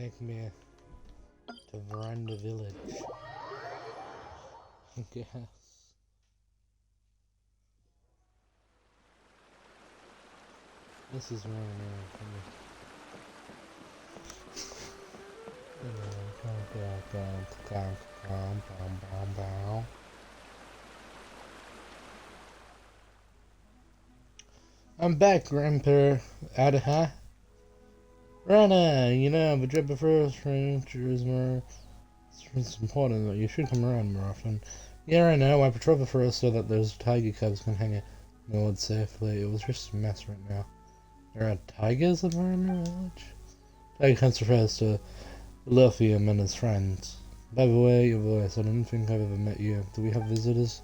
take me to Veranda Village. I guess. This is where I'm back, Grandpa. Adaha. Rana, the trip before is more. It's important that you should come around more often. Yeah, I know. I patrol first so that those tiger cubs can hang out safely. It was just a mess right now. There are tigers in our village? Tiger cubs refers to Lothium and his friends. By the way, your voice, I don't think I've ever met you. Do we have visitors?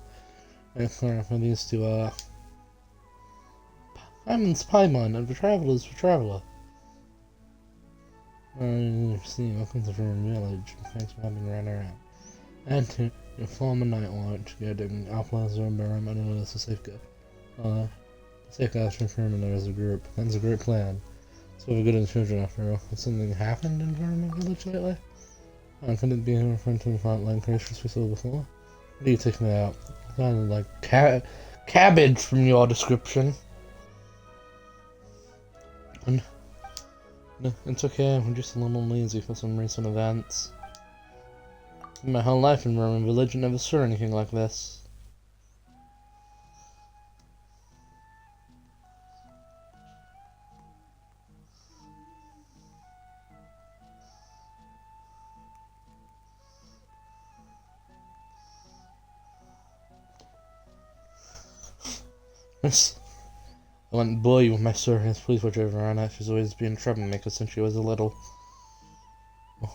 These two are... I'm Spymon, and the traveler's the traveler. See, welcome to Veranda Village. Thanks for having ran around. And to inform a night watch, getting Outlaws or Baron, anyone else to safeguard. Safeguard from perimeter as a group. That's a great plan. So we're good in the children after all. Has something happened in Veranda Village lately? Could it be a reference to the frontline creatures we saw before? What do you take me out? Sounded like cabbage from your description. No, it's okay, I'm just a little lazy for some recent events. In my whole life in Roman Village, I never saw anything like this. Miss, I went boy with my servants, please watch over Anna. She's always been a troublemaker since she was a little. Oh.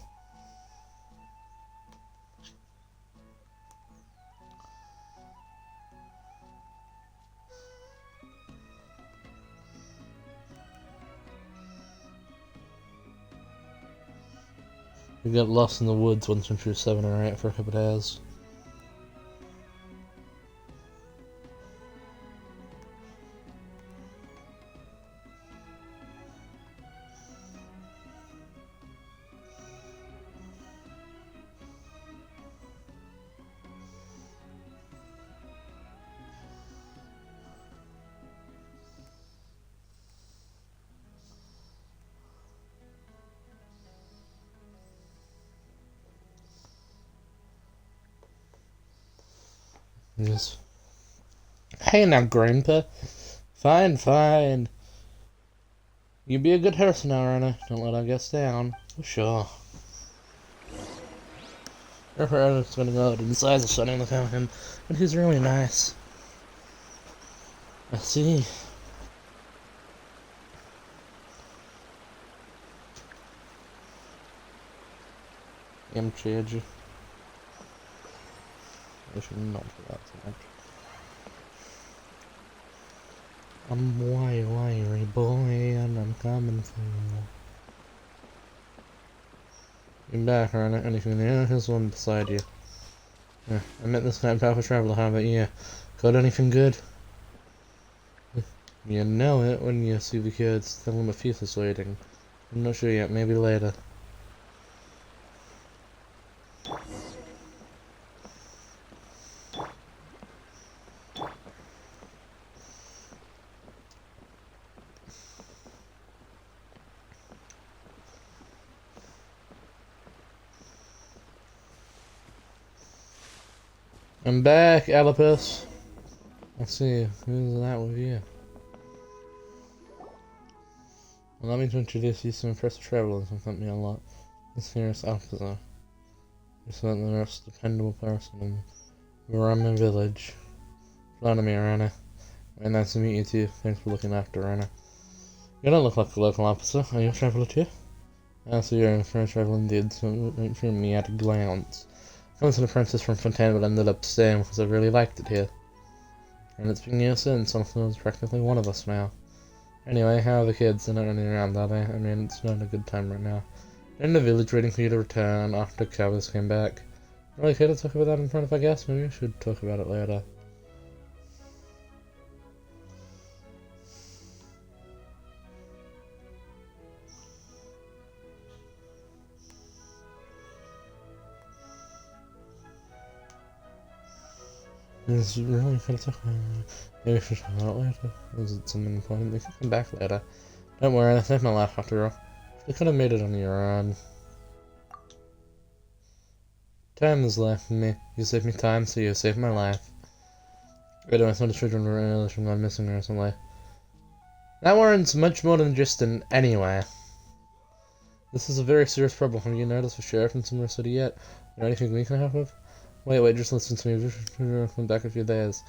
We got lost in the woods once when she was 7 or 8 for a couple of days. Yes. Hey now, Grandpa. Fine, fine. You be a good horse now, Anna. Don't let our guests down. For sure. Everyone's gonna go out inside the sun and look at him, but he's really nice. I see. Change. I should not do that so much. I'm wiry boy and I'm coming for you. You're back, Rana. Anything there? Here's one beside you. Yeah, I met this fat powerful traveler, how about you? Got anything good? You know it when you see the kids. Tell them a feast is waiting. I'm not sure yet, maybe later. I'm back, Alipus. Let's see, who's that with you? Allow me to introduce you to some impressive travelers who helped me a lot. This here is Alpazar. You're certainly the most dependable person in Veranda Village. Vladimir, Anna. Very nice to meet you too. Thanks for looking after Anna. You don't look like a local officer. Are you a traveler too? So you're a French traveler indeed, so don't shoot me at a glance. I was an apprentice from Fontaine but ended up staying because I really liked it here. And it's been years since, so it's practically one of us now. Anyway, how are the kids? They're not running around, are they? I mean, it's not a good time right now. They're in the village waiting for you to return after Cowboys came back. Really care to talk about that in front of our guests? Maybe we should talk about it later. It's really kind of tough. Maybe we should talk about it later. Is it something important? We can come back later. Don't worry, I saved my life after all. You could have made it on your own. Time is left for me. You saved me time, so you saved my life. I don't know, some of the children were early from gone missing recently. That warrants much more than just an anyway. This is a very serious problem. Have you noticed the sheriff in Summer City yet? Or anything we can help with? Wait, just listen to me. We'll come back a few days.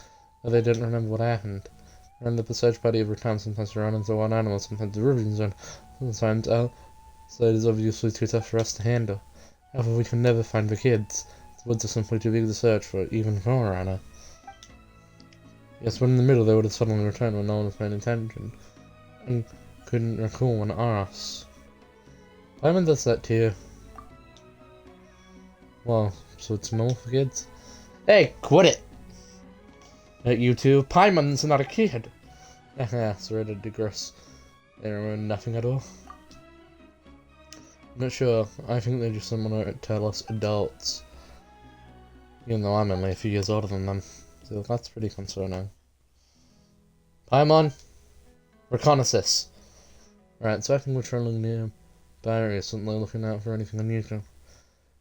But they didn't remember what happened. Run the search party every time. Sometimes we run into one animal, sometimes the river zone, sometimes out. So it is obviously too tough for us to handle. However, we can never find the kids. The woods are simply too big to search for, even for Anna. Yes, when in the middle they would have suddenly returned when no one was paying attention. And couldn't recall when asked. Paimon does that too. Well, so it's normal for kids? Hey, quit it! You two, Paimon's not a kid! Sorry to digress. They remember nothing at all. I'm not sure. I think they just want to tell us adults. Even though I'm only a few years older than them. So that's pretty concerning. Paimon! Reconnaissance! Right, so I think we're traveling near Barry, certainly looking out for anything unusual.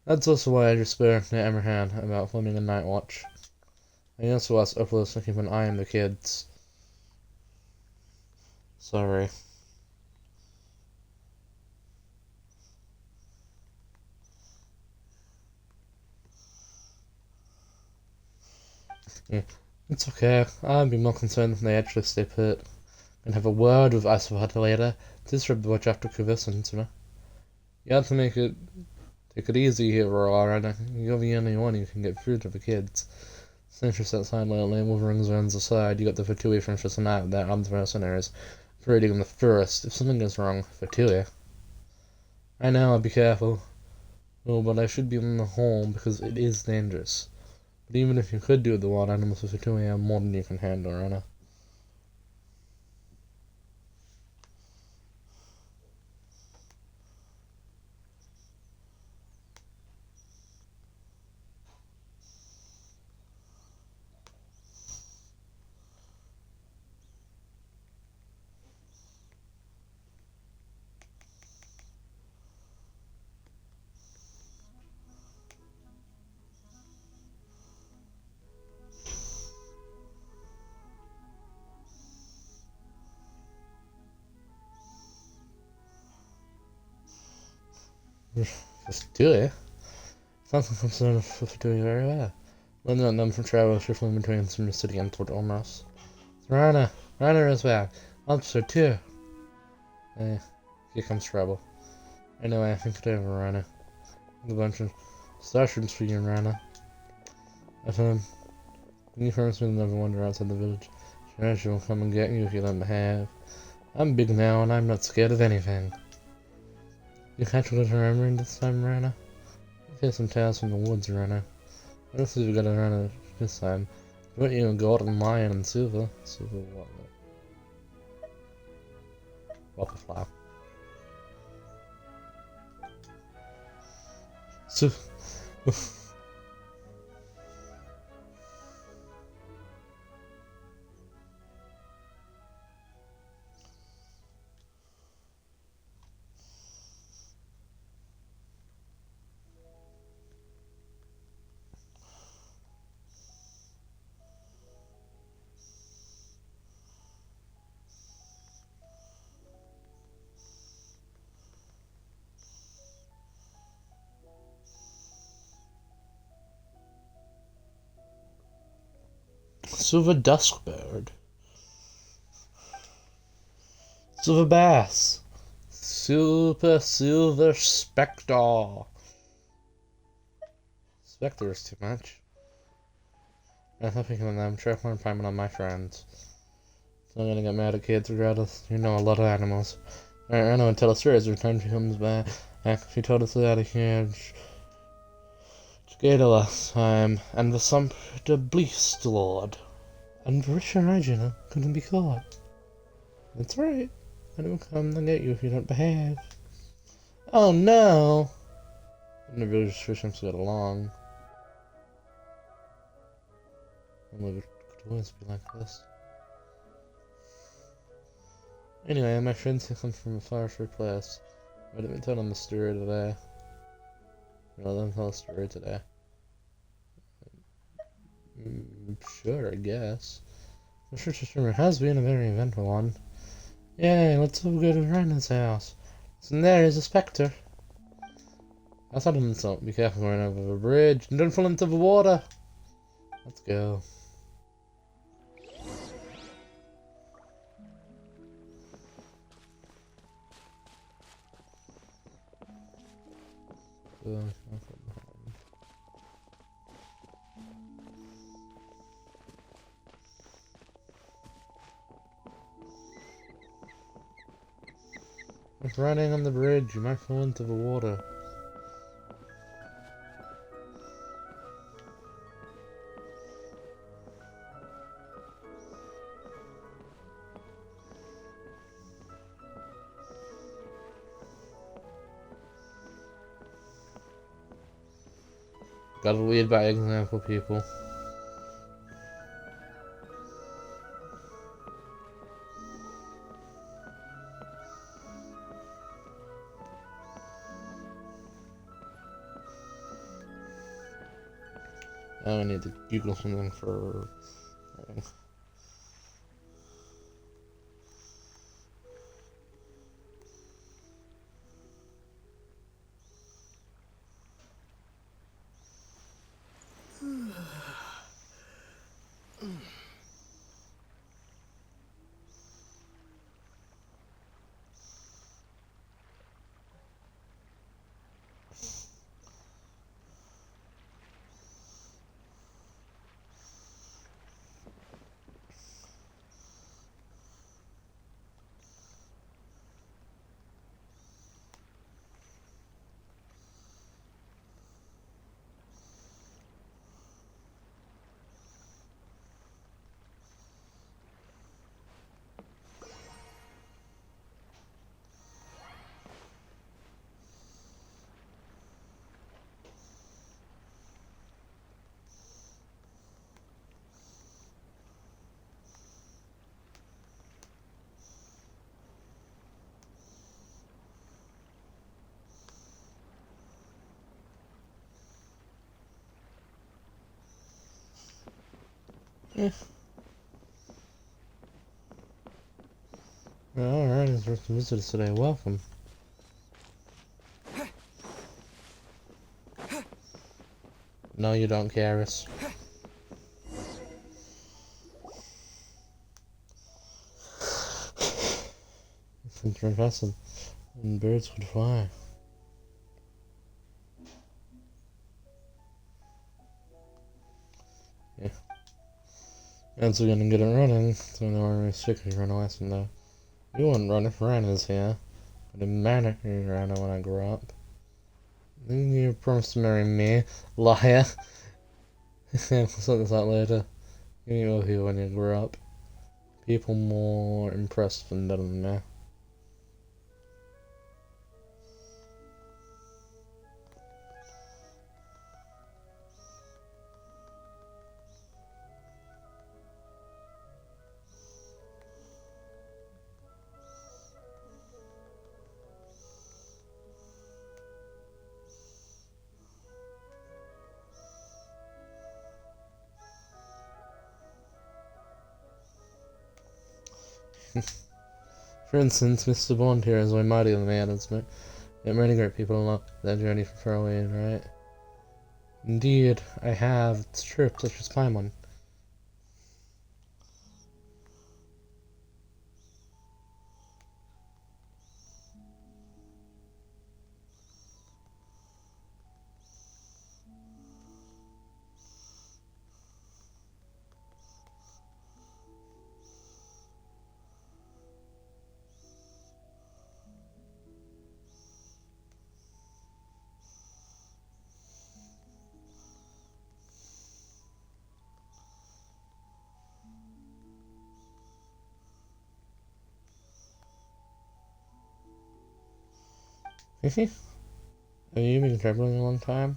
That's also why I just spoke to Emmerhan about forming a night watch. I also asked Uploads to keep an eye on the kids. Sorry. Yeah, it's okay. I'd be more concerned if they actually stay put and have a word with Asphalt later. Disrupt the watch after conversing, you know. You have to take it easy here, Aurora. You're the only one who can get through to the kids. Since you're outside lately, moving zones aside, you got the Fatui from just tonight that armed mercenaries parading in the forest. If something goes wrong, Fatui. I know, I'll be careful. Oh, but I should be in the home because it is dangerous. But even if you could do the wild animals with Fatui, I'm more than you can handle, Rana. Fatui? Sounds like I'm concerned with Fatui very well. Learning that them from travel shuffling between some city and toward Ormos. Rana is back. Officer 2. Here comes trouble. Anyway, I think it's over, Rana. A bunch of stations for you, Rana. Can you promise me to never wander outside the village? Sure, she will come and get you if you let me have. I'm big now and I'm not scared of anything. You catch what I'm remembering this time, Rana? I've heard some tales from the woods, Rana. What else have you got to Rana this time? What you a golden lion and silver? Silver what? Wildflower. So. Silver Duskbird. Silver Bass. Super Silver Spectre. Spectre is too much. I'm not picking on them. Try to find Paimon on my friends. So I'm gonna get mad at kids regardless. You know a lot of animals. I know and tell us stories every time she comes back. She told us about a huge gator last time, and the Sumpter Beast Lord. And Richard Regina couldn't be caught. That's right. And it will come and get you if you don't behave. Oh no! And the village officials get along. Only it could always be like this. Anyway, my friends have come from a forestry place. I didn't tell them the story today. No, let them tell the story today. Sure, I guess. The church rumor has been a very eventful one. Yay, let's all go to Rana's house. And there is a spectre. Outside of insult, be careful going over the bridge and don't fall into the water. Let's go. If running on the bridge, you might fall into the water. Gotta lead by example, people. I need to Google something for... Alright, as first visitors today, welcome. No, you don't, Karis. It's impressive. And birds would fly. Yeah. And so we're gonna get it running, so no one really sick if you run away from though. You wouldn't run if Rana's here. But it mattered Rana when I grew up. Then you promised to marry me, liar. We'll sort this out later. You will here when you grow up. People more impressed than better than me. For instance, Mr. Bond here is my mighty on the announcement. Yet many great people along that journey from far away, right? Indeed, I have. It's true, such as climb one. Have you been traveling a long time?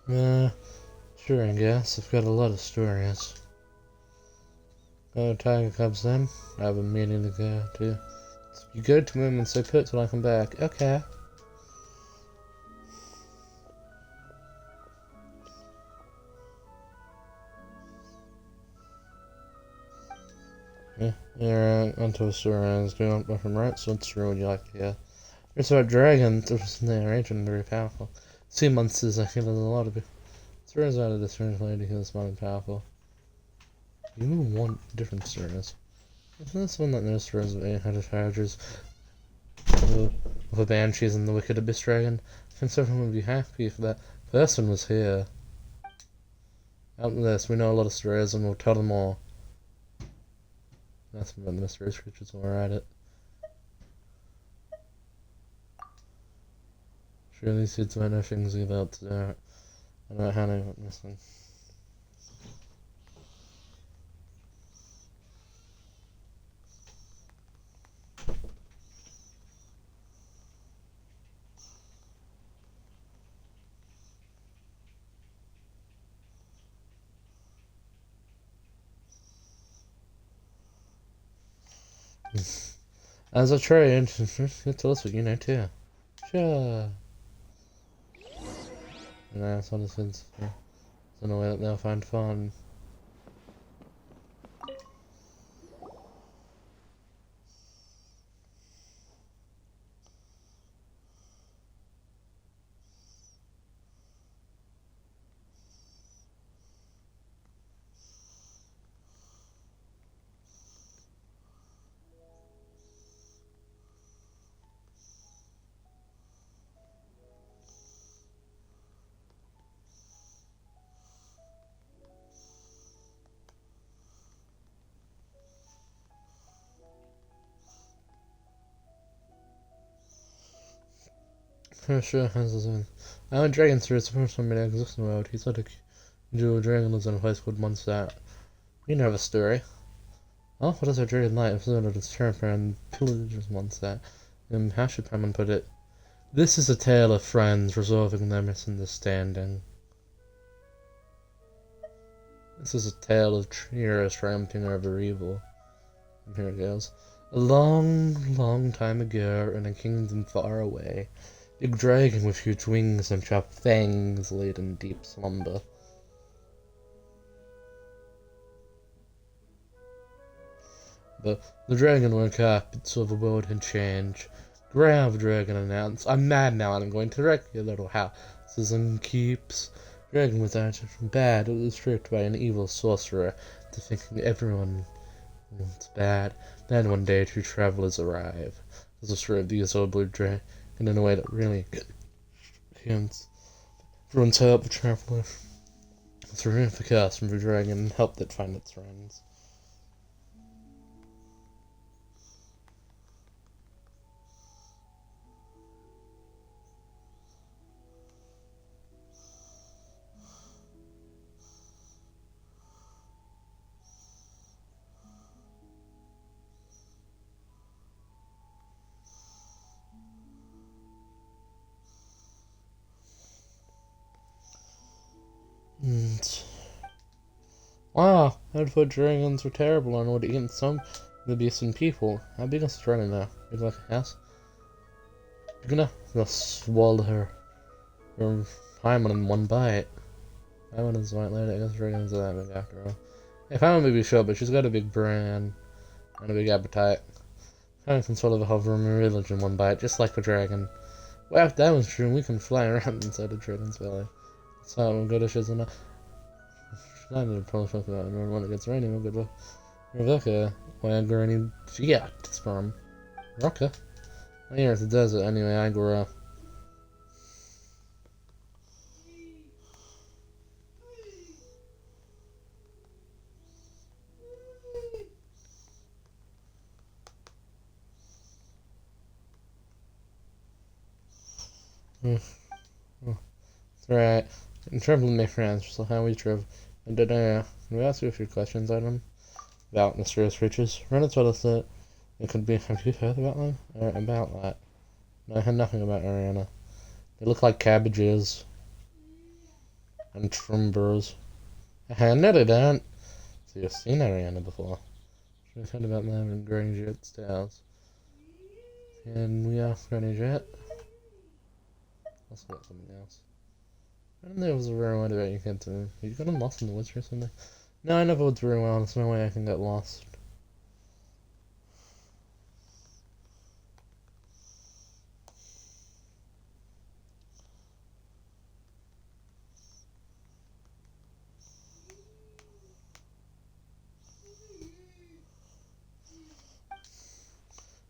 Sure, I guess. I've got a lot of stories. Go to Tiger Cubs then. I have a meeting to go to. So you go to him and say put till I come back. Okay. Yeah, onto a story I was doing from right, so what story would you like to hear? It's about dragons, there's their agent very powerful. 2 months I feel there's a lot of stories out of this strange lady who's smart and powerful. You want different stories. Isn't this one that knows stories of 800 characters of the banshees and the wicked abyss dragon? I think someone would be happy if that person was here. Out in this, we know a lot of stories and we'll tell them all. That's about the mysterious creatures while we're at it. Sure, these kids might know things about I don't know how they went missing. As I try and tell us what you know too. Sure. And that's what it is. In a way that they'll find fun. Sure has his own. Our dragon through its first one that exists in the world. He said a jewel dragon lives in a place called Mondstadt. We know the story. Oh, what is our dragon like? If so, its terrifier and pillages Mondstadt. How should Paimon put it? This is a tale of friends resolving their misunderstanding. This is a tale of heroes triumphing over evil. And here it goes. A long, long time ago, in a kingdom far away, a big dragon with huge wings and sharp fangs laid in deep slumber. But the dragon woke up and saw the world had changed. Grave Dragon announced, I'm mad now and I'm going to wreck your little houses and keeps. Dragon was acted from bad. It was tricked by an evil sorcerer to thinking everyone was bad. Then one day two travelers arrive. There's a story of the old blue dragon in a way that really hints. Everyone's help the traveler through the curse from the dragon and helped it find its friends. Wow, I thought dragons were terrible and would eat some of the beasts and people. How big is this dragon now? Big like a house? You're gonna swallow her Paimon in one bite. Paimon is white lady, I guess dragons are that big after all. Hey, Paimon may be short, but she's got a big brain and a big appetite. Paimon can swallow the whole room village in one bite, just like a dragon. Well, if that was true, we can fly around inside a dragon's belly. So we'll go to Shizuna. I need to probably talk about it when it gets raining. We'll go to Rebecca. Where Granny Fiat is from. Rocca? Oh, yeah, it's a desert. Anyway, I grew up. That's right. I'm traveling with my friends, so how we drove. And can we ask you a few questions on them? About mysterious creatures? Rena told us that it could be. Have you heard about them? Or about that? No, I heard nothing about Ariana. They look like cabbages. and Trumbers. I nearly don't. So you've seen Ariana before. We've heard about them in Granny Jet's tales. And we asked Granny Jet. Let's get something else. I don't know if it was a rare word about you can't do. You got lost in the woods or something? No, I know the woods very well. There's no way I can get lost.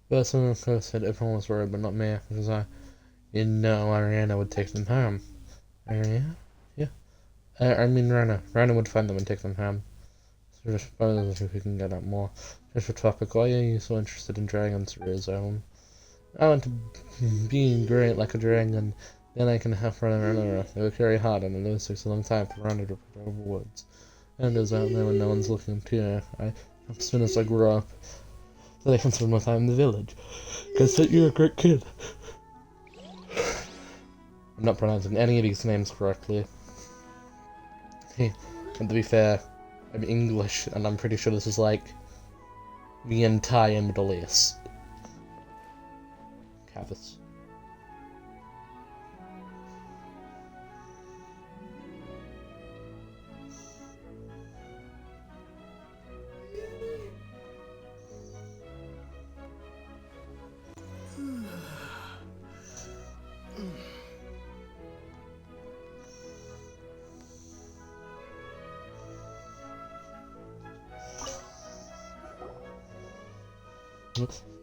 But someone said everyone was worried, but not me, because I didn't know Ariana would take them home. Ariana? Yeah. I mean Rana. Rana would find them and take them home. So just suppose if we can get out more. Just for topic, why are you so interested in dragons, Rizone? I want to be great like a dragon, then I can have run around the earth. It would carry hard, and it takes a long time to run it over woods. And goes out there when no one's looking too. As soon as I grow up, then I can spend more time in the village. Because you're a great kid. I'm not pronouncing any of these names correctly. Hey, and to be fair, I'm English, and I'm pretty sure this is like the entire Middle East. Cavis.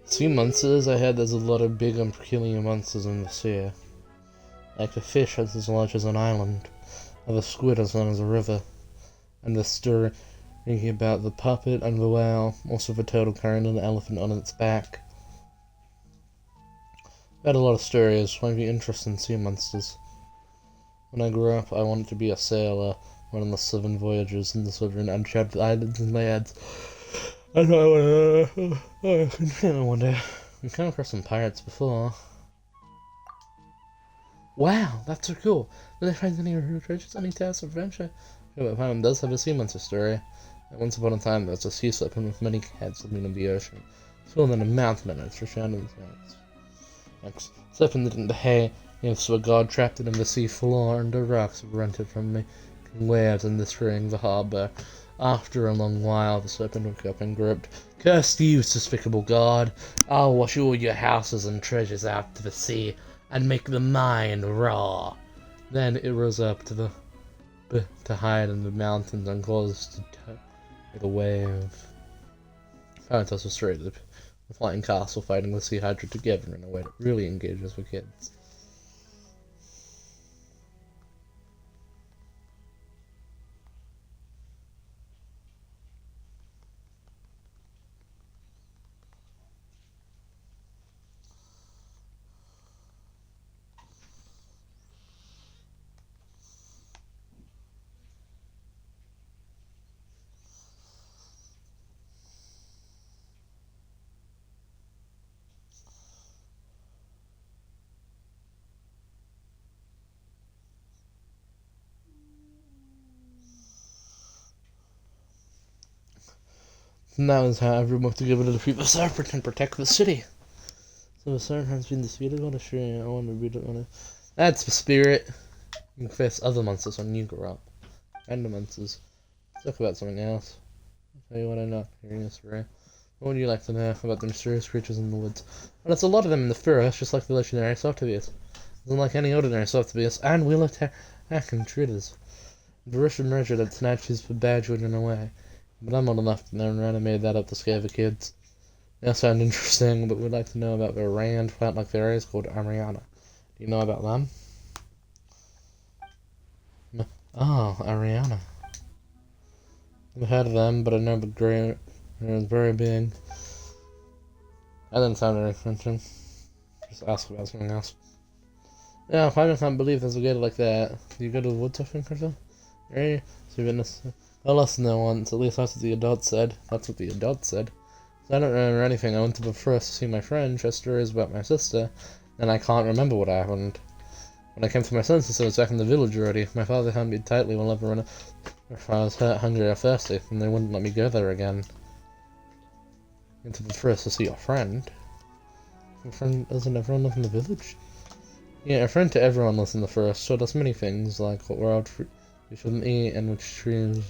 Sea monsters, I heard there's a lot of big and peculiar monsters in the sea. Like a fish that's as large as an island, or the squid as long as a river. And the story about the puppet and the whale, also the turtle carrying an elephant on its back. I had a lot of stories, might be interested in sea monsters. When I grew up, I wanted to be a sailor, one of the 7 voyages in the Southern Uncharted Islands and Lands. I know I can one day. We came across some pirates before. Wow, that's so cool. Did they find any treasures, any tales of adventure? But Pine does have a sea monster story. Once upon a time, there was a sea serpent with many heads living in the ocean. Swirling in a mountain and it's drowned in the next. Serpent didn't behave, so a god trapped it in the sea floor, and the rocks rented from me waves and destroying the harbour. After a long while, the serpent woke up and gripped. Curse you, despicable god! I'll wash all your houses and treasures out to the sea, and make them mine raw. Then it rose up to hide in the mountains and caused to the wave. Parents also straight the flying castle fighting the sea hydra together in a way that really engages with kids. And that was how everyone worked together to defeat the serpent and protect the city. So the serpent has been defeated. What a shame. I want to read it. That's the spirit. You can face other monsters when you grow up. Random monsters. Let's talk about something else. I'll tell you what I'm not hearing this for. What would you like to know about the mysterious creatures in the woods? Well, there's a lot of them in the forest, just like the legendary Softavius. Unlike any ordinary Softavius, and will attack intruders. The Russian merger that snatches the bad children away. But I'm old enough to know Rana made that up to scare the kids. They sound interesting, but we'd like to know about the round plant-like fairies called Ariana. Do you know about them? No. Oh, Ariana. I've heard of them, but I know the grey is very big. That didn't sound very interesting. Just ask about something else. Yeah, I can't believe there's a gate like that. Do you go to the woods often, Crystal? Really? So you've been I listened there once, at least that's what the adult said. That's what the adult said. So I don't remember anything. I went to the forest to see my friend, share stories about my sister, and I can't remember what happened. When I came to my senses, I was back in the village already. My father held me tightly whenever if I was hurt, hungry, or thirsty, and they wouldn't let me go there again. Into the forest to see your friend. Your friend doesn't everyone live in the village? Yeah, a friend to everyone lives in the forest, showed us many things, like what wild fruit we shouldn't eat and which trees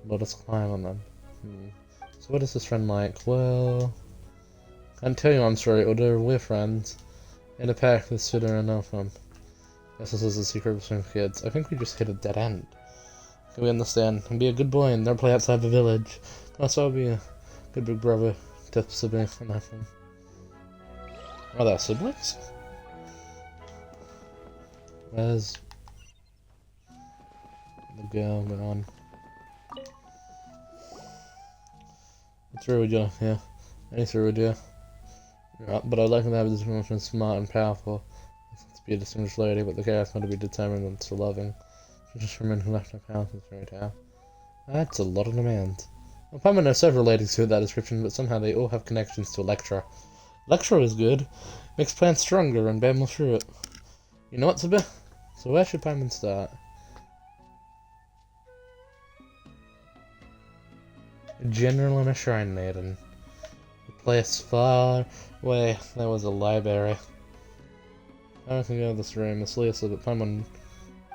let us climb on them. So what is this friend like? Well, can't tell you, I'm sorry, although we're friends. In a pack with Suda and Elfram. Guess this is a secret between kids. I think we just hit a dead end. Can we understand? And be a good boy and don't play outside the village. Also, I'll be a good big brother to sibling and Elfram. Are they siblings? Where's the girl gone? What's wrong with you? Yeah, anything with you. Yeah, but I'd like to have this promotion smart and powerful. To be a distinguished lady, but the character to be determined and so loving. Just for men who left their parents in fairy tale. That's a lot of demands. Well, Paimon knows several ladies who fit that description, but somehow they all have connections to Electra. Electra is good. Makes plants stronger and bear more fruit. You know what, Sabah? So where should Paimon start? A general and a shrine maiden. A place far away. There was a library. I don't think I have this room. Miss Leah said that Paimon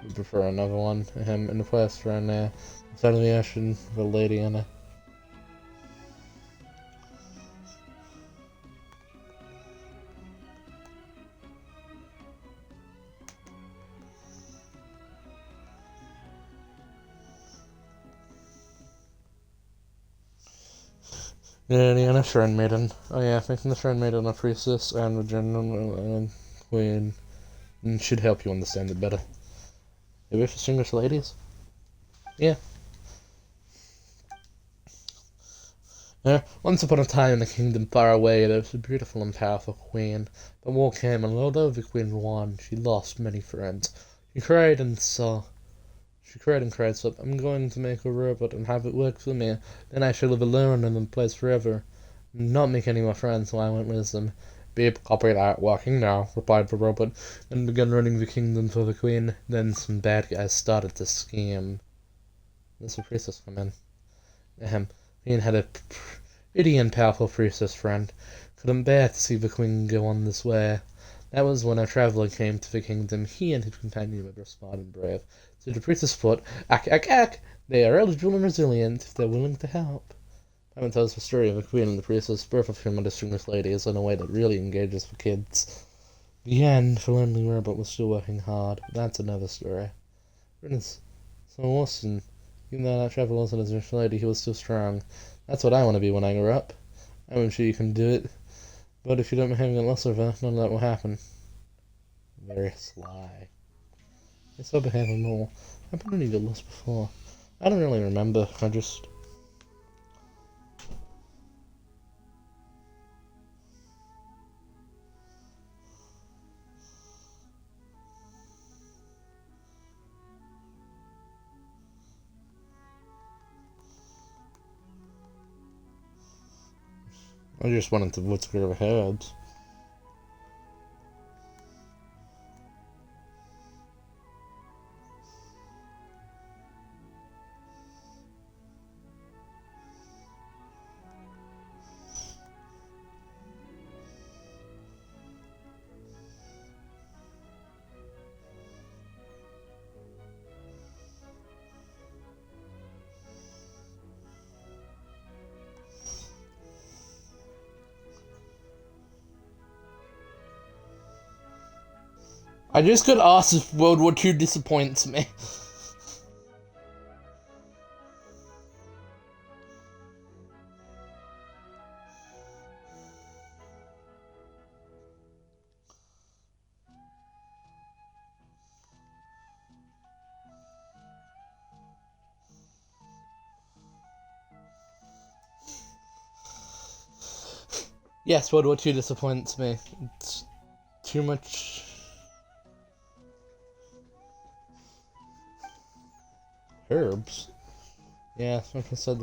would prefer another one. Him in a place around there. Inside of the ocean with a lady in it. Yeah, the Shrine Maiden. Oh yeah, making the Shrine Maiden a priestess and a general queen should help you understand it better. You wish distinguished ladies? Yeah. Once upon a time in a kingdom far away, there was a beautiful and powerful queen. But war came, and although the queen won, she lost many friends. She cried and cried, so I'm going to make a robot and have it work for me. Then I shall live alone in the place forever. Not make any more friends, so I won't lose them. Beep, copy that, working now, replied the robot, and began running the kingdom for the queen. Then some bad guys started to scheme. There's a priestess come in. Queen had a pretty and powerful priestess friend. Couldn't bear to see the queen go on this way. That was when a traveller came to the kingdom. He and his companion were smart and brave. So the priestess thought, ack, they are eligible and resilient if they're willing to help. Paimon tells the story of the queen and the priestess, both of whom are distinguished ladies, in a way that really engages the kids. The end, the lonely robot was still working hard, but that's another story. Goodness, so awesome. Even though that traveller wasn't a distinguished lady, he was still strong. That's what I want to be when I grow up. I'm sure you can do it. But if you don't behave against less of her, none of that will happen. Very sly. I still behave more. I've been really good less before. I don't really remember. I just wanted to vote to clear of heads. I just got asked if World War II disappoints me. Yes, World War II disappoints me. It's too much herbs. Yeah, like I said.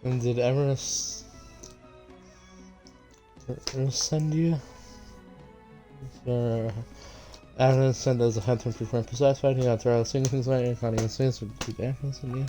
And did send you? Or Everest sent as a head to prepare precise fighting after I was seeing things like you can't even say so keep Everest in you.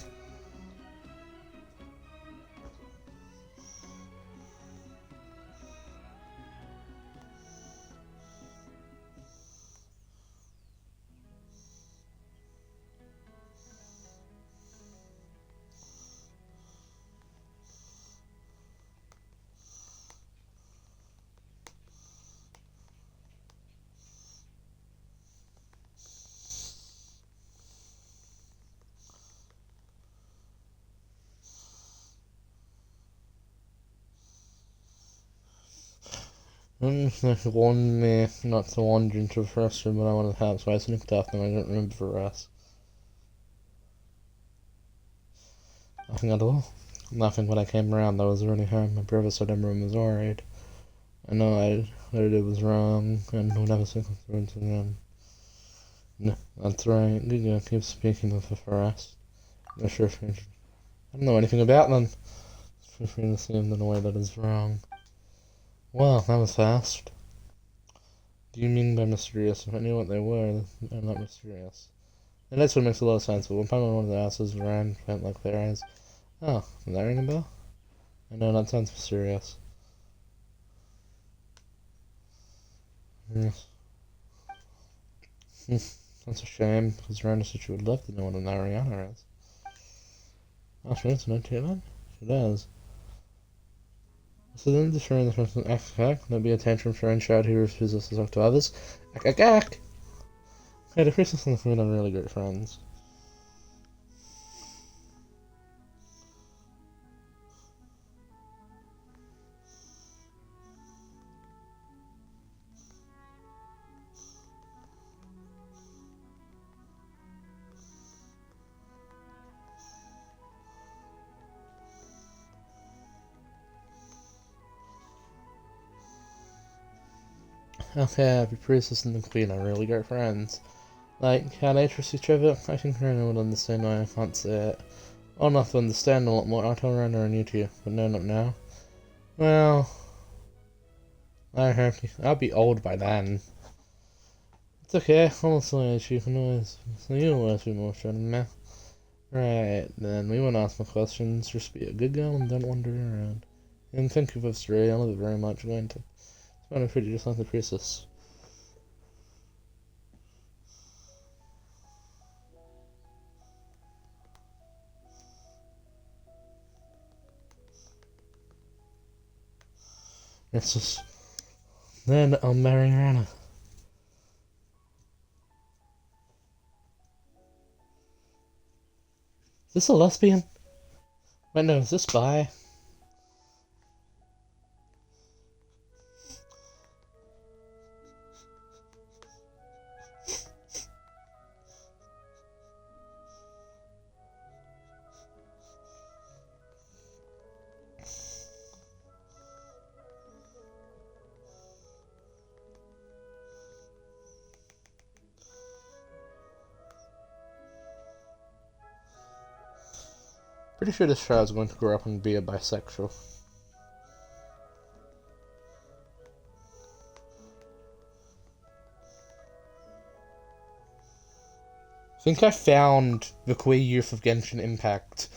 Like warned me not to wander into the first room when I wanted to help, so I sneaked off and I don't remember the rest. Nothing at all. Nothing when I came around that was really hard. My brother said everyone was worried. I know what I did was wrong, and would never say confidence again. No, that's right. Giga keeps speaking of the forest. No sure if I don't know anything about them. Feel free to see them in a way that is wrong. Well, that was fast. Do you mean by mysterious? If I knew what they were, they're not mysterious. And that's what makes a lot of sense, but when probably one of the asses ran, went like their eyes. Oh, did that ring a bell? I know, that sounds mysterious. Yes. That's a shame, because Rana said she would love to know what an Ariana is. Oh, she wants to know too, then? She does. So then destroying the person ack, there'll be a tantrum for and shout who refuses to talk to others. Ack. Hey, the princess and the queen are really great friends. Okay, the princess and the queen are really great friends. Like, how they trust each other, I think Rana would understand why I can't say it. I'll not understand a lot more, I'll tell Rana and you two, but no, not now. Well, I'll be old by then. It's okay, I'll say it, you can always, so you'll always be more sure than me. Right, then we won't ask more questions, just be a good girl and don't wander around. And thank you for Stray, I love it very much, going to spend pretty just like the princess. It's just, then I'll marry Rana. Is this a lesbian? Wait, no, is this bi? Pretty sure this child's going to grow up and be a bisexual. I think I found the queer youth of Genshin Impact.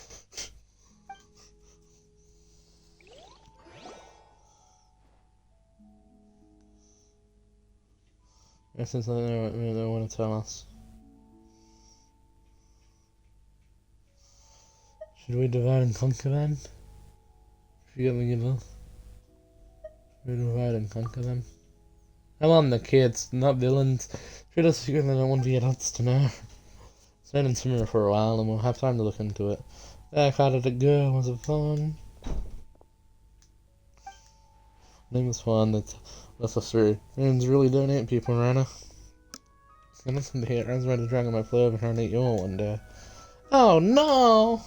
Since I know what they want to tell us. Should we divide and conquer then? Forget me, Should we divide and conquer them? I want the kids, not villains. Treat us secret and I don't want the adults to know. Stay in Simmer for a while and we'll have time to look into it. How did it go? Was it fun? Name was fun, that's a story. Man's really donate people, Rana. I listen to hear I was ready to drag on my floor and trying to eat you all one day. Oh no!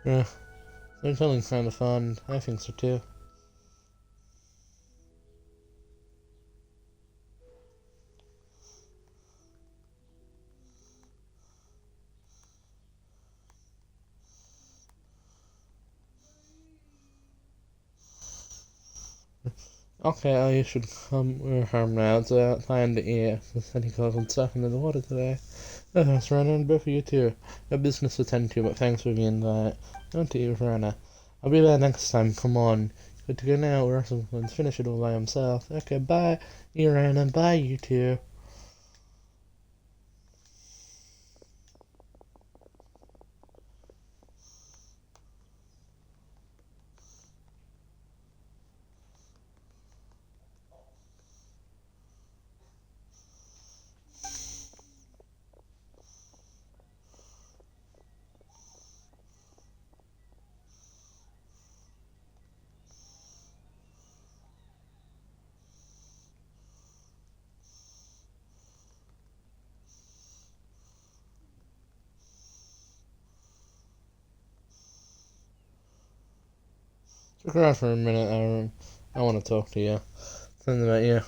Yeah, storytelling's kind of fun. I think so too. Okay, you should come home now. It's time to eat. The city called stuff into the water today. Oh, thanks, Rana, and both of you too. Got business to attend to, but thanks for the invite. Don't to you, Rana. I'll be there next time. Come on. Good to go now, or someone's finish it all by himself. Okay, bye, you, Rana. Bye, you two. Stick around for a minute, Aaron. I want to talk to you. Something about you.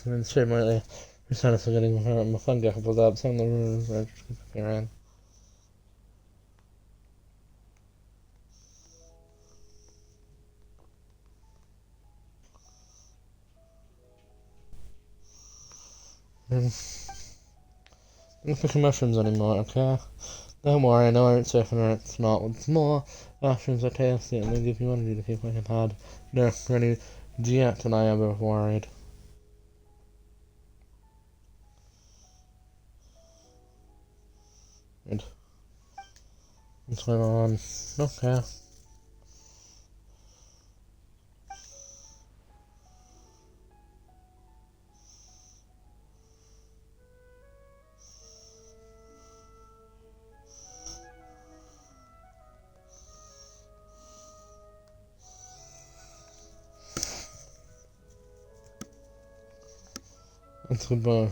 Been straight lately. You're kind of getting my phone got coupled up. Some of the rooms are just looking around. Don't pick mushrooms anymore, okay? Don't worry, I know it's safe and it's not. What's more, mushrooms are tasty and they give you energy to keep working hard. No, really, Jet and I are both worried. Good. What's going on? Okay. That's goodbye.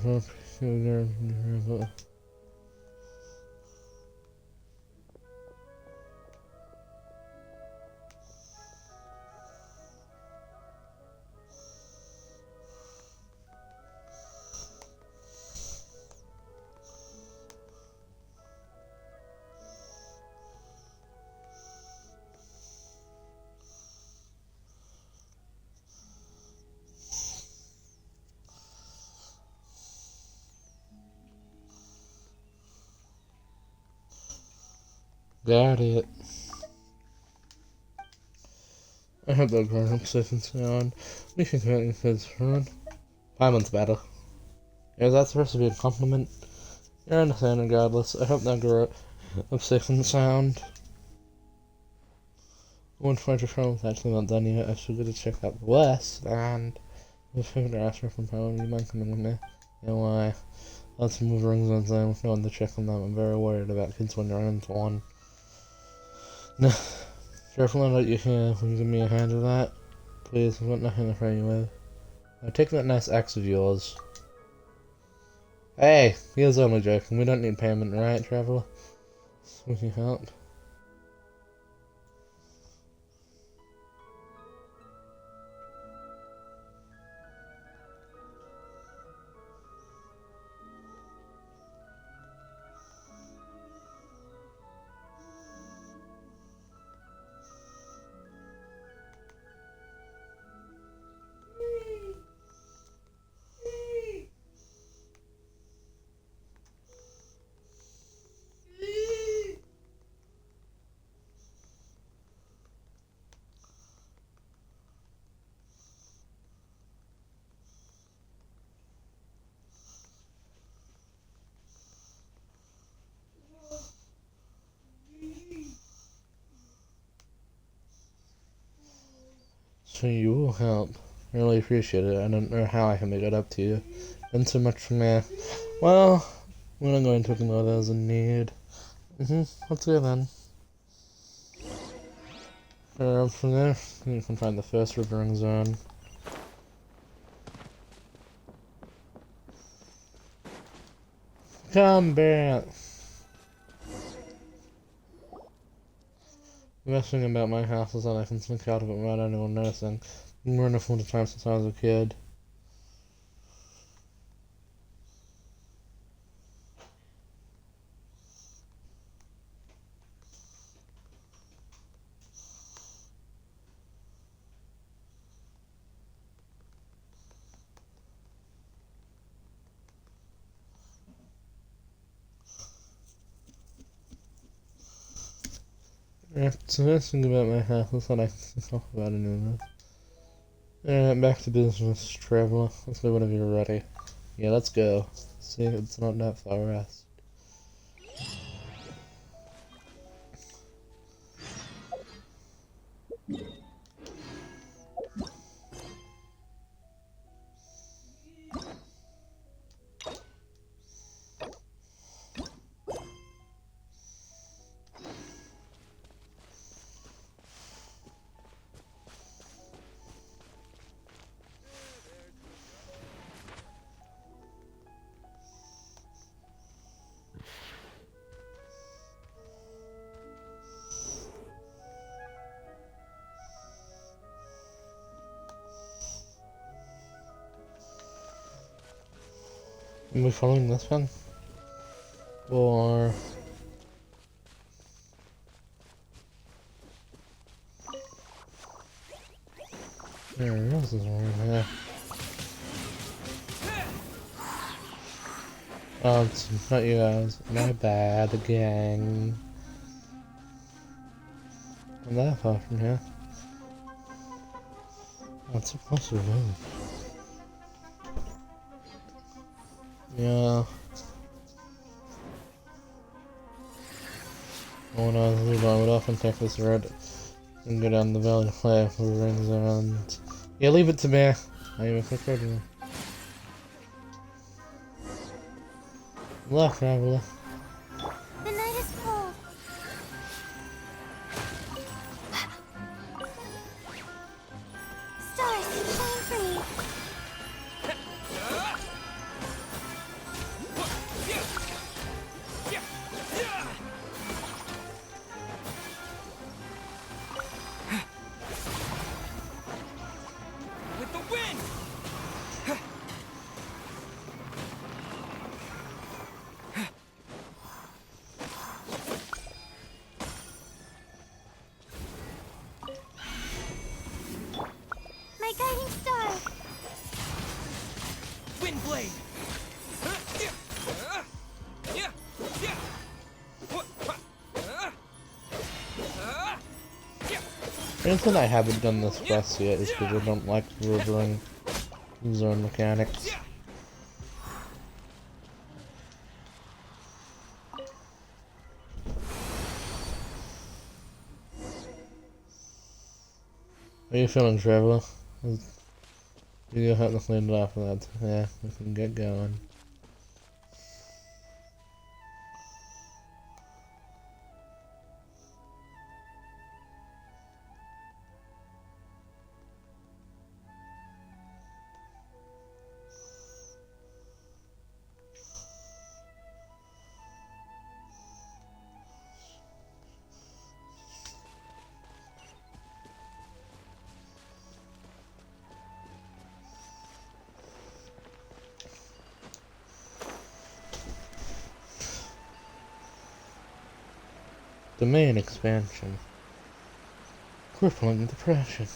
Got it. I hope that grown up safe and sound. What do you think about your kids, Ron? 5 months better. Is that supposed to be a compliment? You're understand regardless. I hope that grow up safe and sound. One Frederick Holmes actually not done yet. I should go to check out the West and I figured to ask her from home. You mind coming with me? Yeah, why? Lots of move rings on time. We're going to check on them. I'm very worried about kids when they're into one. No. Careful not you here. Will you give me a hand with that? Please, I've got nothing to throw you with. Take that nice axe of yours. Hey, he was only joking. We don't need payment, right, Traveler? We can help. So you will help. I really appreciate it. I don't know how I can make it up to you. Done so much for me. Well, we're not going to ignore those in need. Let's go then. From there, you can find the first rivering zone. Come back! The best thing about my house is that I can sneak out of it without anyone noticing. I've learned a full time since I was a kid. Yeah, so the best thing about my house is that I can talk about anyone. Back to business, traveler. Let's go whenever you're ready. Yeah, let's go. See, it's not that far west. Are we following this one? Or... There is this one here. Oh, it's not you guys. My bad, gang. I'm that far from here. What's supposed to move? Yeah. When I was little, I would often take this road and go down the valley to play with rings around. Yeah, leave it to me. I even prefer to. Look, traveler. The night is cold. Stars, shine for me. With the wind! My guiding star. Wind blade! The reason I haven't done this quest yet is because I don't like river and zone mechanics. How you feeling, traveler? You go have to clean it after that. Yeah, we can get going. Domain expansion. Crippling depression.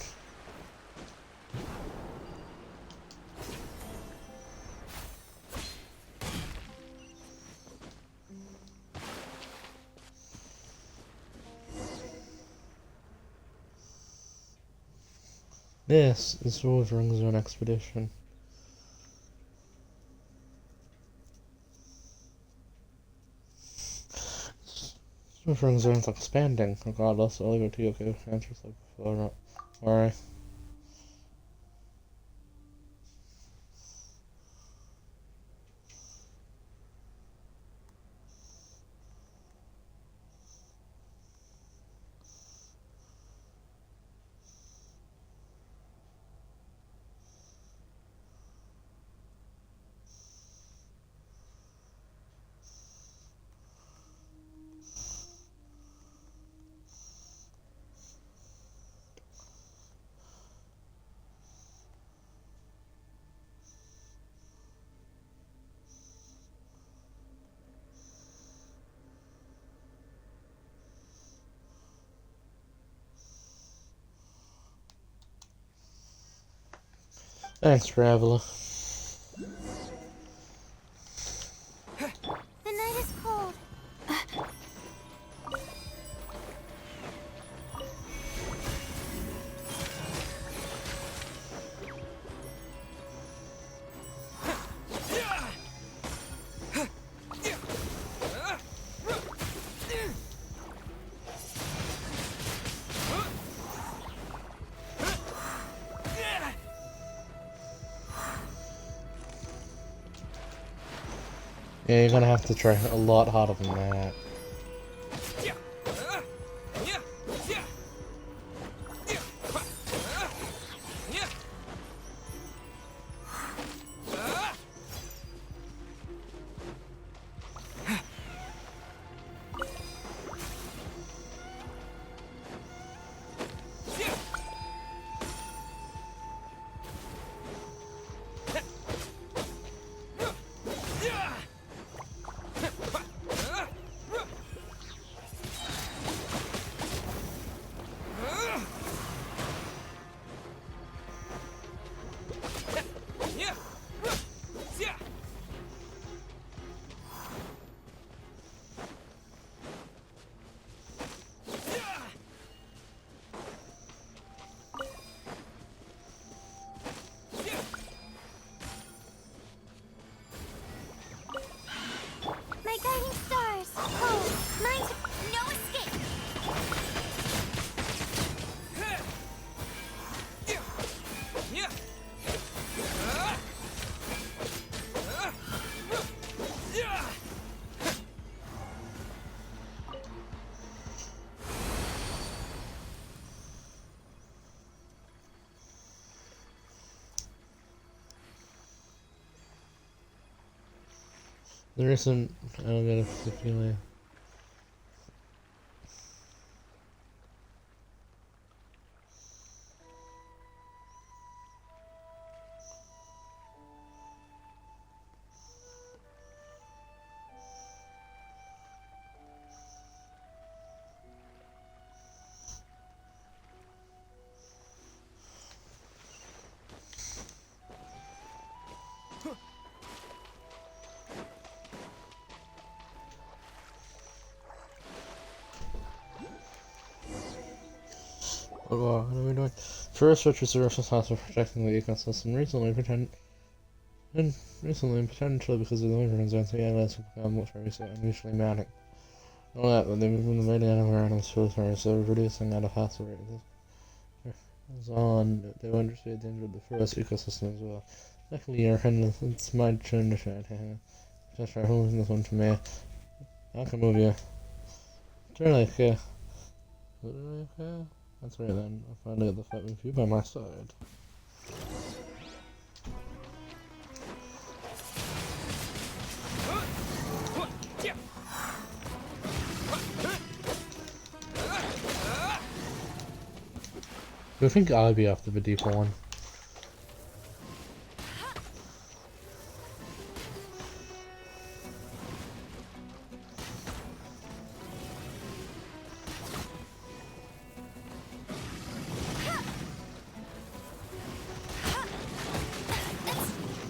This is Ring Zone Expedition. Ring Zone's expanding. Regardless, I'll leave it to you. Okay, answers like before. Not worry. Thanks, Traveler. The night is cold. Yeah, you're gonna have to try a lot harder than that. My guiding stars. Cold. Mine to... No escape. There isn't. I don't get a particular. Oh, what are we doing? First, researchers are responsible for protecting the ecosystem. Recently, potentially because of the winter zones, the islands have become much more unusually manic. Not that, but they've been invading animal animals filtering, so reducing out of hassle rate. On, they will understand the danger of the forest ecosystem as well. Luckily, your friend, it's my turn to shine. Just try holding this one to me. I can move you. Turn like, okay. That's right then. I finally got the fight with you by my side. I think I'll be after the deeper one.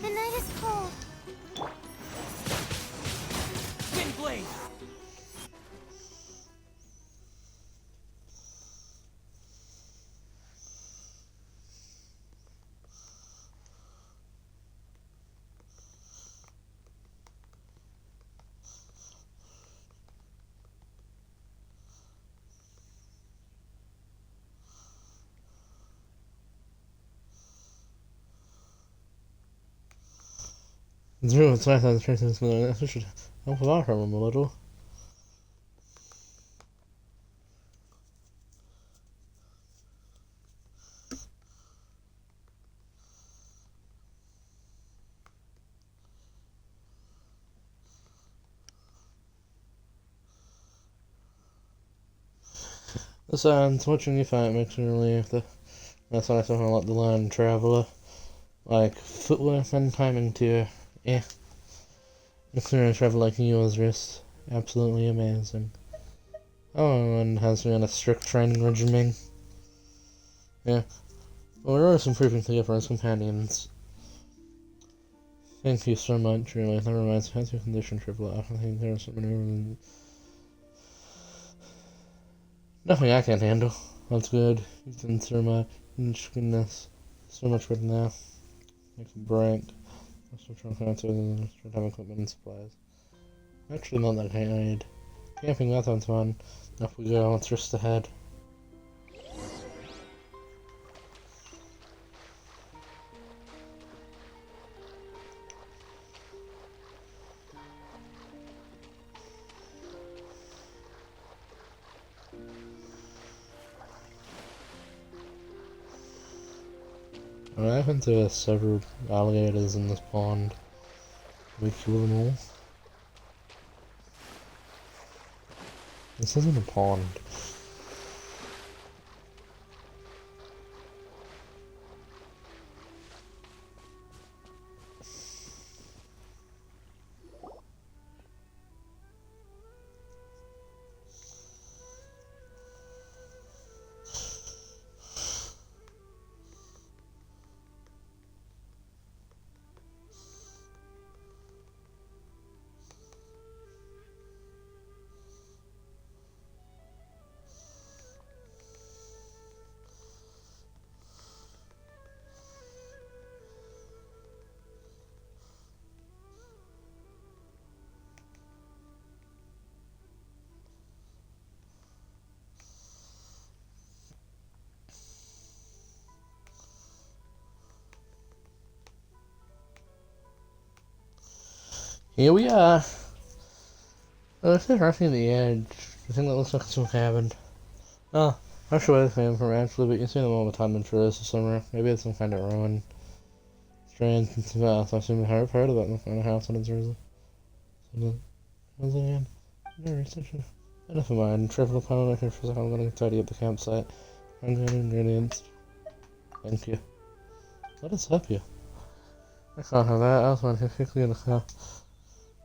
The night is cold. Wind blade. It's true, it's nice that the trace is I should help out from him a little. Besides, watching you fight makes me relieve that's why I somehow let the land traveler. Like, footwork and timing too. Yeah. Experienced travel like you is just absolutely amazing. Oh, and has me on a strict training regimen. Yeah. Well, we're always improving together as companions. Thank you so much, really. That reminds me, how's your condition, Triple F? I think there's something nothing I can't handle. That's good. You've done so much. Goodness. So much right now. Make a break. I'm still trying to answer the have equipment and supplies. Actually, not that I need. Camping, that sounds fun. Off we go, let's rest ahead. What happened to several alligators in this pond? Did we kill them all? This isn't a pond. Here we are. Oh, this is rushing the edge. The thing that looks like some cabin. Oh, I'm not sure where this came from actually, but you see them all the time in tourists somewhere. Maybe it's some kind of ruin. Strange. I've heard about this kind of house in Jersey. So, once again, no research. Enough of mine. Travel upon for a second. I'm gonna tidy up the campsite. I'm going ingredients. Thank you. Let us help you. I can't have that. I was going to quickly in the car.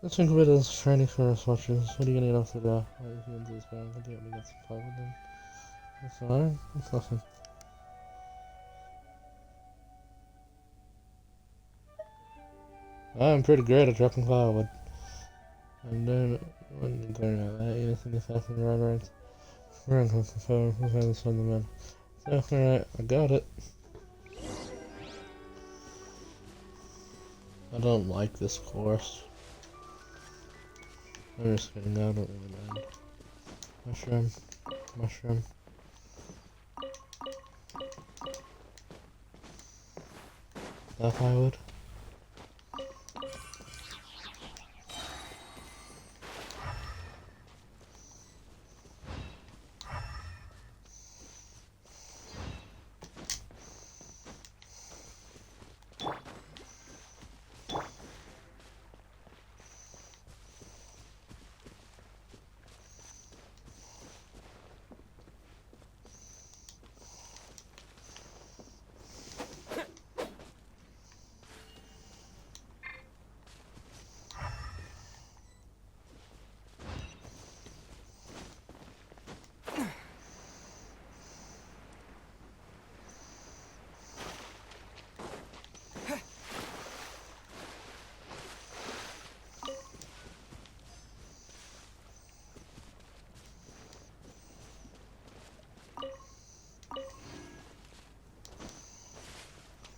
Let's think of it as training for us watchers. What are you gonna get off the door? What are you gonna do this guy? I think we got some time with them. That's alright. That's nothing. I'm pretty great at dropping firewood. I'm doing it. I wasn't going about that. You think if that's in the right range. We're on the phone. We're going to send them in. So, alright. I got it. I don't like this course. I'm just kidding. I don't really mind. Mushroom. Mushroom. That firewood.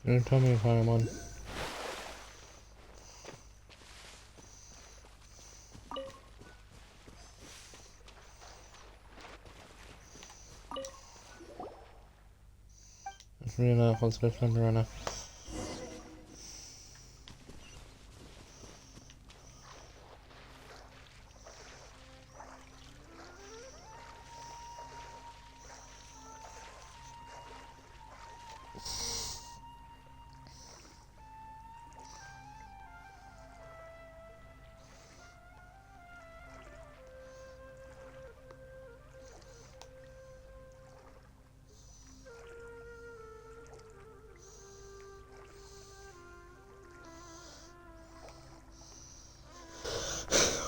Don't tell me if I'm on. It's really not. Let's go find her now.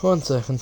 One second.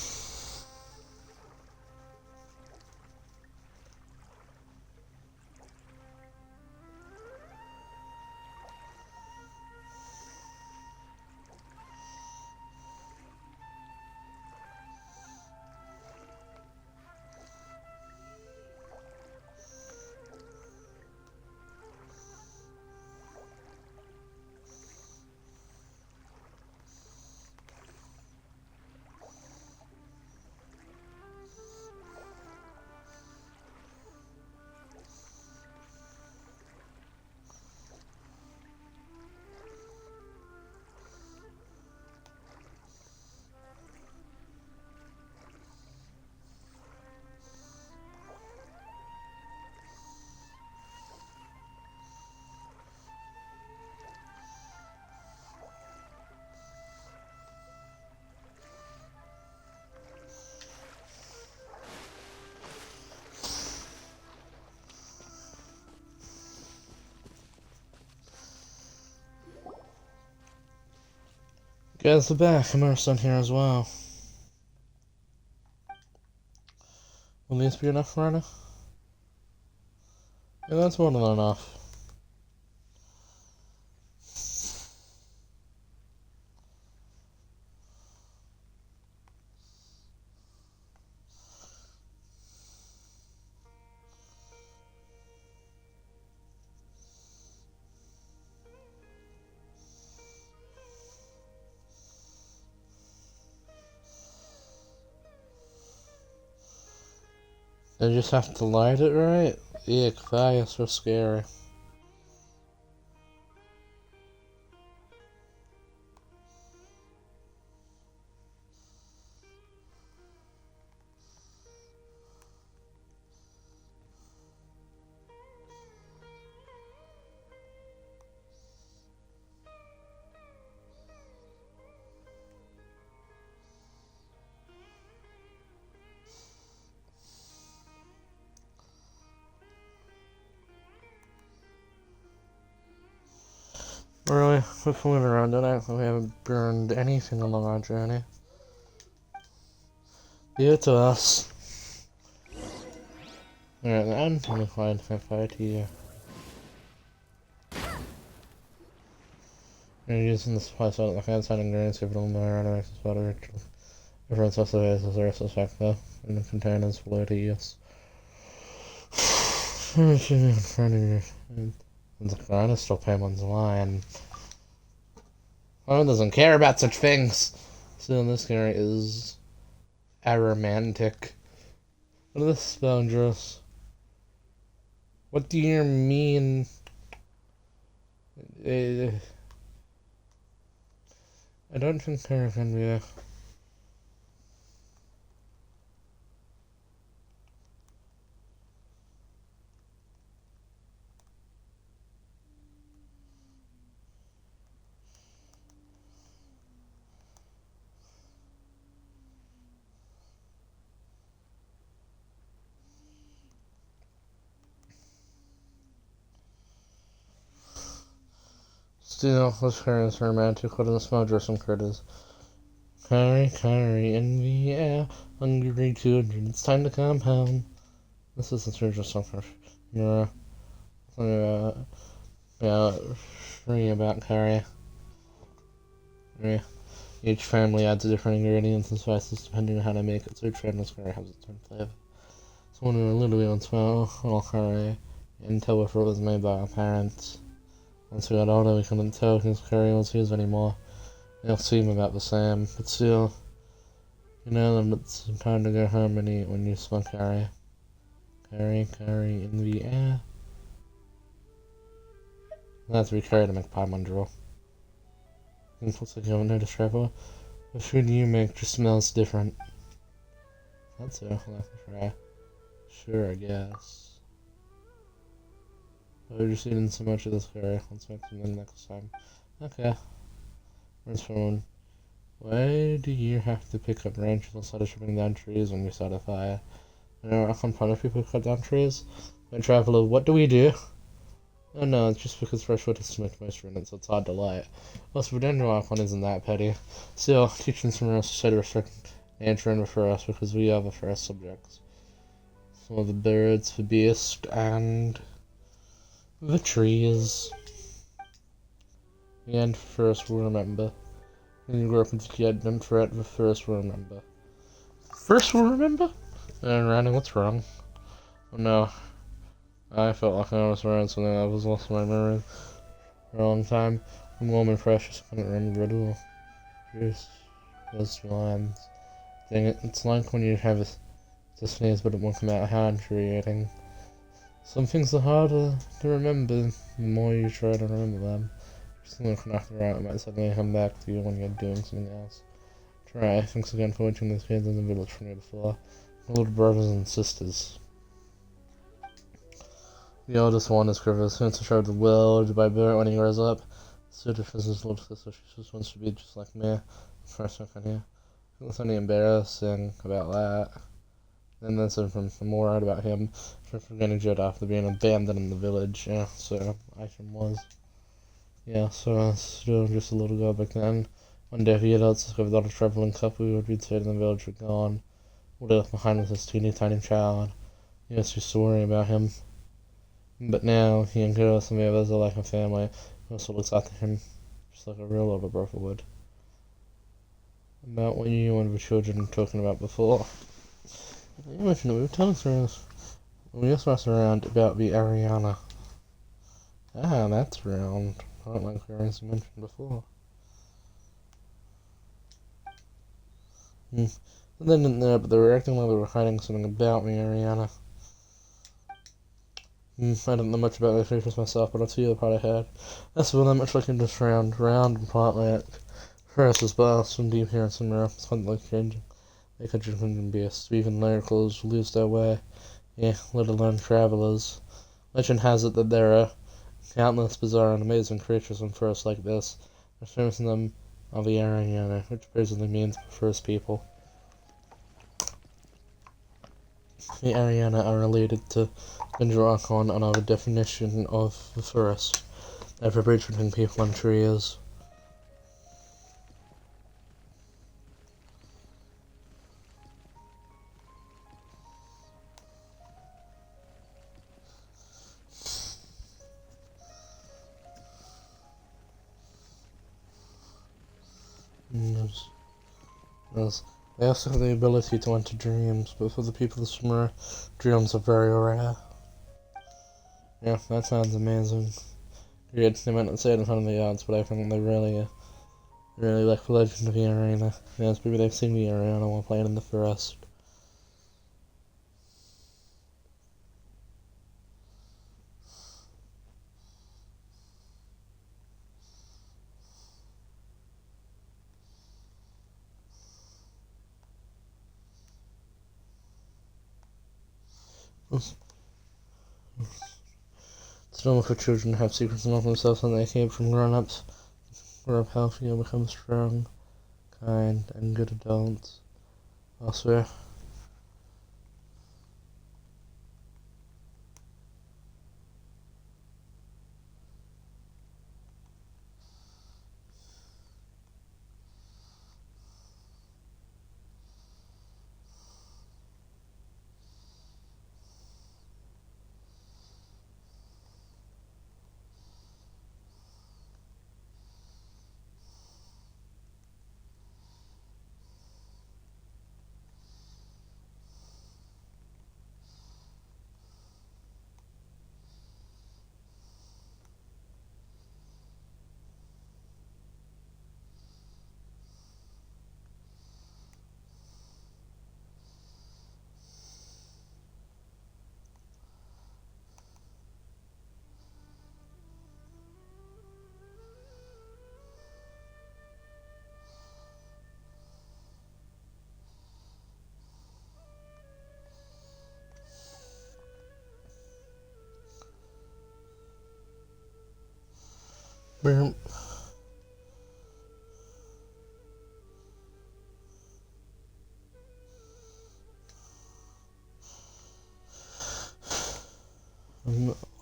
Guys, we're back. Immerse on here as well. Will these be enough, Rana? Yeah, that's more than enough. I just have to light it right? Eek, that is so scary. Really, we're fooling around, don't act like we haven't burned anything along our journey. Give it to us. Alright, I'm gonna find my fight here. I'm using the supply side like outside ingredients, if it will know around the water ritual. Everyone's also has a rest effect though, in the containers below to use. And the grind is still Paymon's line. One doesn't care about such things. Still, this guy is aromantic. What is this, Boundress? What do you mean? I don't think I can be there. Still, this car is romantic. What are the small dressing critters? Curry in the air, hungry children. It's time to come home. This is the spiritual song for free about curry. Yeah. Each family adds different ingredients and spices depending on how to make it, so each family's curry has its own flavor. So when we were little, we would smell all curry and tell if it was made by our parents. Once we got older, we couldn't tell whose curry was whose anymore. They all seem about the same, but still, you know that it's time to go home and eat when you smell curry. Curry in the air. That's we curry to make Paimon drool. It looks like you haven't noticed, Trevor. The food you make just smells different. That's it, I'll have to try. Sure, I guess. We're just eating so much of this curry. Let's make something next time. Okay. Where's phone? Why do you have to pick up branches instead of chopping down trees when you start a fire? I know I can punish people who cut down trees. My traveler, what do we do? Oh no, it's just because fresh wood has too much moisture in it, so it's hard to light. Also, the dendroarch one isn't that petty. Still, teaching someone else to say to restrict nature and refer us because we are the first subjects. So the birds, the beast, and the trees. And first we'll remember. When you grow up into kid, don't forget the first we'll remember. First we'll remember? Randy, what's wrong? Oh no. I felt like I was around something that was lost in my memory for a long time. I'm warm and fresh, just couldn't remember it all. Just those lines. Dang it, it's like when you have a sneeze but it won't come out how infuriating. Some things are harder to remember the more you try to remember them. Just looking after out, it might suddenly come back to you when you're doing something else. Try. Thanks again for watching these kids in the village from you before. My little brothers and sisters. The oldest one is Griffith, who wants to show the world by birth when he grows up. Sudif is his little sister, she just wants to be just like me. First one here. It's only embarrassing about that. And then some more out about him for getting Jed after being abandoned in the village. Yeah, so Aishin was. Yeah, so I was still just a little girl back then. One day the adults discovered that a traveling couple who had been staying in the village were gone. All they left behind was this teeny tiny child. He used to worry about him. But now he and Gillis and the others are like a family. He also looks after him just like a real older brother would. About what you and the children were talking about before. You mentioned that we were telling stories. We also asked around about the Ariana. Ah, that's round. Not like we already mentioned before. And then in there, but they were acting like they were hiding something about me, Ariana. I don't know much about their features myself, but I'll tell you the part I had. That's the one that much like in this round and plot like first as well, some deep here and some rare, something like changing. They could just be a even miracles lose their way. Yeah, let alone travelers. Legend has it that there are countless bizarre and amazing creatures on forests like this. The famous in them are the Ariana, which basically means first people. The Ariana are related to Dendrocon and are the definition of the forest. They have a bridge between people and trees. They also have the ability to enter dreams, but for the people of Sumera, dreams are very rare. Yeah, that sounds amazing. Weird, they might not say it in front of the odds, but I think they really like the legend of the arena. Yeah, it's maybe they've seen the arena while playing in the forest. It's normal for children to have secrets among themselves when they escape from grown-ups. Grow up healthy and become strong, kind, and good adults. I swear. Well,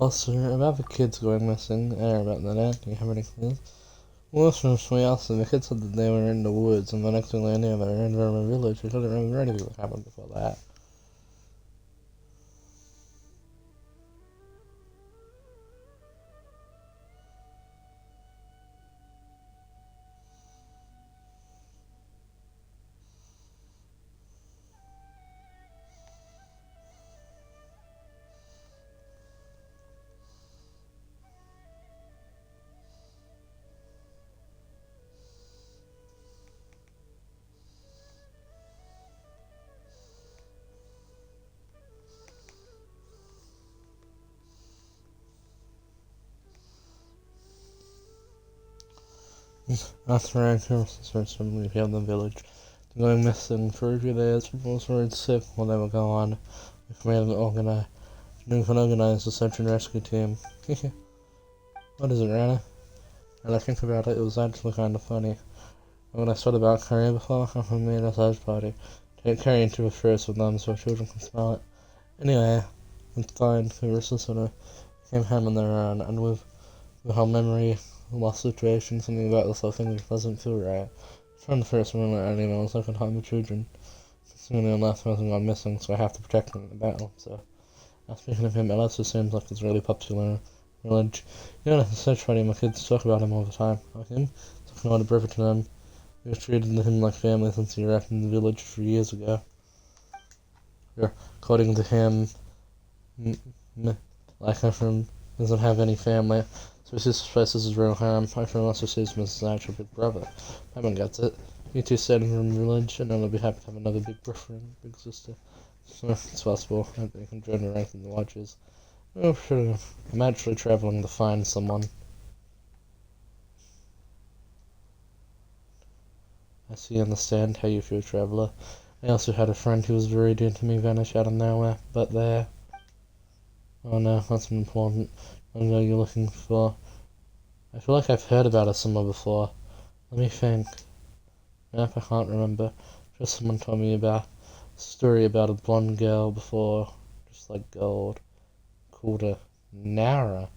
also, about the kids going missing, about that, do you have any clues? Well, we also, the kids said that they were in the woods, and the next thing they knew, they were in Verma Village. We couldn't remember anything that happened before that. After I searched from the village, going missing for a few days. People were sick while they were gone. We've organized a search and rescue team. What is it, Rana? And I think about it, it was actually kind of funny. When I thought about curry before, I made a search party. Take curry into a first with them so children can smell it. Anyway, it's fine. We were still sort of came home on their own, and with the whole memory loss situation, something about this whole thing that doesn't feel right. From the first moment, I didn't know I was looking at the children. Considering the last person gone missing, so I have to protect them in the battle, so. Speaking of him, it also seems like it's really popular village. You know, it's such funny, my kids talk about him all the time. Like him, talking about a brother to them. We have treated him like family since he arrived in the village 3 years ago. According to him, like Ephraim doesn't have any family, so his sister faces his real harm. Ephraim also sees him as his actual big brother. Everyone gets it. You two stayed in the village, and then they'll be happy to have another big brother and big sister. So it's possible that they can join the rank in the watches. Oh, sure. I'm actually traveling to find someone. I see you understand how you feel, traveler. I also had a friend who was very dear to me vanish out of nowhere, but there. Oh no, that's important. I know you're looking for. I feel like I've heard about her somewhere before. Let me think. Nope, I can't remember. Just someone told me about a story about a blonde girl before, just like gold, called her Nara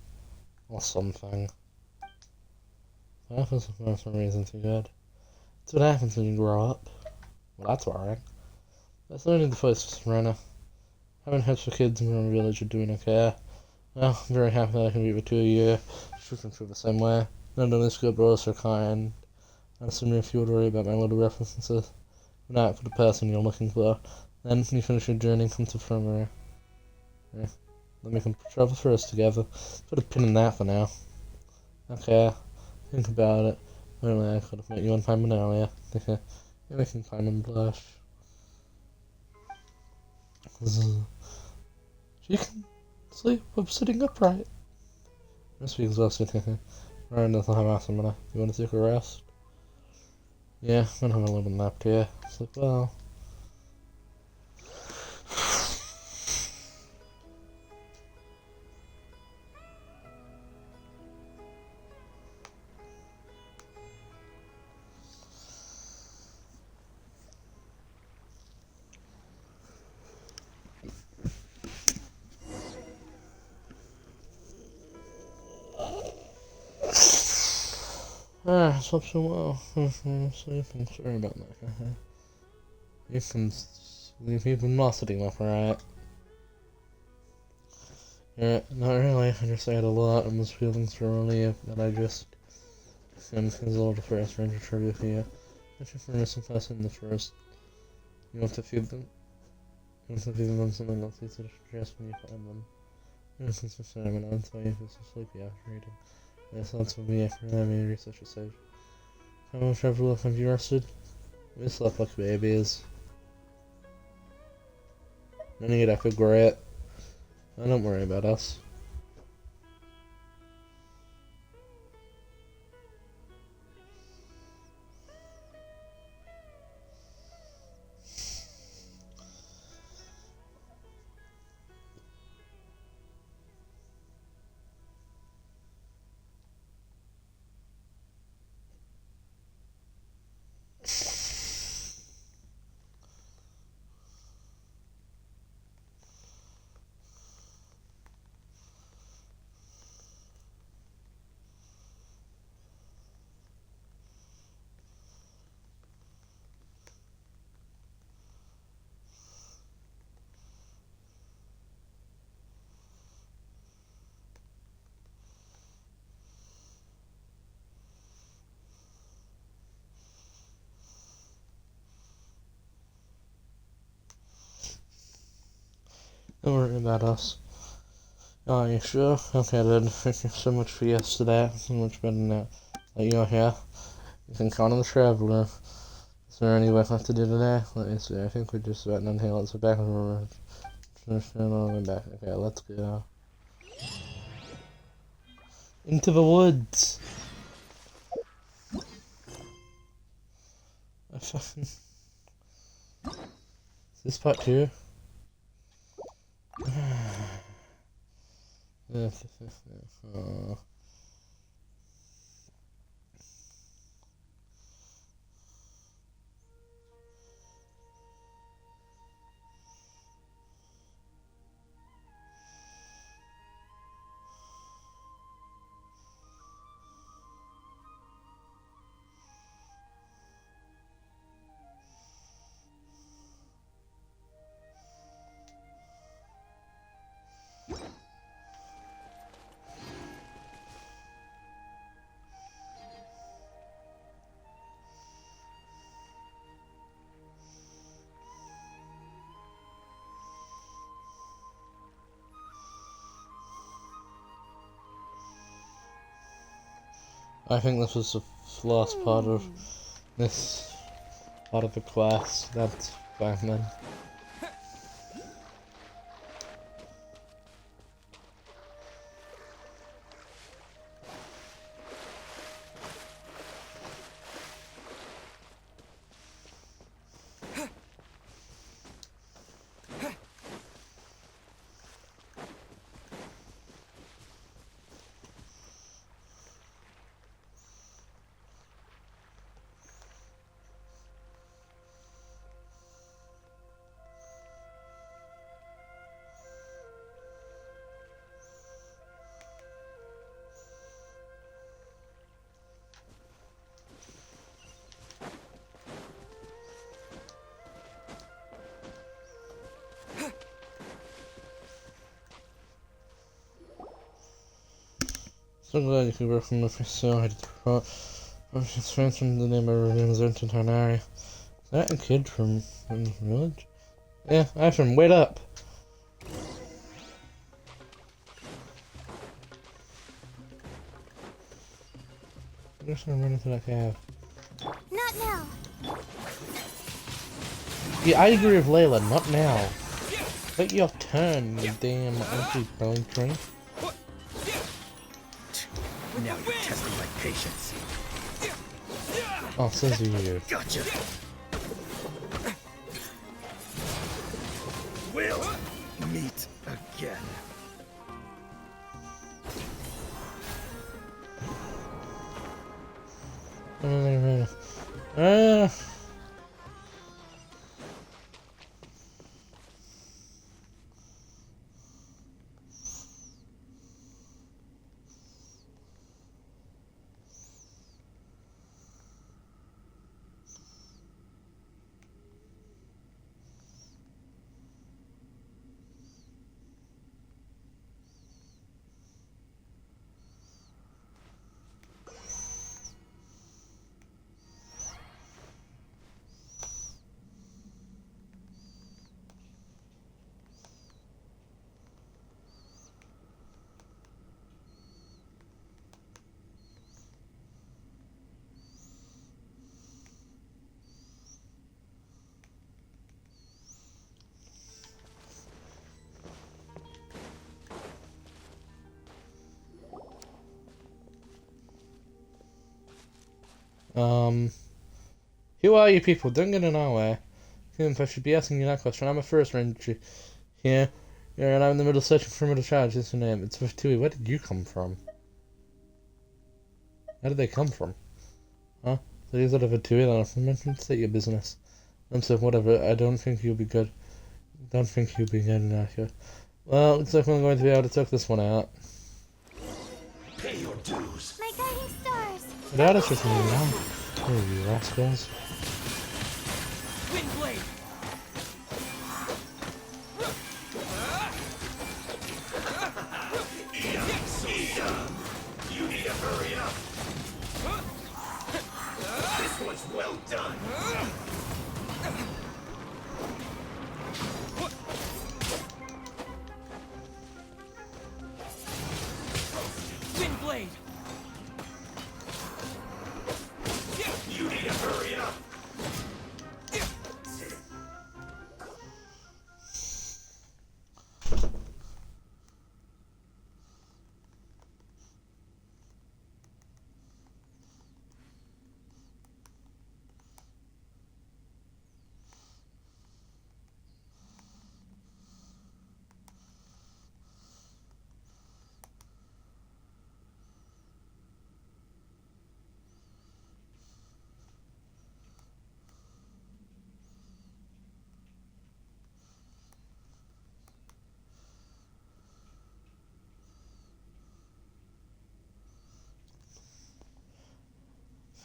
or something. That was for some reason too good. That's what happens when you grow up. Well, that's worrying. That's only the first runner. Having helps for kids in my village are doing okay. Well, I'm very happy that I can be with two of you. Shooting through the same way. None of this good bros are kind. I'm assuming if you would worry about my little references. Not for the person you're looking for. Then, when you finish your journey, come to Firmary. Yeah. Then we can travel first together. Put a pin in that for now. Okay, think about it. Really, I could have met you on time earlier. You're making kind of blush. You can sleep while sitting upright. Must be exhausted. Ryan doesn't have asked him. You want to take a rest? Yeah, I'm gonna have a little nap here. Sleep well. Slept so well. Sleeping. Sorry about that. You can sleep even more sitting left, right? Yeah, not really. I just ate a lot and was feeling so relieved that I just here's a little first ranger trivia for you. If you're for missing class in the first, you want to feed them. You want to feed them something else easy to suggest when you find them. This is just I'm gonna tell you if it's sleepy after eating. Yes, that's what me after that made research said. How much travel have you rested? We slept like babies. I need I feel great. Don't worry about us. Don't worry about us. Oh, you sure? Okay then, thank you so much for yesterday. So much better now that you're here. You can count on the traveler. Is there any work left to do today? Let me see, I think we're just about done here. Let's go back and we're back. Okay, let's go. Into the woods! I fucking... Is this part 2? Oh. I think this was the last part of this part of the quest. That's Batman. So glad you could work from the facility to transferring the name of Ravens to Tarnari. Is that a kid from the village? Yeah, Ashram, wait up! I'm just gonna run into that cab. Not now. Yeah, I agree with Layla, not now. Take your turn, you damn ugly belly train. Now you're testing my patience. Oh, says you. Gotcha. We'll meet again. Ah. Who are you people? Don't get in our way. I should be asking you that question. I'm a first ranger here. Yeah, and I'm in the middle of searching for a middle charge. It's your name. It's Viftui. Where did you come from? Where did they come from? Huh? So these are the Viftui that are from Mention State your business. I'm so whatever. I don't think you'll be good. Don't think you'll be good enough here. Well, looks like we're going to be able to take this one out. Pay your dues. My guiding stars. That is just me now. Oh, you rascals. Wind blade. You need to hurry up. This was well done. Wind blade. You need to hurry up.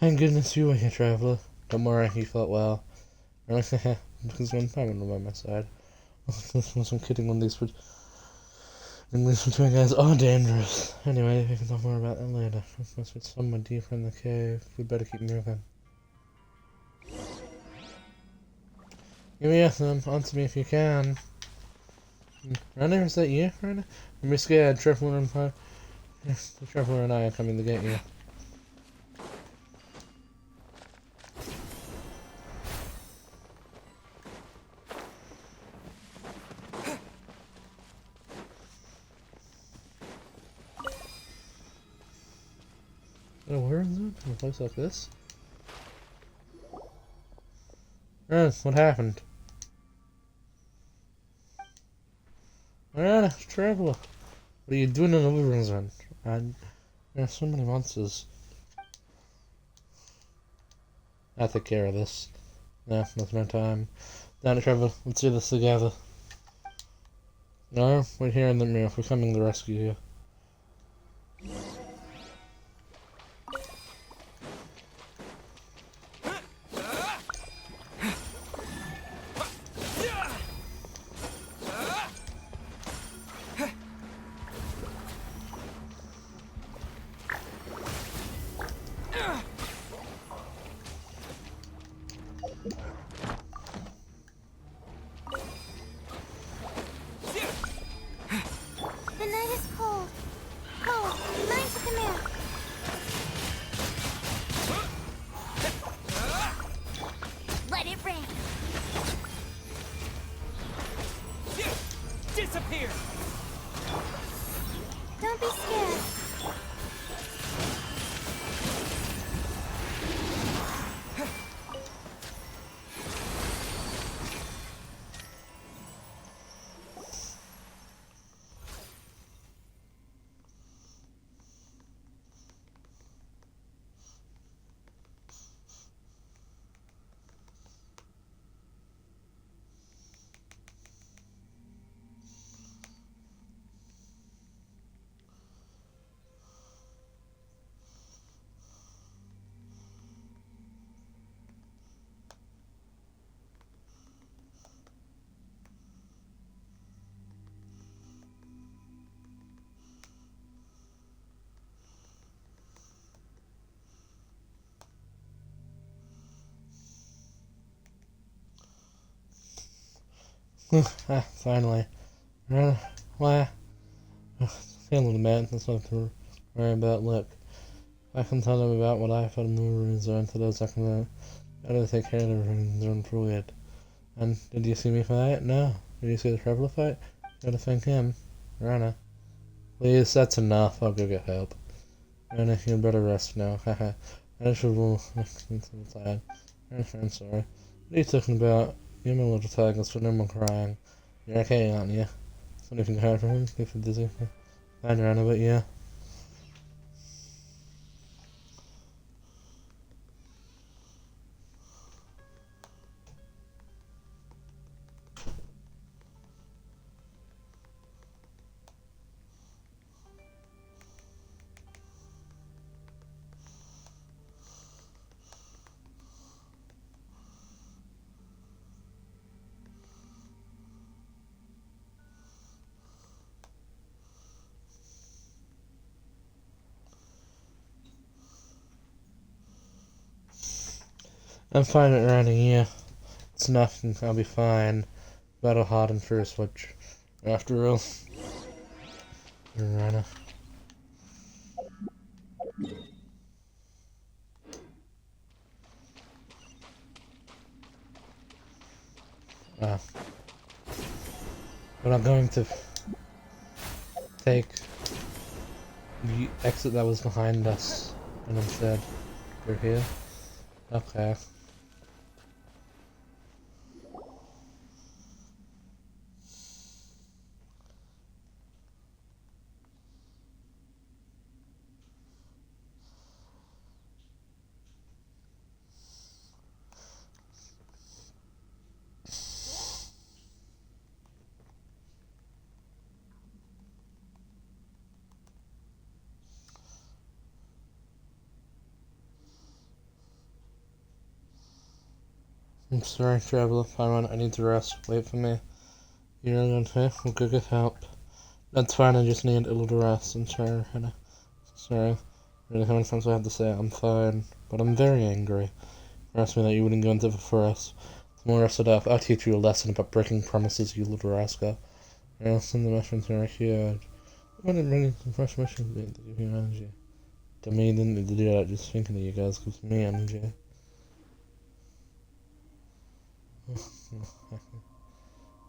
Thank goodness you were here, traveler. Don't worry, you felt well. Because when I'm on my side. I'm kidding on these, but English between guys are dangerous. Anyway, we can talk more about that later. Must be somewhere deeper in the cave. We better keep moving. Give me them. Answer me if you can. Runner, is that you, Runner? Don't be scared. Traveler and I are coming to get you. ruins in a place like this? What happened? Traveler. What are you doing in the Wyvern Zone? And there's so many monsters. I'll take care of this. No, there's no time. Down, Trevor. Let's do this together. No, we're here in the mirror. We're coming to rescue you. The night is cold. Cold. Mine to come out. Let it rain. Disappear! Don't be scared. Finally. Why? Feeling bad. That's nothing to worry about. Look, I can tell them about what I found in the Wyvern Zone for those I can gotta take care of the Wyvern Zone for it. And did you see me fight? No. Did you see the Traveler fight? Gotta thank him. Rana. Please, that's enough. I'll go get help. Rana, you better rest now. Haha. I should roll inside. I'm sorry. What are you talking about? You're my little tiger, so no more crying. You're okay, aren't you? Is anything hard for him? If you're dizzy. Fine, Rana, but yeah. I'm fine at running, yeah. It's nothing, I'll be fine. Battle hard and first watch. After all. Rana. But I'm going to take the exit that was behind us and instead we're here. Okay. I'm sorry, Traveler. I need to rest. Wait for me. You're not okay? We'll go get help. That's fine, I just need a little rest. I'm sorry, Hannah. Sorry. Really, how many times do I have to say it? I'm fine. But I'm very angry. You asked me that you wouldn't go into the forest. The more rested up, I'll teach you a lesson about breaking promises, you little rascal. I'll send the mushrooms to our here. I want to bring some fresh mushrooms to give you energy. To me, you didn't need to do that. Just thinking of you guys gives me energy.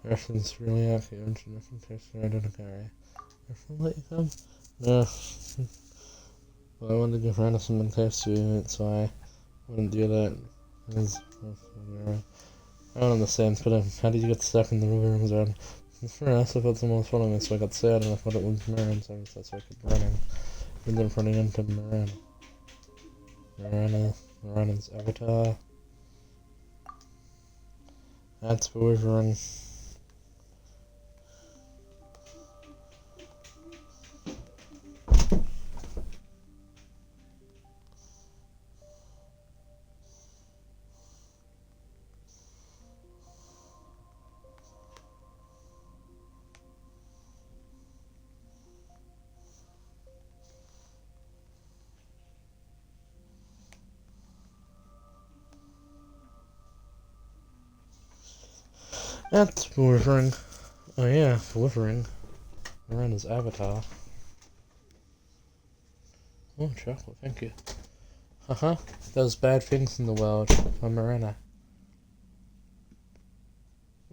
Russian's really accurate. Nothing takes I don't carry. Russian let you come? No. But I wanted to give Rana some enticement, so I wouldn't do that. I don't understand, but how did you get stuck in the river zone? First, I thought someone was following me, so I got sad, and I thought it was Mirren, so that's why I kept running. And then running into Mirana's avatar. That's bewildering. That's bewildering. Oh yeah, bewildering. Mirana's avatar. Oh, chocolate, thank you. Haha, there's bad things in the world for Mirana.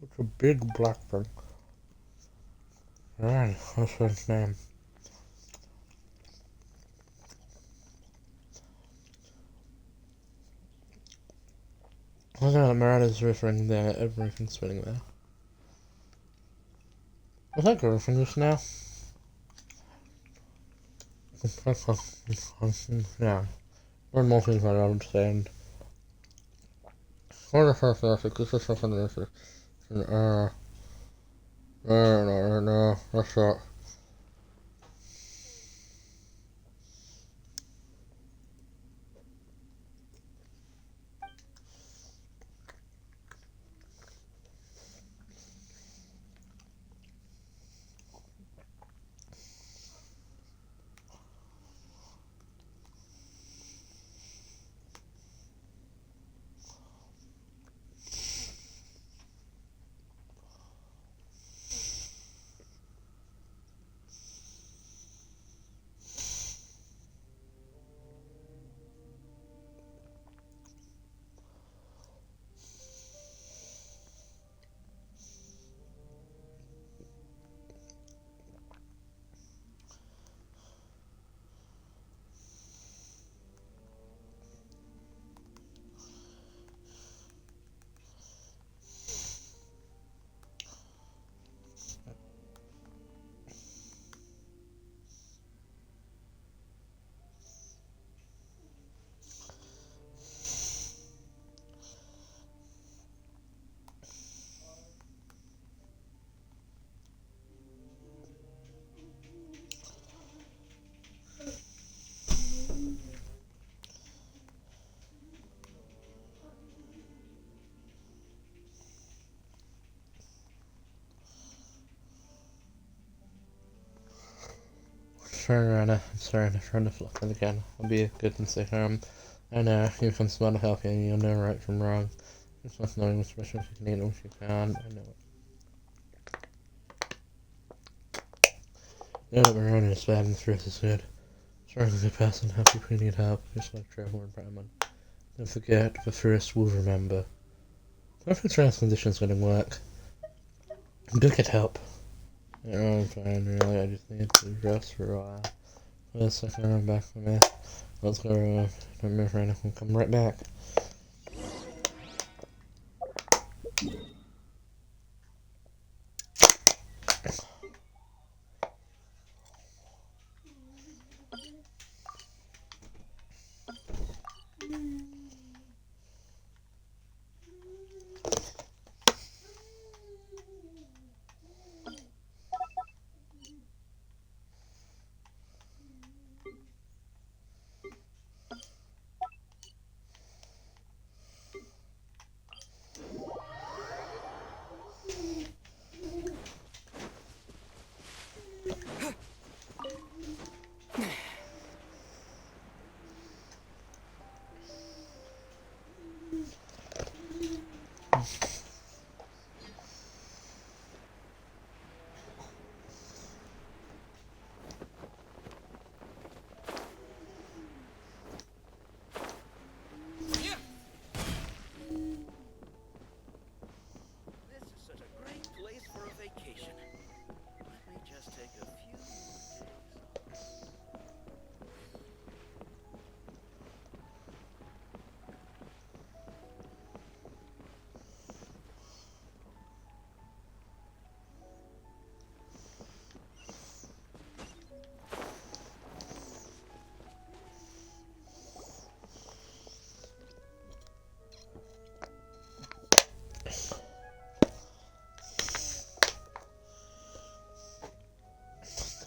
It's a big black thing. Mirana, that's his name. Look at Mirana's referring there, everything's spinning there. Was that girlfriend just now? Yeah. One more thing I don't understand. What the fuck is this? This is something this is. No, that's not. Sorry, Rana. I'm sorry, I'm trying to fluff it again. I'll be good and say, I know, you can smell healthy and you'll know right from wrong. It's worth knowing which special you can eat and which you can't. I know it. Know that Mirana is bad and the truth is good. Sorry as a good person, happy we need help. Just like Trevor and Bradman. Don't forget, the first will remember. Perfect trans conditions gonna work. Do get help. Yeah, I'm fine, really. I just need to rest for a while. Wait a second, I'm back with me. Let's go, don't move around, I can come right back.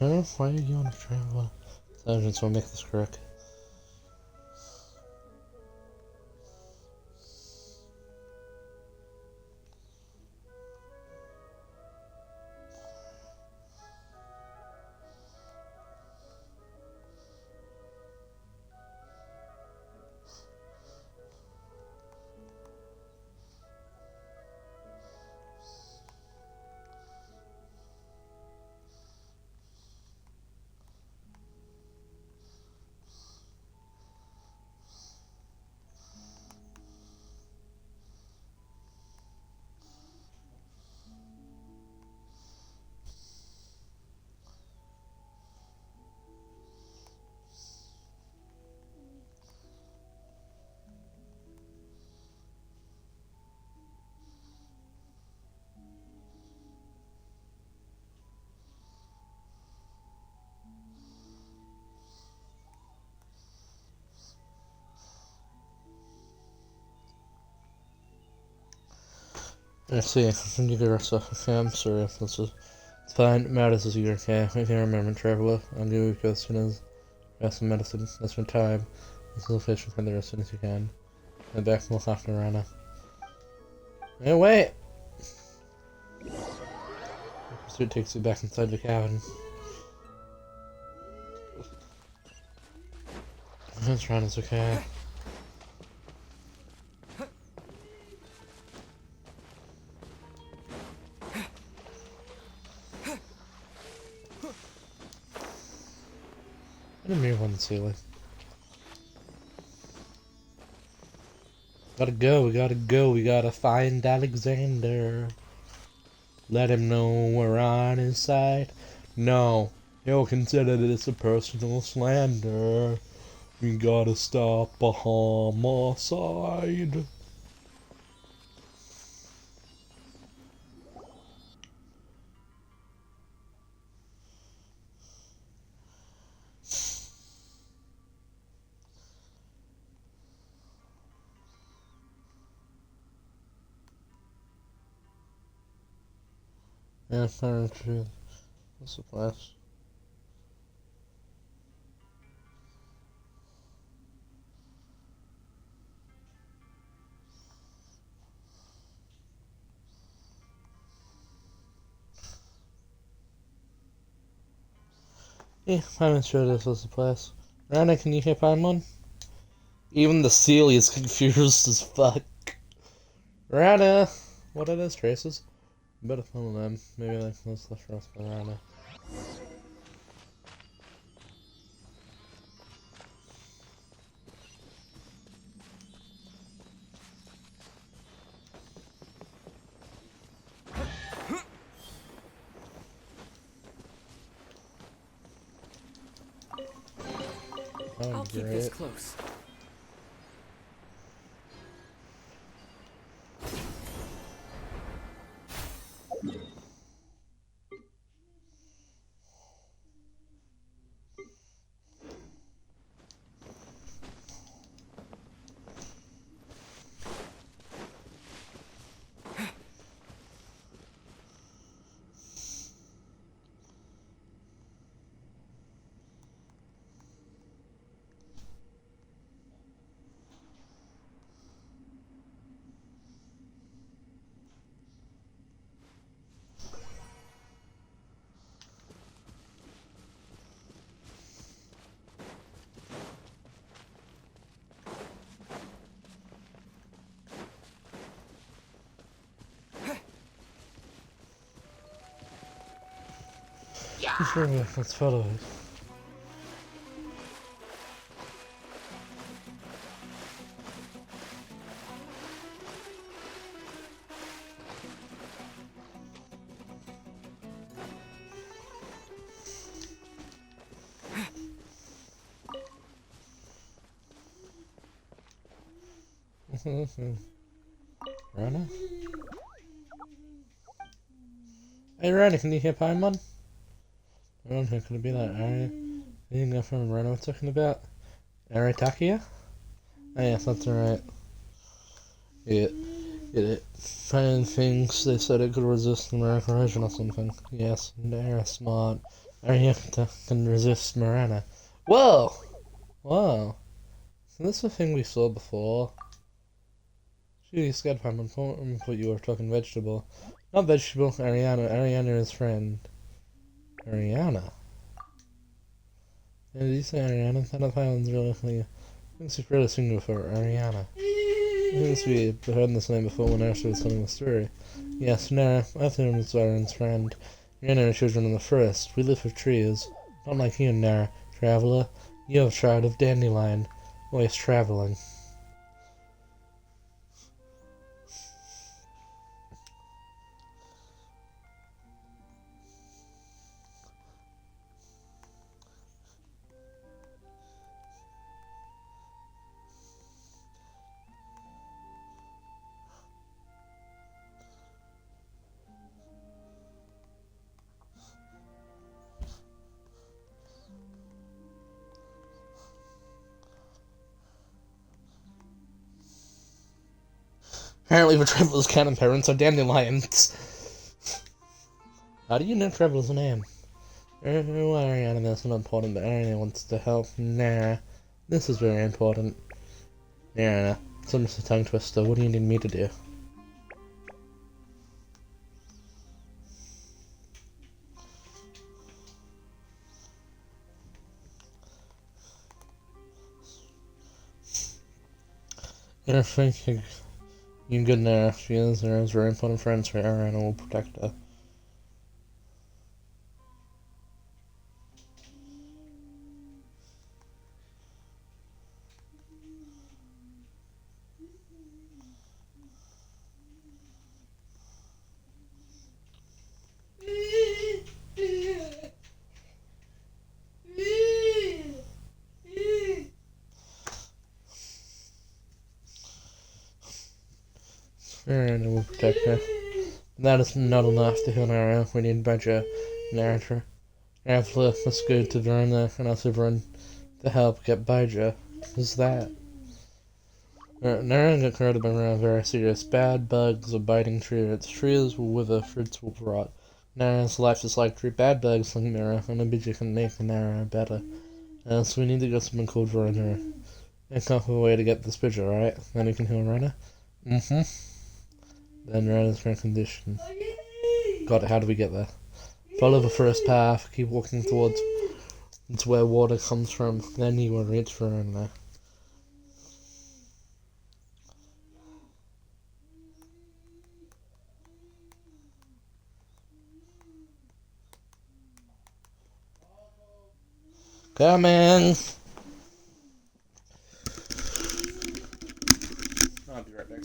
Huh? Why are you on a traveler? So I just want to make this correct. I see. You get our stuff. Okay, I'm sorry. It's fine. Matters is here. Okay, I can remember, traveler. I'll give you as soon as I have some medicine. That's your time. This is fishing for there as soon as you can. And back and look after Rana. Hey, wait! Pursuit takes you back inside the cabin. That's Rana's okay. I didn't move on the ceiling. Gotta go, we gotta find Alexander. Let him know we're on his side. No, he'll consider this a personal slander. We gotta stop a homicide. Yeah, fair true. What's the place? Yeah, I'm not sure this was the place. Rana, can you hit Paimon? Even the seal is confused as fuck. Rana! What are those traces? Better follow them. Maybe like those left for us by Rana. I'll keep this close. Sure, let's follow it. Rana? Hey Rana, can you hear Paimon? I don't know, could it be that Ari? You didn't know from Rana we're talking about? Aritakia? Oh yes, that's right. Yeah. It finding things they said it could resist the American Region or something. Yes, they're smart. Arietta can resist Mirana. Whoa! Whoa. So this is a thing we saw before. Gee, scared from him. Thought you were talking vegetable. Not vegetable, Ariana. Ariana is friend. Ariana? Yeah, did you say Ariana? That sounds really... I think she's really single for Ariana. I think we heard this name before when Ashley was telling the story. Yes, Nara, I think it's Aaron's friend. You're and our children in the forest. We live with trees. Not like you, Nara, traveler. You're a child of Dandelion. Always traveling. Apparently the traveler's canon parents are dandelions. How do you know traveler's name? Well, Ariana, that's not important, but Ariana wants to help. Nah, this is very important. Ariana, it's almost a tongue twister. What do you need me to do? I think you're good now. She is very important friends for Ariana will protect her. Ariana will protect her. That is not enough to heal Nara. We need Badger, Narrator. After let's go to Verona and also run to help get Badger. Who's that? Nara got corroded by Nara very serious. Bad bugs are biting trees. Trees will wither, fruits will rot. Nara's life is like tree. Bad bugs like Nara, and a Badger can make Nara better. So we need to get something called Verona. And come up with a way to get this Badger, alright? Then we can heal Verona. Then Rana's current condition. God, how do we get there? Follow the first path, keep walking towards where water comes from, then you will reach Verona. Coming! I'll be right back.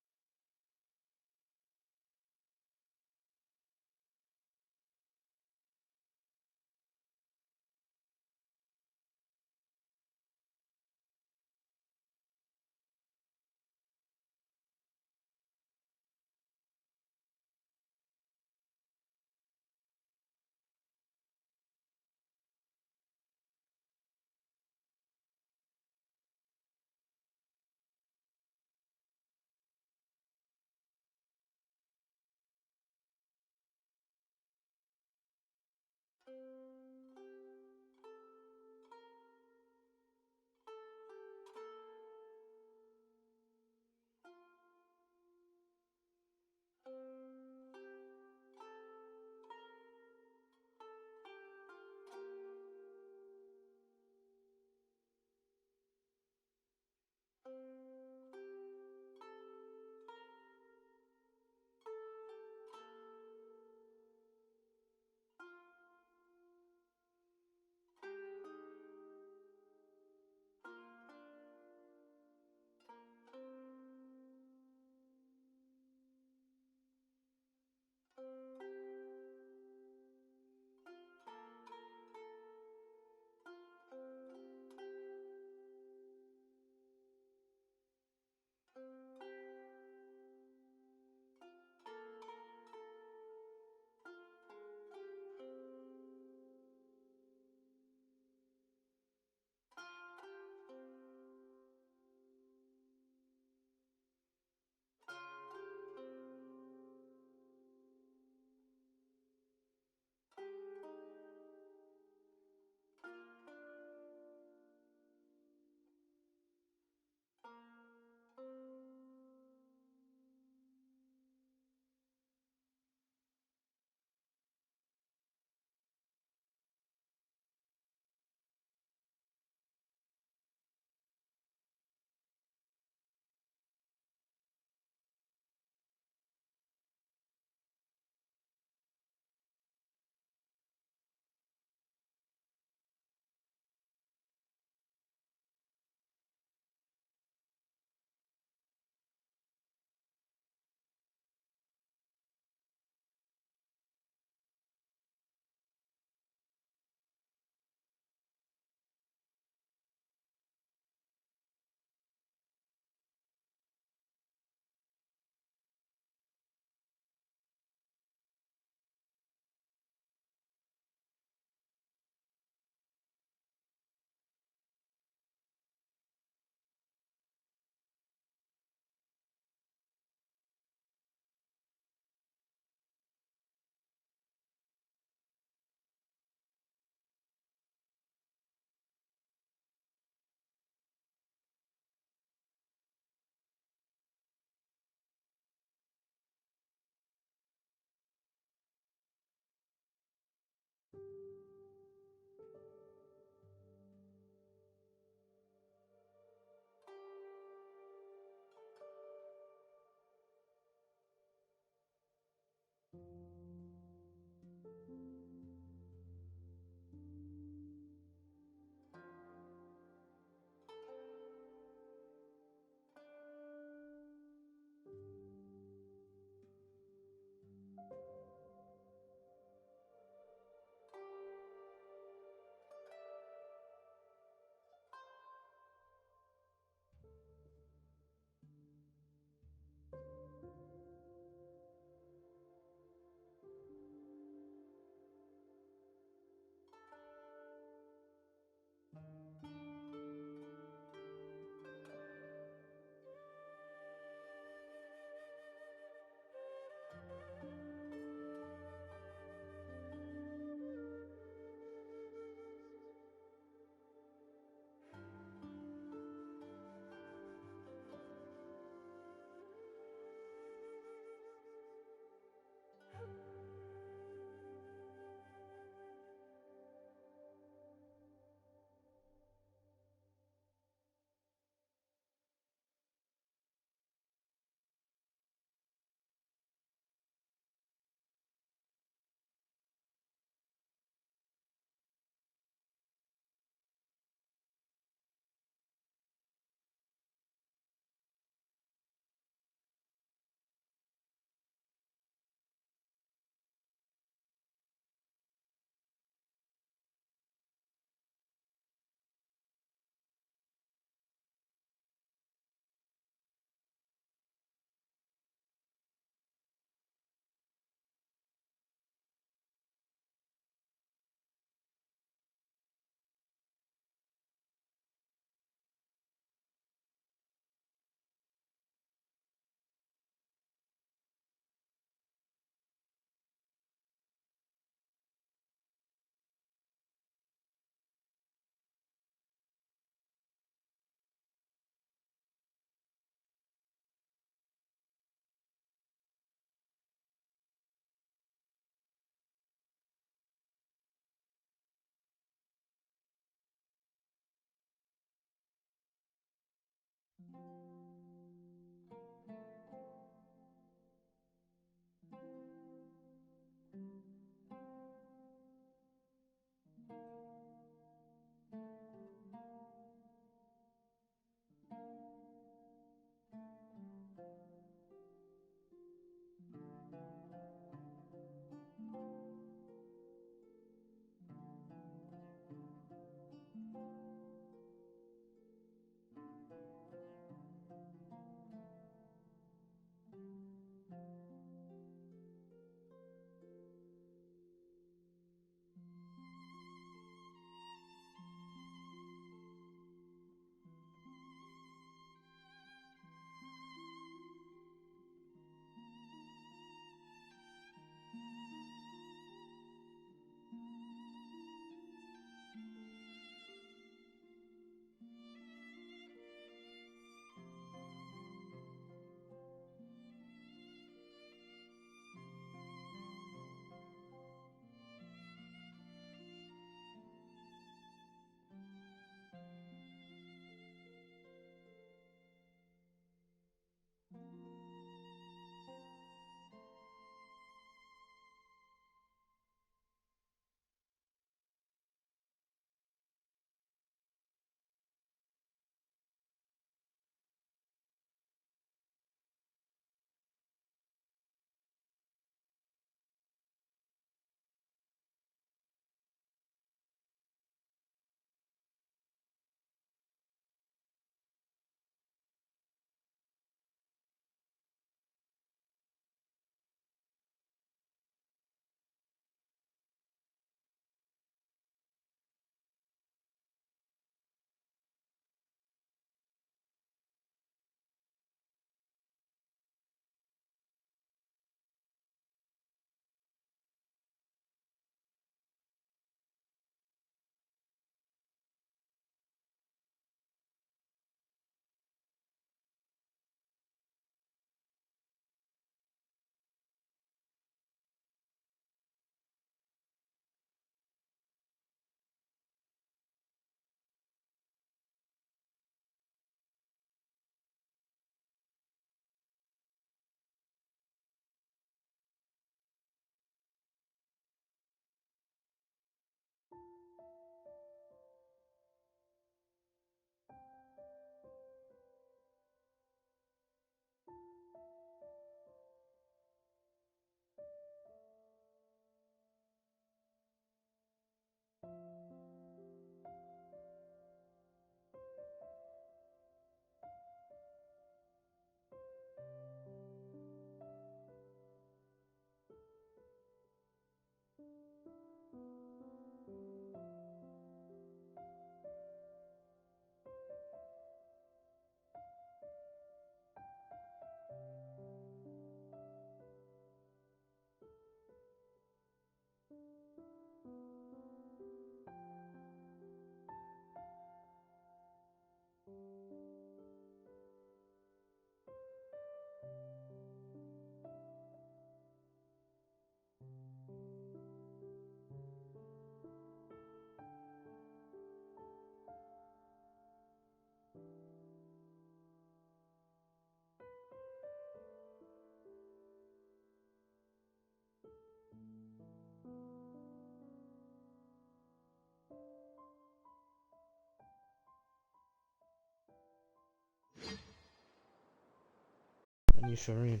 You shall read.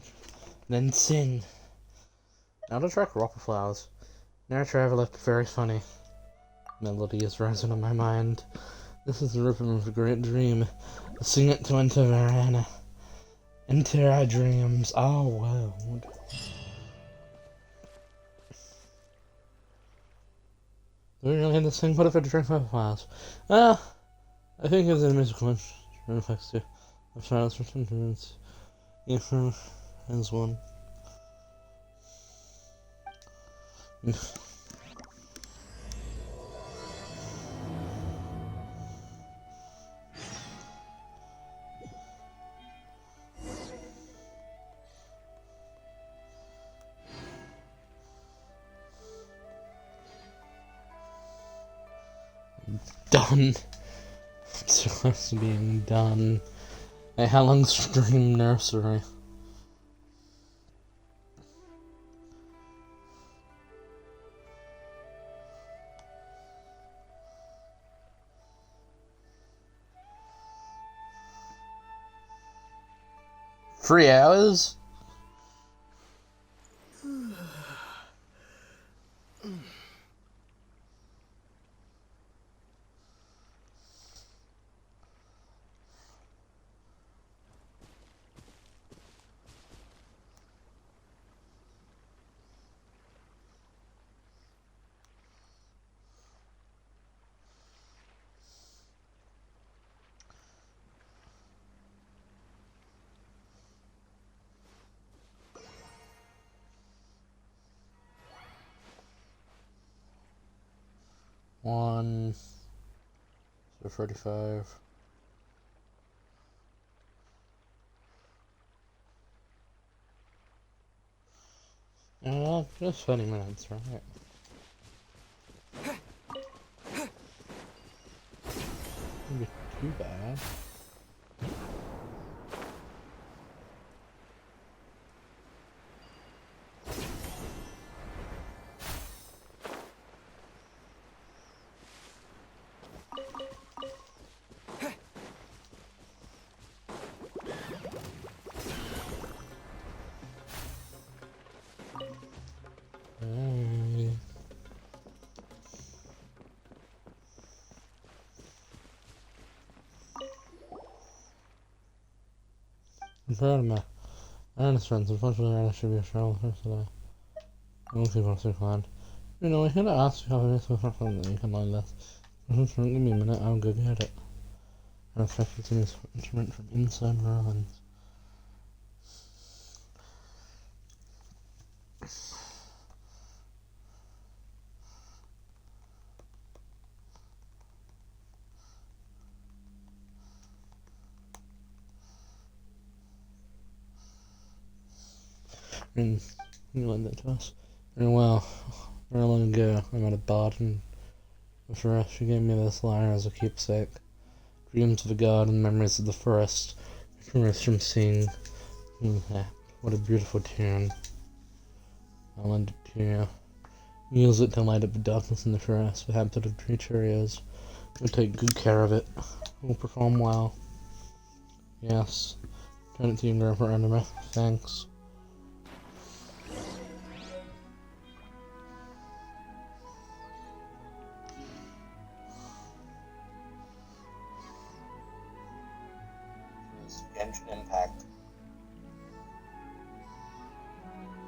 Then sing. Now the track Rock Flowers. Now Traveler, very funny. Melody is rising on my mind. This is the rhythm of a great dream. Sing it to enter Varana. Enter our dreams, our world. Do we really have to sing? What if I drink my flowers? Ah! I think it's a musical instrument effects too. Of silence for sentiments. Ephraim has one. Done. Just being done. Hey, how long's Dream Nursery? Three hours? One, so 35. Just 20 minutes, right? Wouldn't be too bad. I'm proud of my Ernest friends. Unfortunately, Ernest should be a Charlotte first today. Most people are so kind. You know, I could have asked you how it is for something that you can learn this. Just give me a minute, I'll go get it. And I'll check it this instrument from inside Rollins. And you lend that to us. And well, very long ago, I met a bard, and for us, she gave me this lyre as a keepsake. Dreams of a god and memories of the forest. Memories from seeing. What a beautiful tune. I'll lend it to you. Use it to light up the darkness in the forest. The habit of tree cheerios. We'll take good care of it. We'll perform well. Yes. Turn it to you, Grandpa Enema. Thanks. Genshin Impact.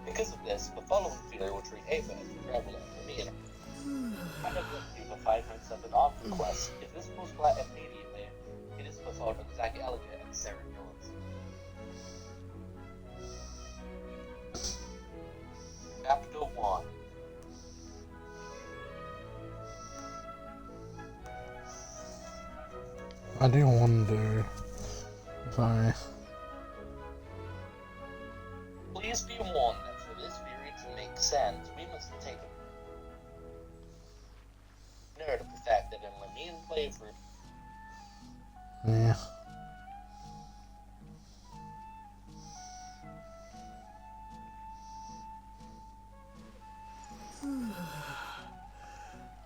Because of this, the following theory will treat Ava as a traveler for me and I have left you the 597 Option quest. If this goes flat immediately, it is the fault of Zack Elliott and Sarah Gillis. Chapter 1. I do wonder if I... Please be warned that for this theory to make sense, we must take note of the fact that in Lemine playthrough, Yeah.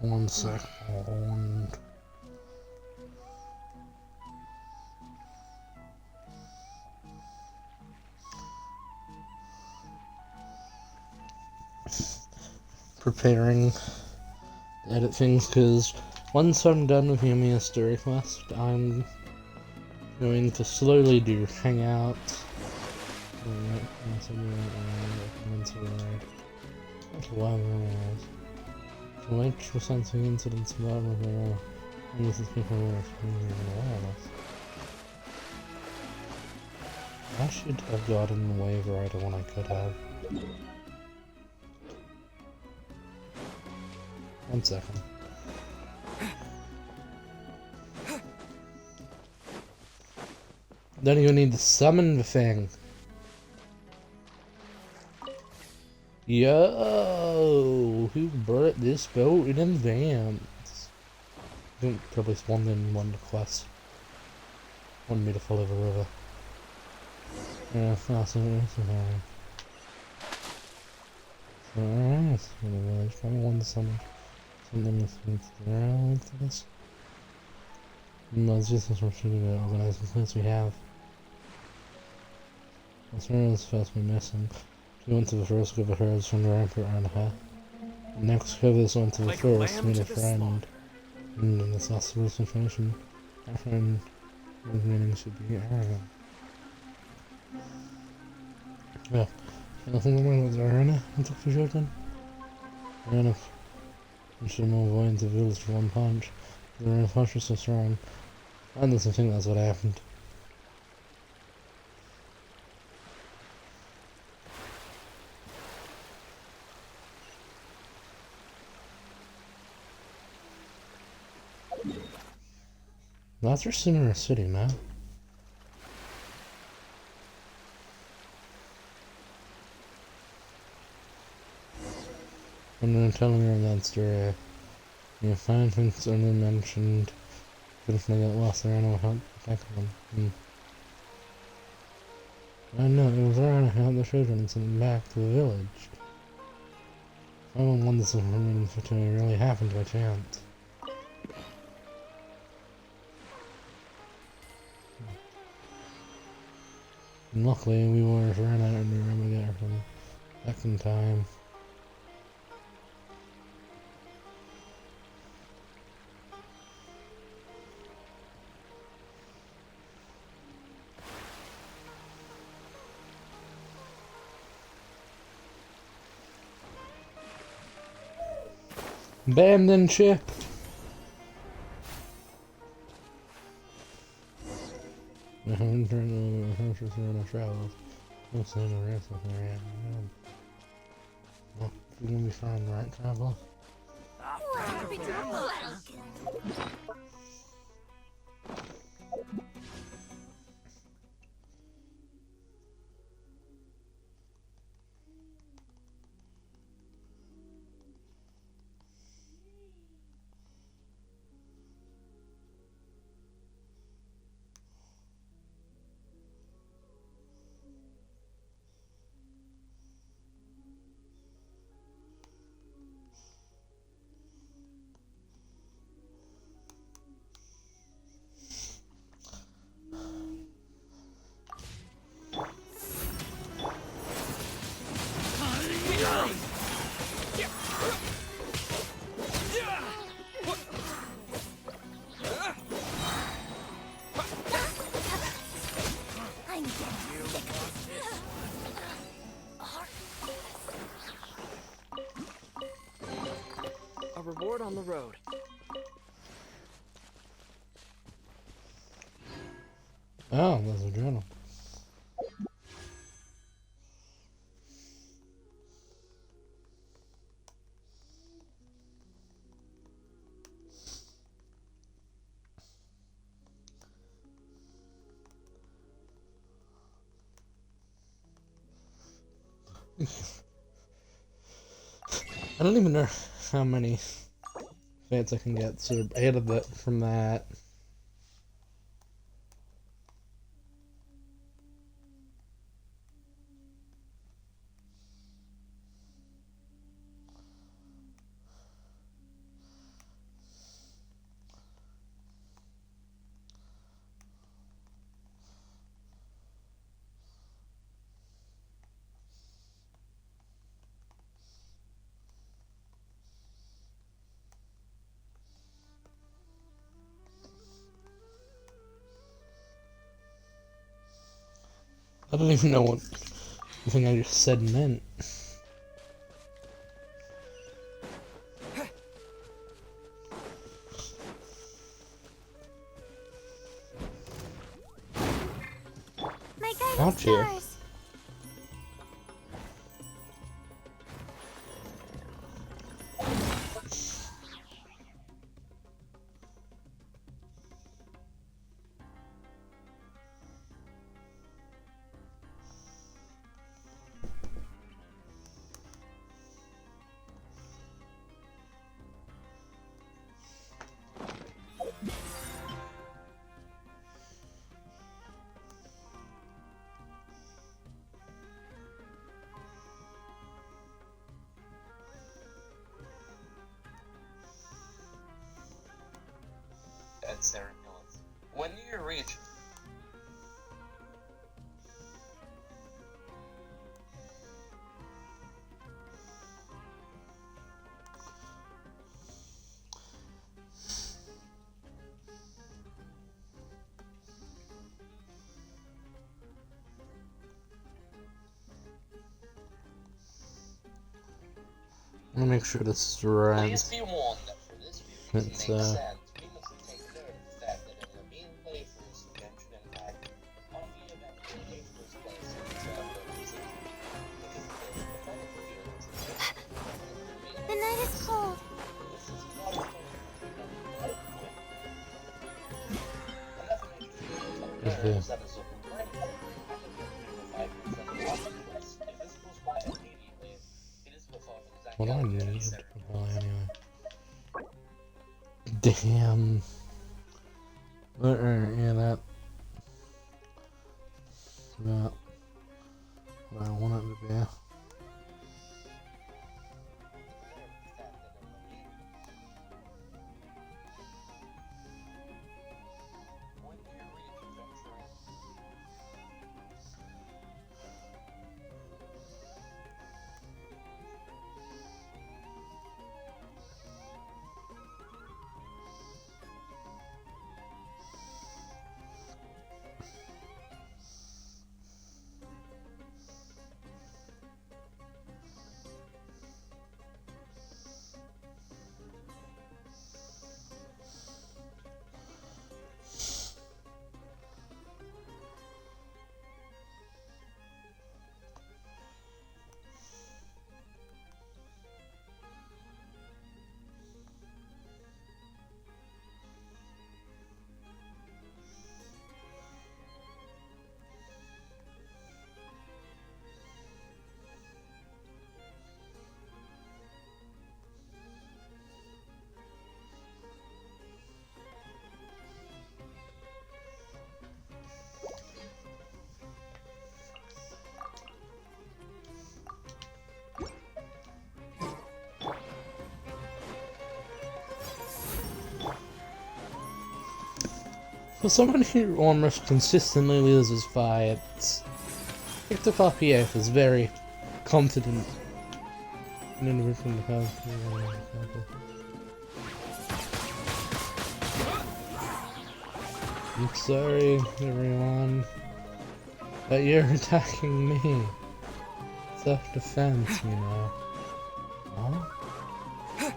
One second. preparing to edit things, because once I'm done with Yumiya story quest, I'm going to slowly do hangouts. Which sensing incidents about and this is people who are experiencing awareness. I should have gotten the wave rider when I could have. 1 second. Don't even need to summon the thing. Yo, who brought this boat in advance? I think probably spawned in one quest. Wanted me to follow the river. Yeah, that's it. Alright, so the village probably wanted to summon something around to this. No, it's just some shooting about organizing plans we have. That's where it's supposed to be missing. We went to the first group of herds from the rampart around her. The next cover went to the first, meet a friend. And then this last was information. Our friend, his meaning should be Aaron. Yeah. Nothing wrong with Arena. I took the shot then. Arena. You should move away into the village for one punch. The Arena punch was so strong. I doesn't think that's what happened. That's our Cinema City, man. And then telling her that story, the assignments only mentioned that if they get lost there, I know how to protect them. I know, it was around to help the children and send them back to the village. I don't want this information to really happen by chance. And luckily, we ran out and remember that from back in time. Abandoned ship! I haven't turned the horses around our travels. Don't say no rest with her yet. Well, you're gonna be fine, right, traveler? A reward on the road. Oh, there's a journal. I don't even know how many fates I can get, so I added that from that. I don't even know what the thing I just said meant. My guiding Out here. stars. And Sarah Gillis. When you reach Let me make sure this is right. Please be warned that for this video to It's, make sense, we must take note of the fact that in the main playthroughs, Genshin Impact, on the event in the first place in the traveler music, because of this, the final appearance is just The night is cold. this is not a enough information Is there- that is open right now. If this goes by immediately, it is without What do I exactly need? Sarah. Well, anyway. Damn. Yeah, that's about what I want it to be. For someone who almost consistently loses fights, Victor Papiev is very confident in individual defense. I'm sorry, everyone, but you're attacking me. Self-defense, you know. Huh?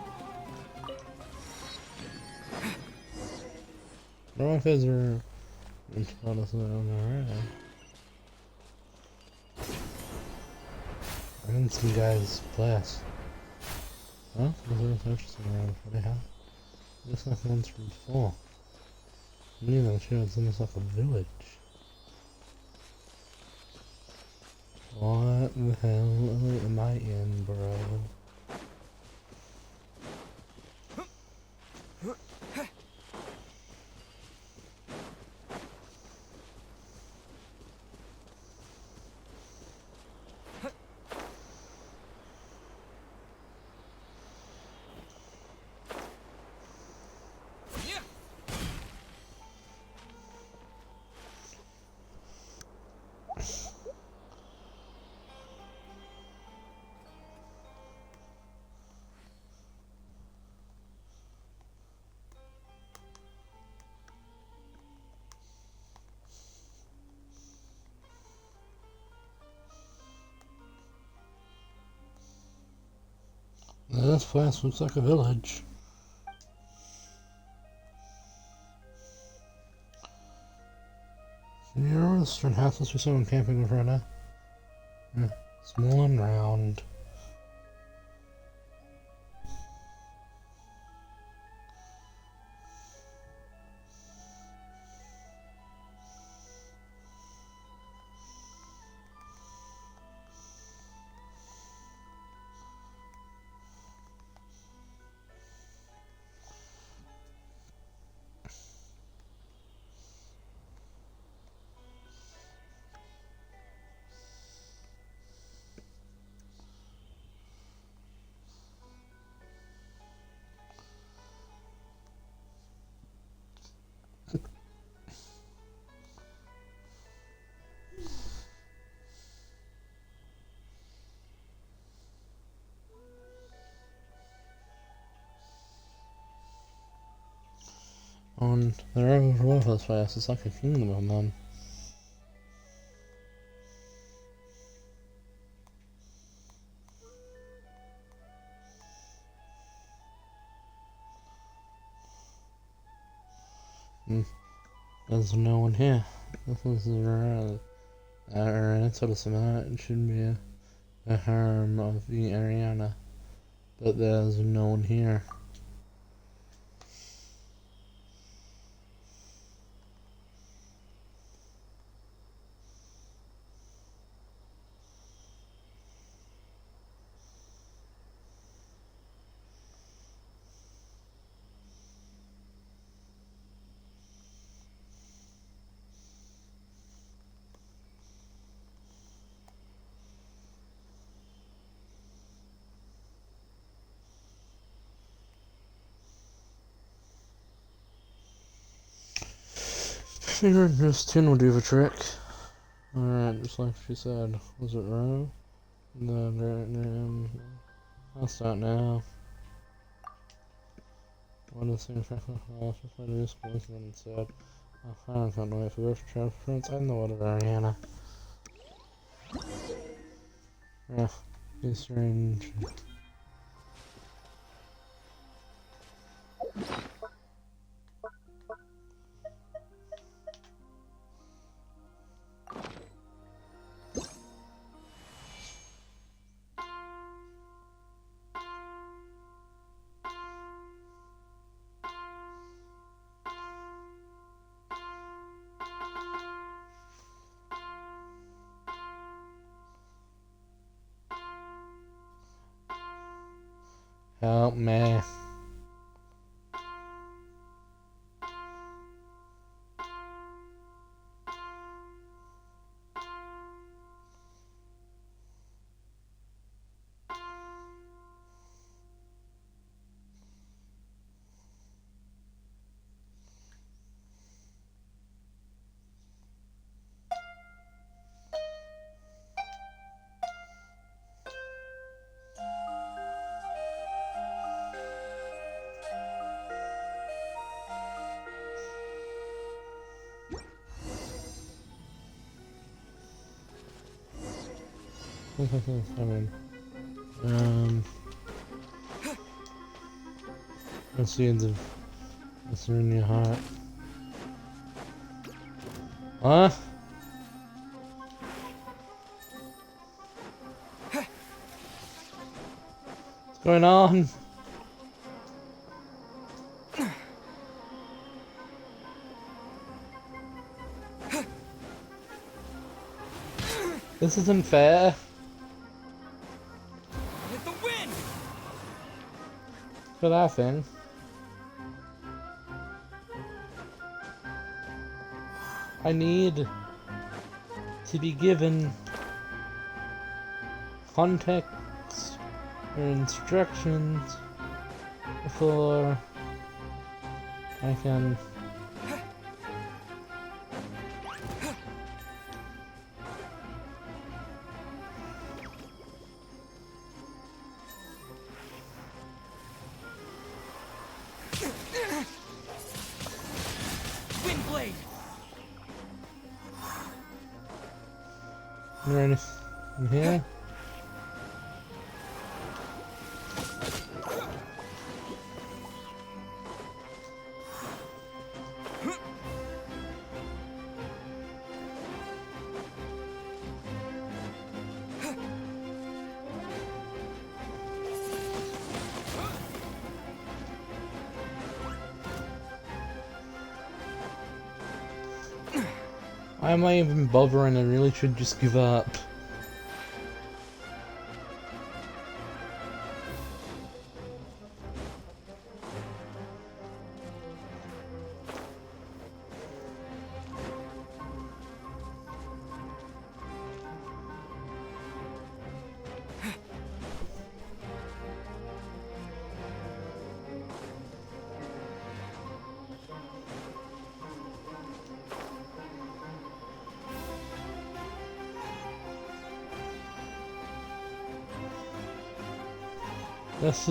No one says we're on the right. I think some guys blast. Huh? There's no interesting around for the house. Just like the ones from before. You know, sure, it's almost like a village. What the hell am I in, bro? This place looks like a village. Near the stone houses we saw when camping with Rena. Small and round. On the road to Warfell's place, it's like a kingdom of none. There's no one here. This is sort of similar. It should be a harem of the Ariana, but there's no one here. Figured this tin will do the trick. Alright, just like she said. Was it Row? No, I'll start now. One of the things I just made a risk was when it said, I can't wait for this transference and the water of Ariana. Yeah, it's strange. Help me. I mean, let's see the what's in your heart. What? What's going on? This isn't fair. With the wind! For that thing. I need to be given context or instructions before I can Windblade! Is there anything here? Why am I even bothering? I really should just give up. This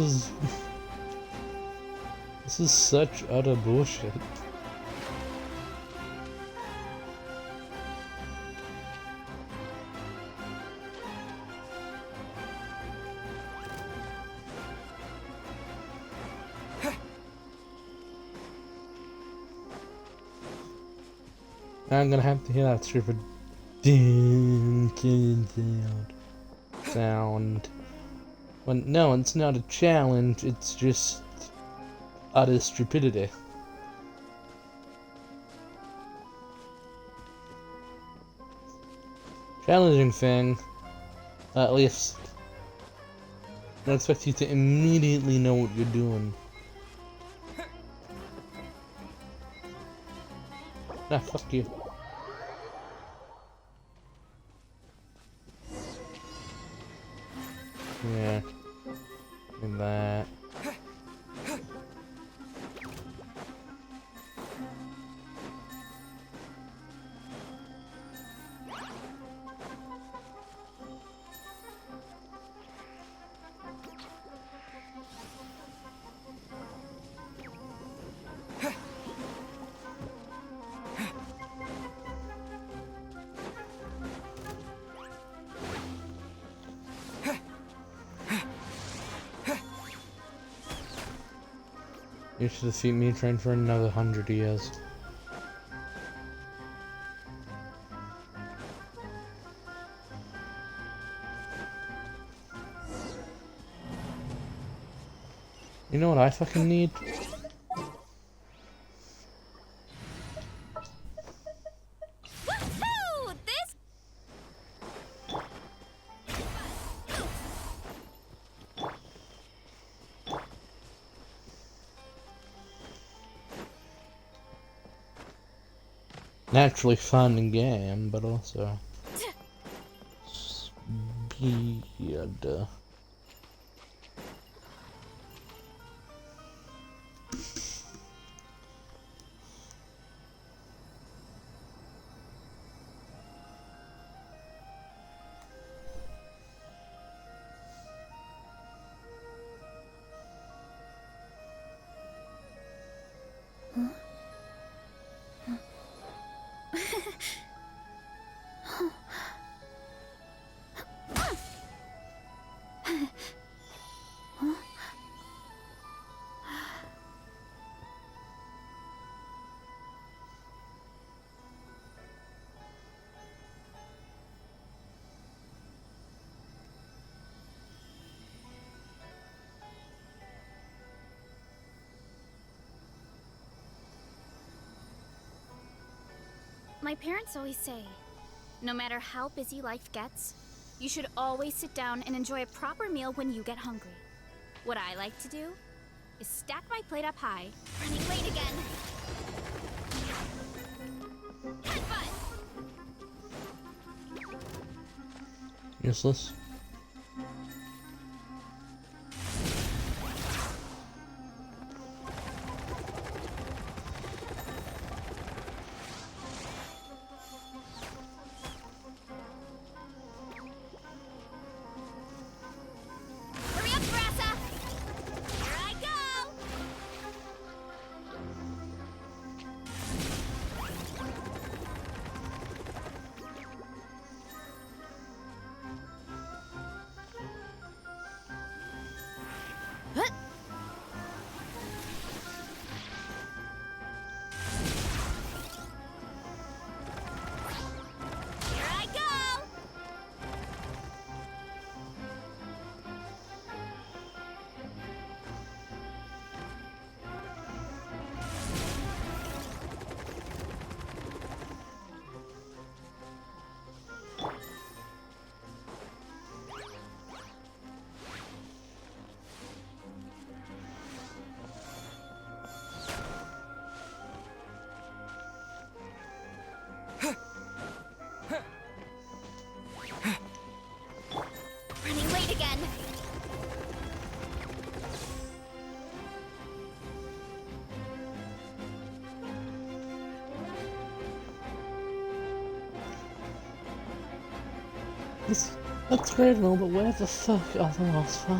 is such utter bullshit. I'm gonna have to hear that stupid sound. Well, no, it's not a challenge, it's just utter stupidity. Challenging thing, at least, I expect you to immediately know what you're doing. Ah, fuck you. Yeah. And that. You should defeat me and train for another 100 years. You know what I fucking need? Woohoo! This Naturally fun and game, but also speed. My parents always say, no matter how busy life gets, you should always sit down and enjoy a proper meal when you get hungry. What I like to do is stack my plate up high. Running late again. Headbutt! Useless. Hurry up, Brassa! Here I go! That's great and all, but where the fuck are the last 5?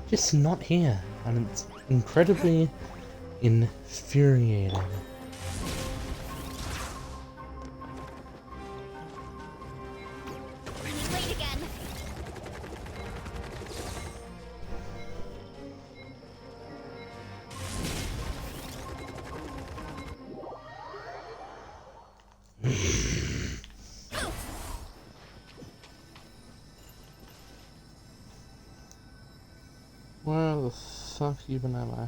Just not here, and it's incredibly infuriating. Running late again. Where the fuck even am I?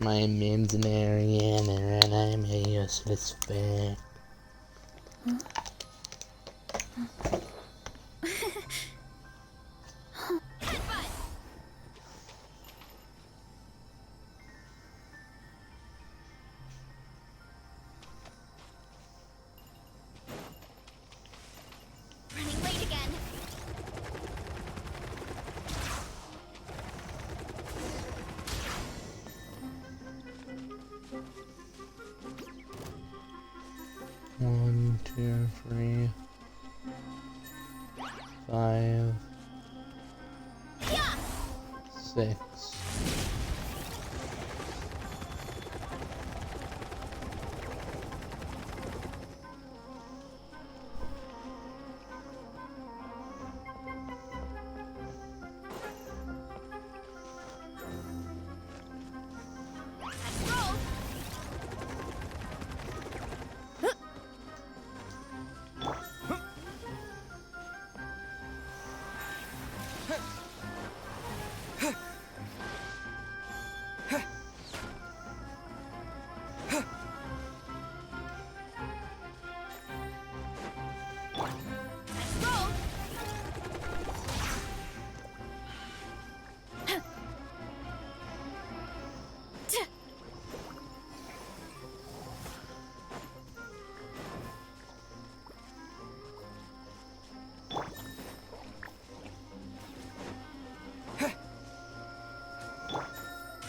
My imaginary Anna, and I'm a useless bear. Running late again. One, 2, 3, 5, 6. Let's roll. Let's roll.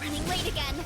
Running late again.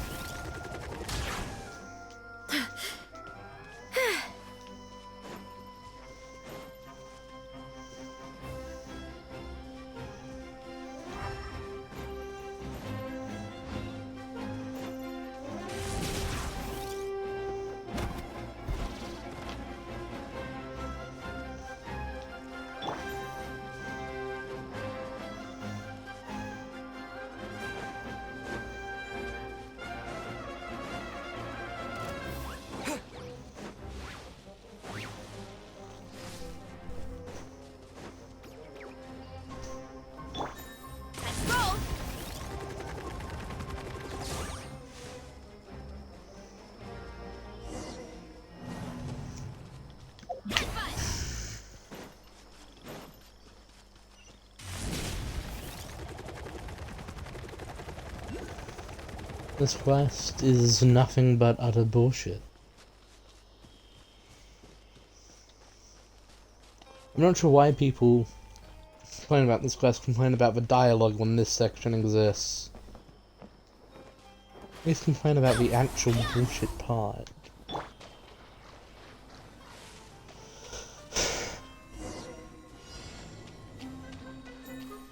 Let's roll. This quest is nothing but utter bullshit. I'm not sure why people complain about this quest, complain about the dialogue when this section exists. At least complain about the actual bullshit part.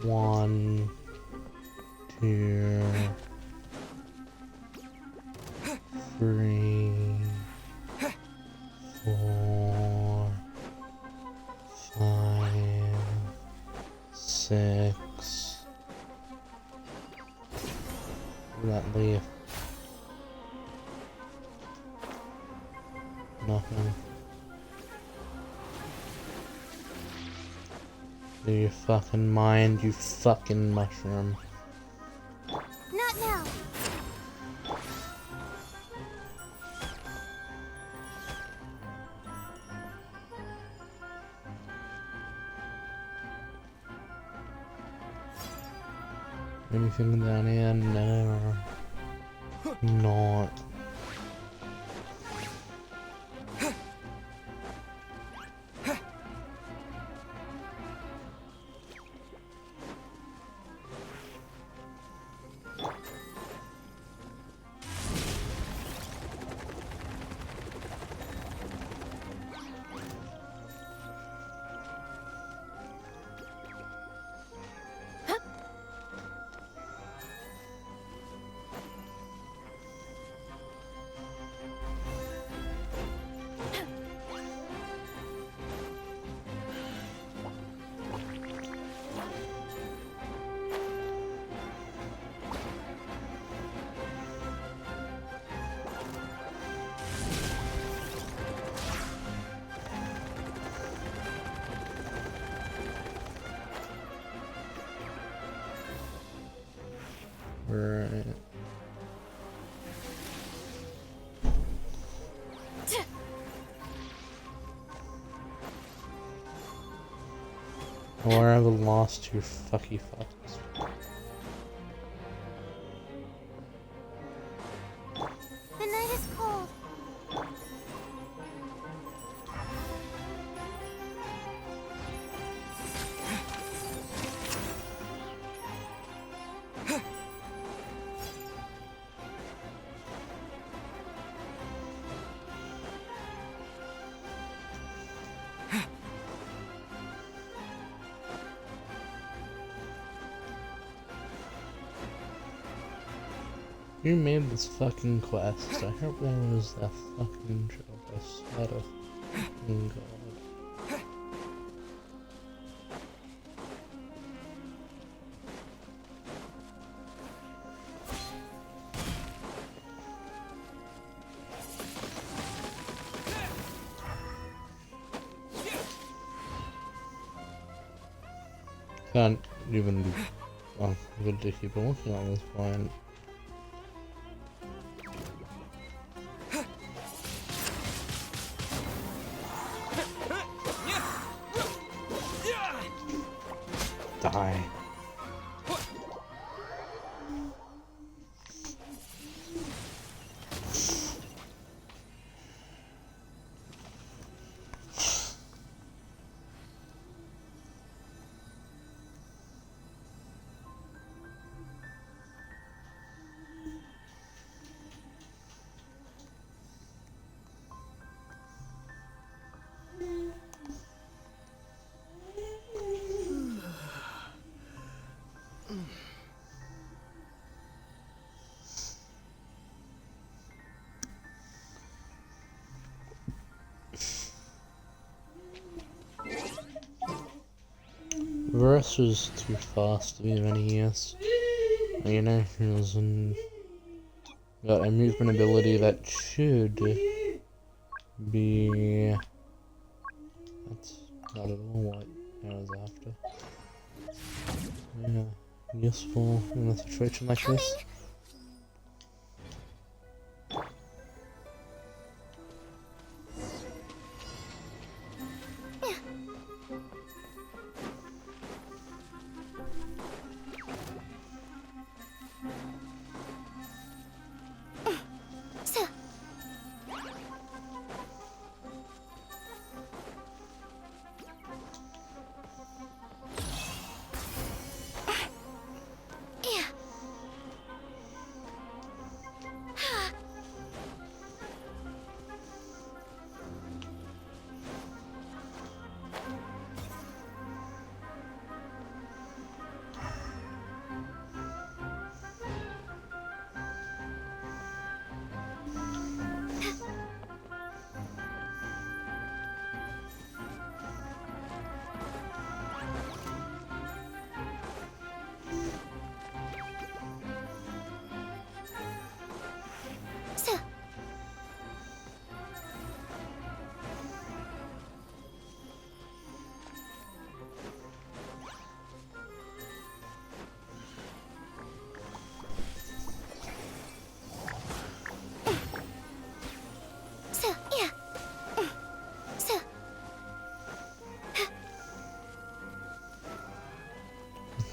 One, 2, 3, 4, 5, 6. Where'd that leave? Nothing. Do you fucking mind, you fucking mushroom? Not now. Anything down here? No. Not. Wherever lost you fucky fucks. The night is cold. You made this fucking quest. I hope there was that fucking job. I swear to fucking God. Can't even be good to keep looking at this point. Die. Verse was too fast to be many years. You know, he was got a movement ability that should be. That's not at all what I was after. Yeah, useful in a situation like this.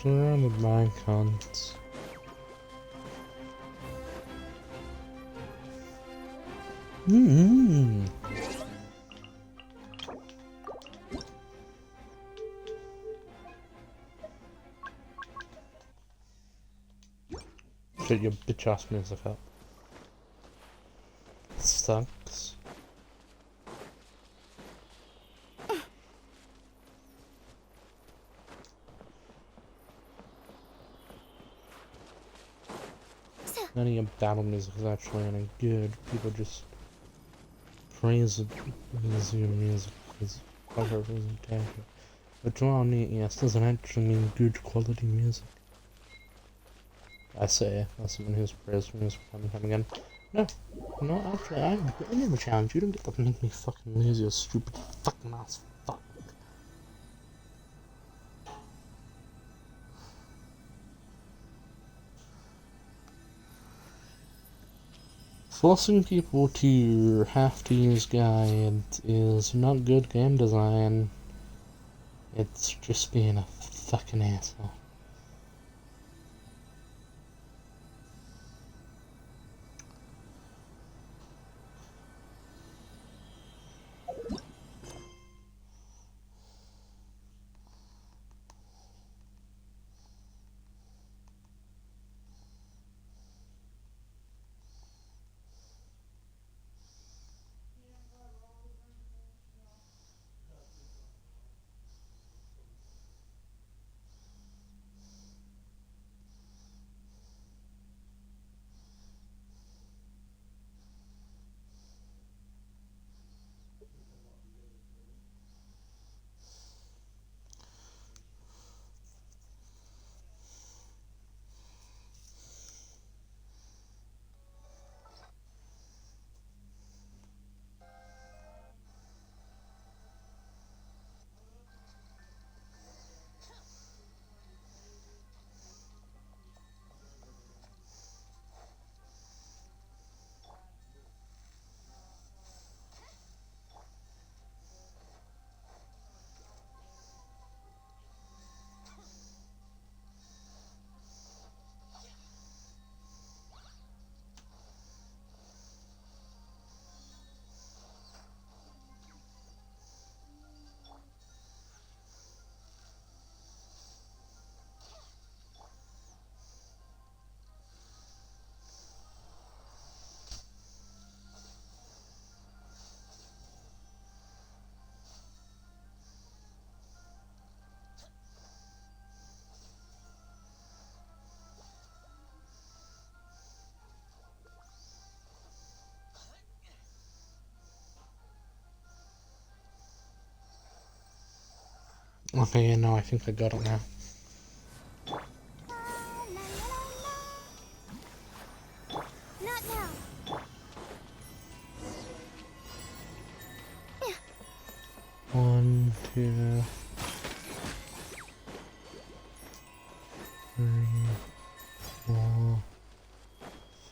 Surrounded by cunts. Shut your bitch ass music up. Sucks. None of your battle music is actually any good. People just praise it as your music is proper representation. But draw neat, yes, doesn't actually mean good quality music. I say, as someone who's praised music time and time again. No, no, actually, I never challenge you. Don't get to make me fucking lose your stupid fucking ass fuck. Forcing people to have to use guide is not good game design. It's just being a fucking asshole. Okay, yeah, no, I think I got it now. Not now. 1, 2, 3, 4,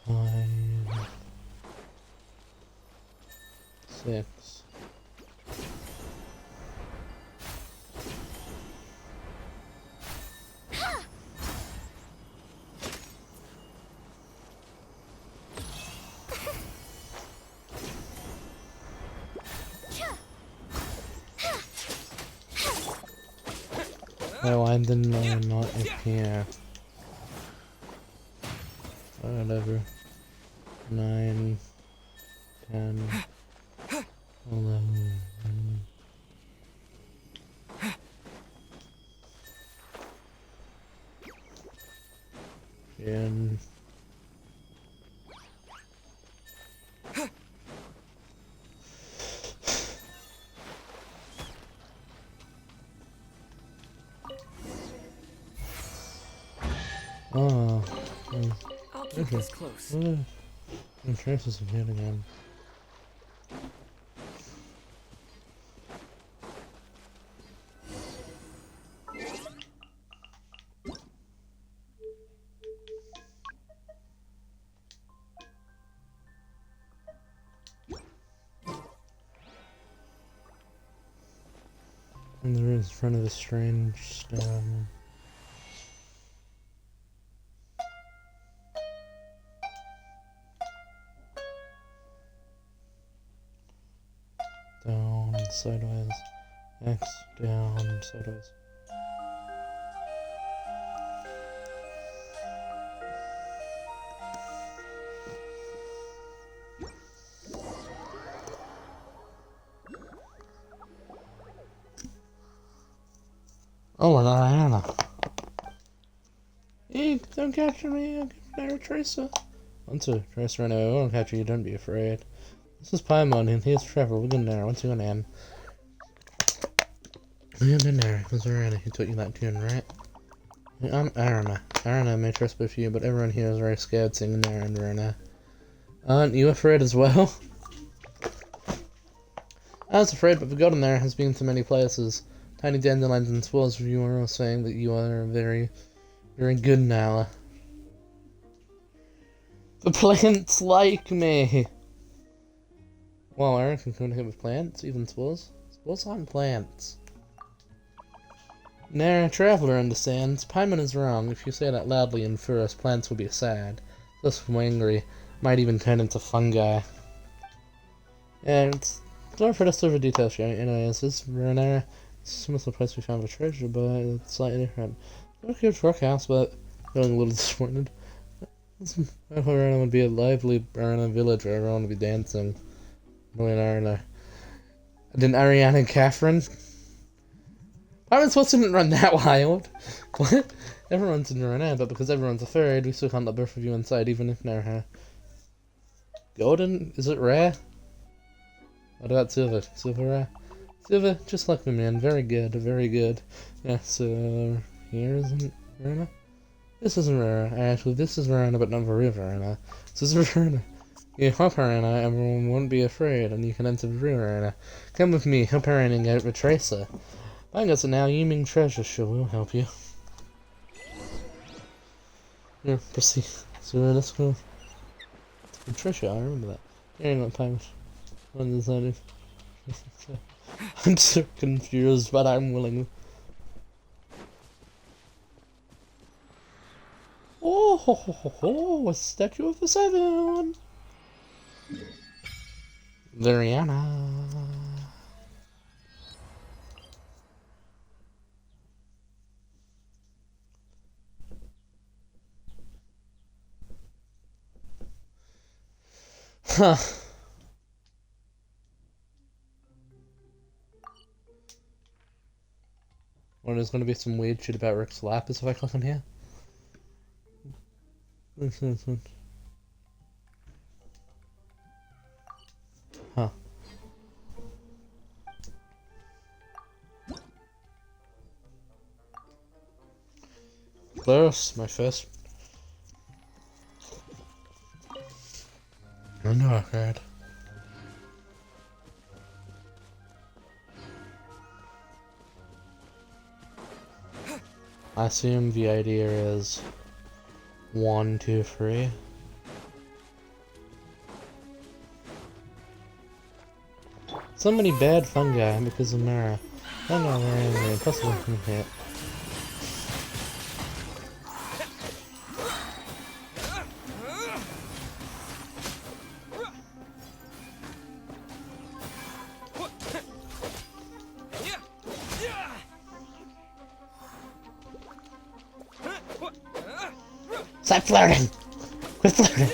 5, 6. Oh, I didn't know I'm not up here. Whatever. 9, 10, 11. 10. Oh, I'll keep this close. I'm traces of hit again. And there is in front of the strange stone. Down, sideways. X, down, sideways. Oh, we're not Anna. Hey, don't capture me, I'll get Tracer. Once a Tracer, I know, I won't capture you, don't be afraid. This is Paimon, and here's Trevor. We're going there. What's your name? You're good there. It was Arana who taught you that tune, right? I'm Arana. Arana may trust both you, but everyone here is very scared singing there and Arana. Aren't you afraid as well? I was afraid, but forgotten there has been to many places. Tiny dandelions and swirls of you are all saying that you are very, very good now. The plants like me! Well, Aaron can communicate with plants, even spores. Spores aren't plants. Nah, traveler understands. Paimon is wrong. If you say that loudly in forest, plants will be sad. Thus, when angry, might even turn into fungi. And it's not for the silver details here. Anyways, this Ruinera is a similar place we found the treasure, but it's slightly different. Not a huge rock house, but feeling a little disappointed. I thought Ruinera would be a lively Ruinera village where everyone would be dancing. Ruinera. Then Ariana and Catherine. Paimon's supposed to run that wild. What? Everyone's in Ruinera, but because everyone's afraid, we still can't let both of you inside, even if they're here. Golden? Is it rare? What about silver? Silver rare? Silver, just like me, man. Very good, very good. Yeah, so here isn't Ruinera? This isn't rare. Actually, this is Ruinera, but not very Ruinera. This is Ruinera. You help Ruinera, everyone won't be afraid, and you can enter Ruinera. Come with me, help Ruinera and get with Tracer. Find us a now Yiming treasure, sure will help you. Here, proceed. So let's go. The treasure, I remember that. Here, not Paimon. What is that? I'm so confused, but I'm willing. Oh, ho, ho, ho, ho, a statue of the Seven! Liriana. Huh. Or there's gonna be some weird shit about Rick's Lapis if I click on here. Huh. Close, my first. I know I heard. I assume the idea is 1, 2, 3. So many bad fungi because of Mara. I don't know where I'm impossible to hit. Stop flirting! Quit flirting!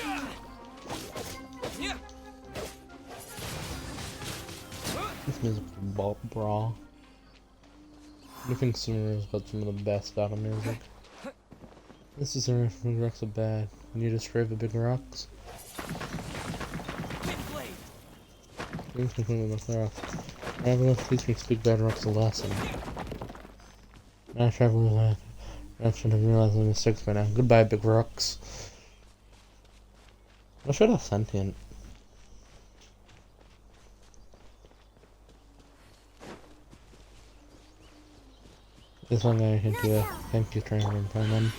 This music is bra. I think Summer has got some of the best battle music. This is where big rocks are bad. You need to destroy the big rocks. Traveler, please make big bad rocks a lesson. Now traveler left. I should have realized my mistakes by now. Goodbye, big rocks. I should have sentient. This one guy can do a thank you trainer and Paimon.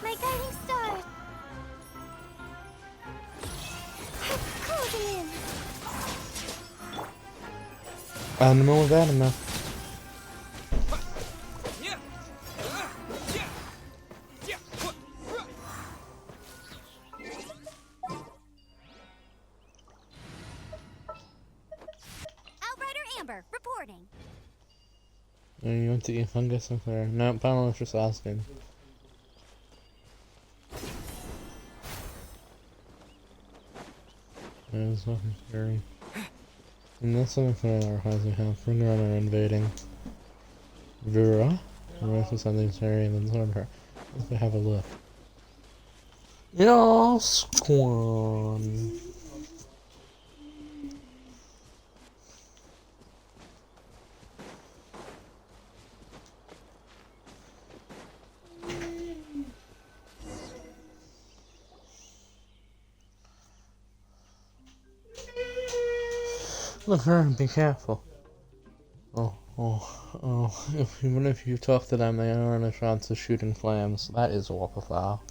My guiding star! Closing in! Animal with animal. Outrider Amber, reporting. You want to eat fungus up there? No, Paimon was just asking. There's nothing scary. And that's something for our house we have. Bring around our invading. Vera? The rest of something scary and then sort of her. Let's go have a look. Yes, Quan. Look, her, be careful. Oh, Even if you talk to them, they are in a chance of shooting flames. That is awful.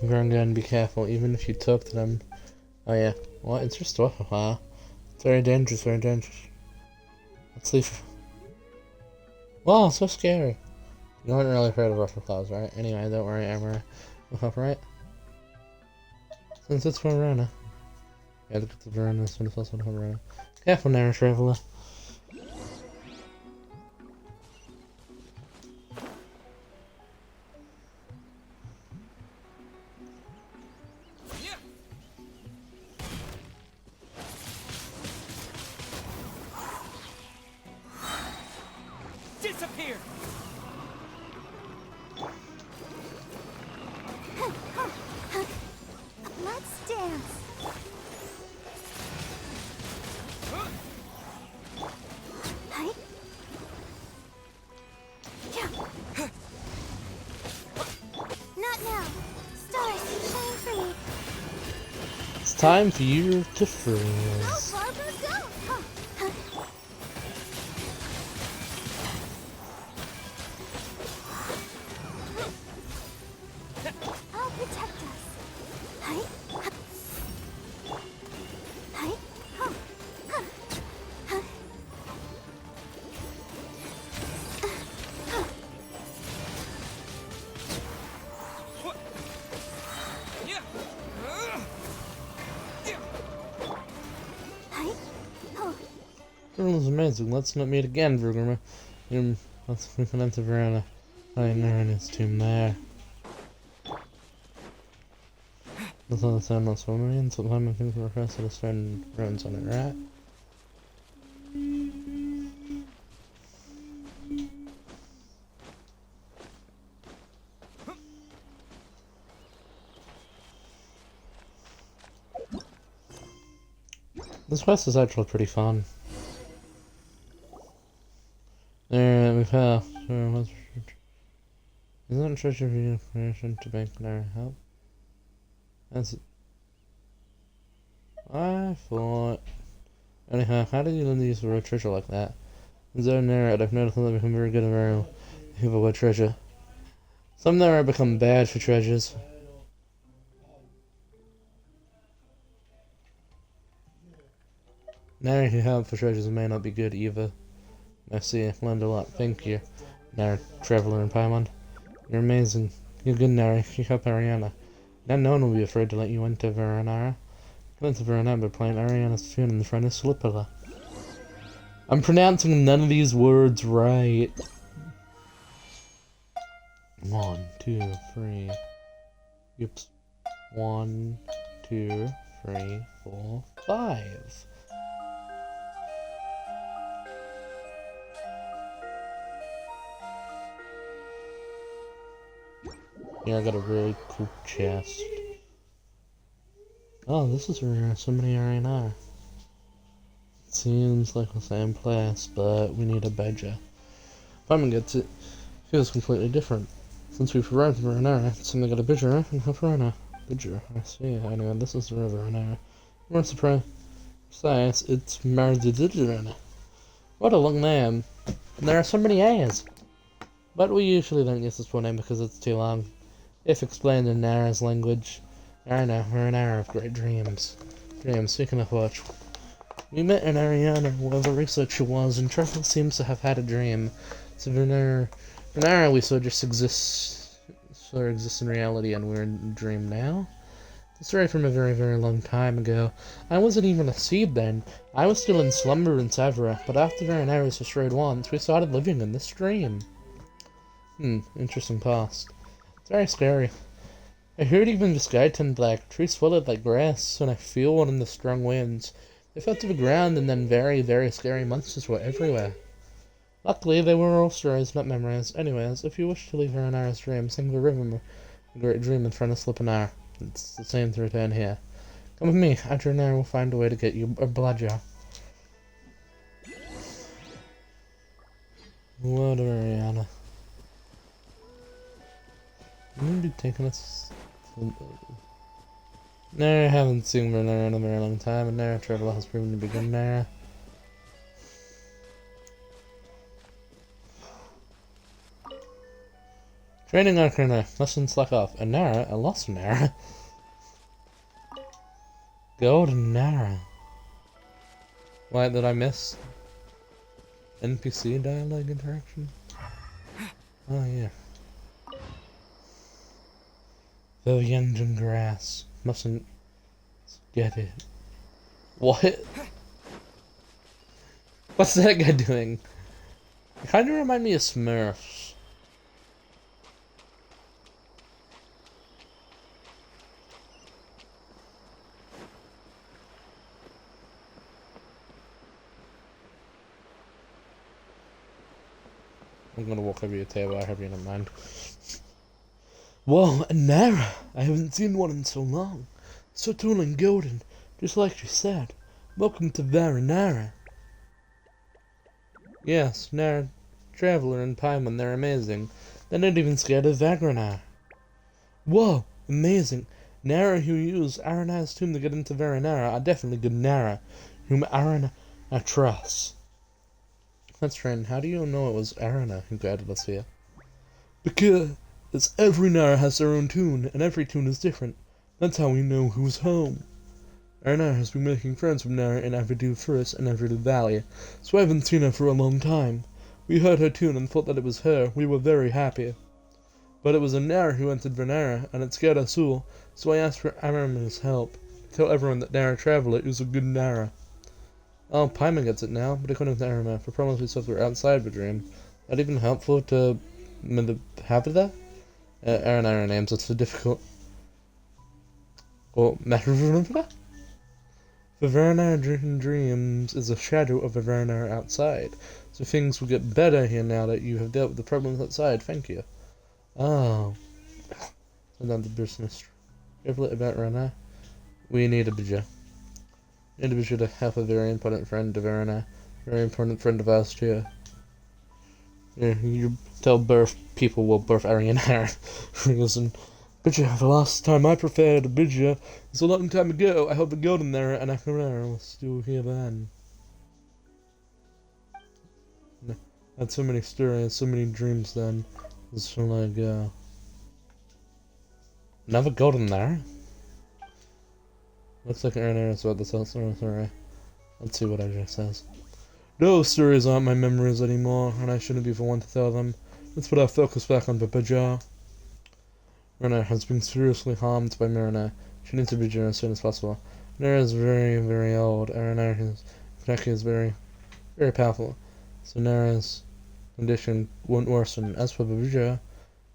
Granddad, be careful, even if you talk to them. Oh yeah, what? It's just awful. It's very dangerous, very dangerous. Let's leave. Wow, so scary. You aren't really afraid of Ruffleclaws, right? Anyway, don't worry, Amara. We'll help, right? Since it's Verona. Yeah, look at the Verona, so it's also Verona. Careful now, Traveler. Disappear! Let's dance. Hi. Yeah. Not now. Stars, shine for me. It's time for you to Go, freeze. Barbara, go! Huh. I'll protect us. Hi. Hi. Huh. Huh. Huh. Hi. Oh. Verona's amazing. Let's not meet again, Verona. Let's move on to Verona. I know in his tomb there. That's all the sound on swimming in. Sometime I think the request of the stone runs on it, right? This quest is actually pretty fun. There, we've had. Isn't treasure view information to bank our help? That's. I thought. Anyhow, how did you learn to use the word treasure like that? In Zone Narrate, I've noticed that I've become very good at very people with treasure. Some Narrate become bad for treasures. Narrate who help for treasures may not be good either. I see, learned a lot. Thank you, Narrate, Traveler, and Paimon. You're amazing. You're good, Narrate. You help Ariana. Now no one will be afraid to let you into Veronara. Come into Veronara by playing Ariana's tune in the front of Slipala. I'm pronouncing none of these words right. 1, 2, 3. Oops. 1, 2, 3, 4, 5. Yeah, I got a really cool chest. Oh, this is where somebody already are. It seems like the same place, but we need a badger. Paimon gets it. Feels completely different. Since we've arrived in Veronara, it's time to get a badger and help Verona. Badger, I see. Anyway, this is the river Veronara. More surprise. Besides, it's Marzididrina. What a long name. And there are so many A's. But we usually don't use this full name because it's too long. If explained in Nara's language. I know, we're an hour of great dreams. Speaking of which, we met in Ariana, where the researcher was, and Trevor seems to have had a dream. So Venera we sort of just exists in reality, and we're in a dream now. The story from a very, very long time ago. I wasn't even a seed then. I was still in slumber in Savera, but after Venera was destroyed once, we started living in this dream. Interesting past. It's very scary. I heard even the sky turned black, trees swallowed like grass, and I feel one in the strong winds. They fell to the ground, and then very, very scary monsters were everywhere. Luckily, they were all stories, not memories. Anyways, if you wish to leave Veronara's dream, sing the rhythm, a great dream in front of Slipanar. It's the same to return here. Come with me. Adrenare will find a way to get you a bludger. What a Mariana. You gonna be taking us to... No, I haven't seen Renara in a very long time, and Nara Traveler has proven to be good Nara. Training Arcana, mustn't slack off. A Nara, a lost Nara. Golden Nara. Why did I miss NPC dialogue interaction? Oh yeah. The Yenjin grass. Mustn't get it. What? What's that guy doing? It kind of remind me of Smurfs. I'm gonna walk over your table, I hope you don't mind. Whoa, a Nara! I haven't seen one in so long. So tall and golden, just like you said. Welcome to Varanara. Yes, Nara Traveler and Paimon, they're amazing. They're not even scared of Varanara. Whoa, amazing. Nara who use Aranara's tomb to get into Varanara are definitely good Nara, whom Arana trusts. That's right, how do you know it was Arana who guided us here? Because every Nara has their own tune, and every tune is different. That's how we know who's home. Arana has been making friends with Nara in Avidu Forest and Avidu Valley, so I haven't seen her for a long time. We heard her tune and thought that it was her. We were very happy. But it was a Nara who entered Varanara, and it scared us all, so I asked for Arama's help. Tell everyone that Nara Traveler is a good Nara. Oh, Paimon gets it now, but according to Arama, for problems we solved were outside the dream. That even helpful to have it there? Aranara names, it's so difficult. Or Matarunapla? The Varanara dreams is a shadow of the Varanara outside, so things will get better here now that you have dealt with the problems outside, thank you. Oh. So down to business. Traveler about Varanara. We need a Bija. Individual to help a very important friend of Verona. Very important friend of ours too. Yeah, you tell birth people will birth Arianara. Listen, Bidja, the last time I prepared a Bidja is a long time ago. I hope the Golden Nara and Akanara will still here then. I had so many stories, so many dreams then. It's so like, another Golden Nara? Looks like Aaron is about this sorry. Let's see what Edric says. Those stories aren't my memories anymore, and I shouldn't be the one to tell them. Let's put our focus back on Babaja. Marina has been seriously harmed by Marina. She needs to be as soon as possible. Marina is very, very old. Marina's is very, very powerful. So Nara's condition won't worsen. As for Babaja,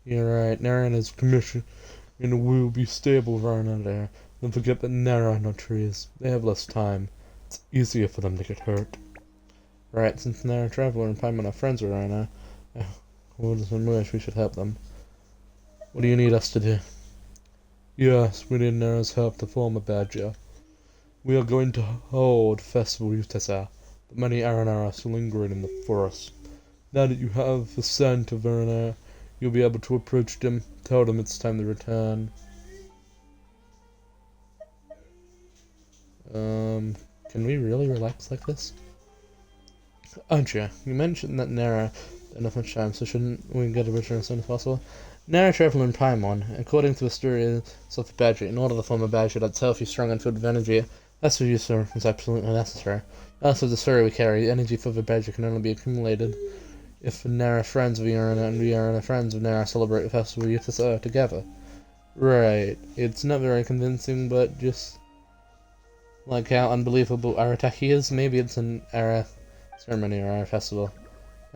you're right. Nara and his commission will be stable around there. Don't forget that Nara are not trees. They have less time. It's easier for them to get hurt. Right, since Nara Traveler and Paimon are friends with Rana, we should help them. What do you need us to do? Yes, we need Nara's help to form a badger. We are going to hold Festival Utesa, but many Aranara are still lingering in the forest. Now that you have the scent of Aranara, you'll be able to approach them, tell them it's time to return. Can we really relax like this? Aja, you mentioned that Nara didn't have much time, so shouldn't we get a return as soon as possible? Nara Traveler and Paimon, according to the story of the badger, in order to form a badger that's healthy, strong, and filled with energy, that's what use is absolutely necessary. Also, the story we carry, energy for the badger can only be accumulated if the Nara friends of Yarana and Yarana friends of Nara celebrate the festival Utasa together. Right, it's not very convincing, but just like how unbelievable Arataki is, maybe it's an Ara ceremony or Ara festival.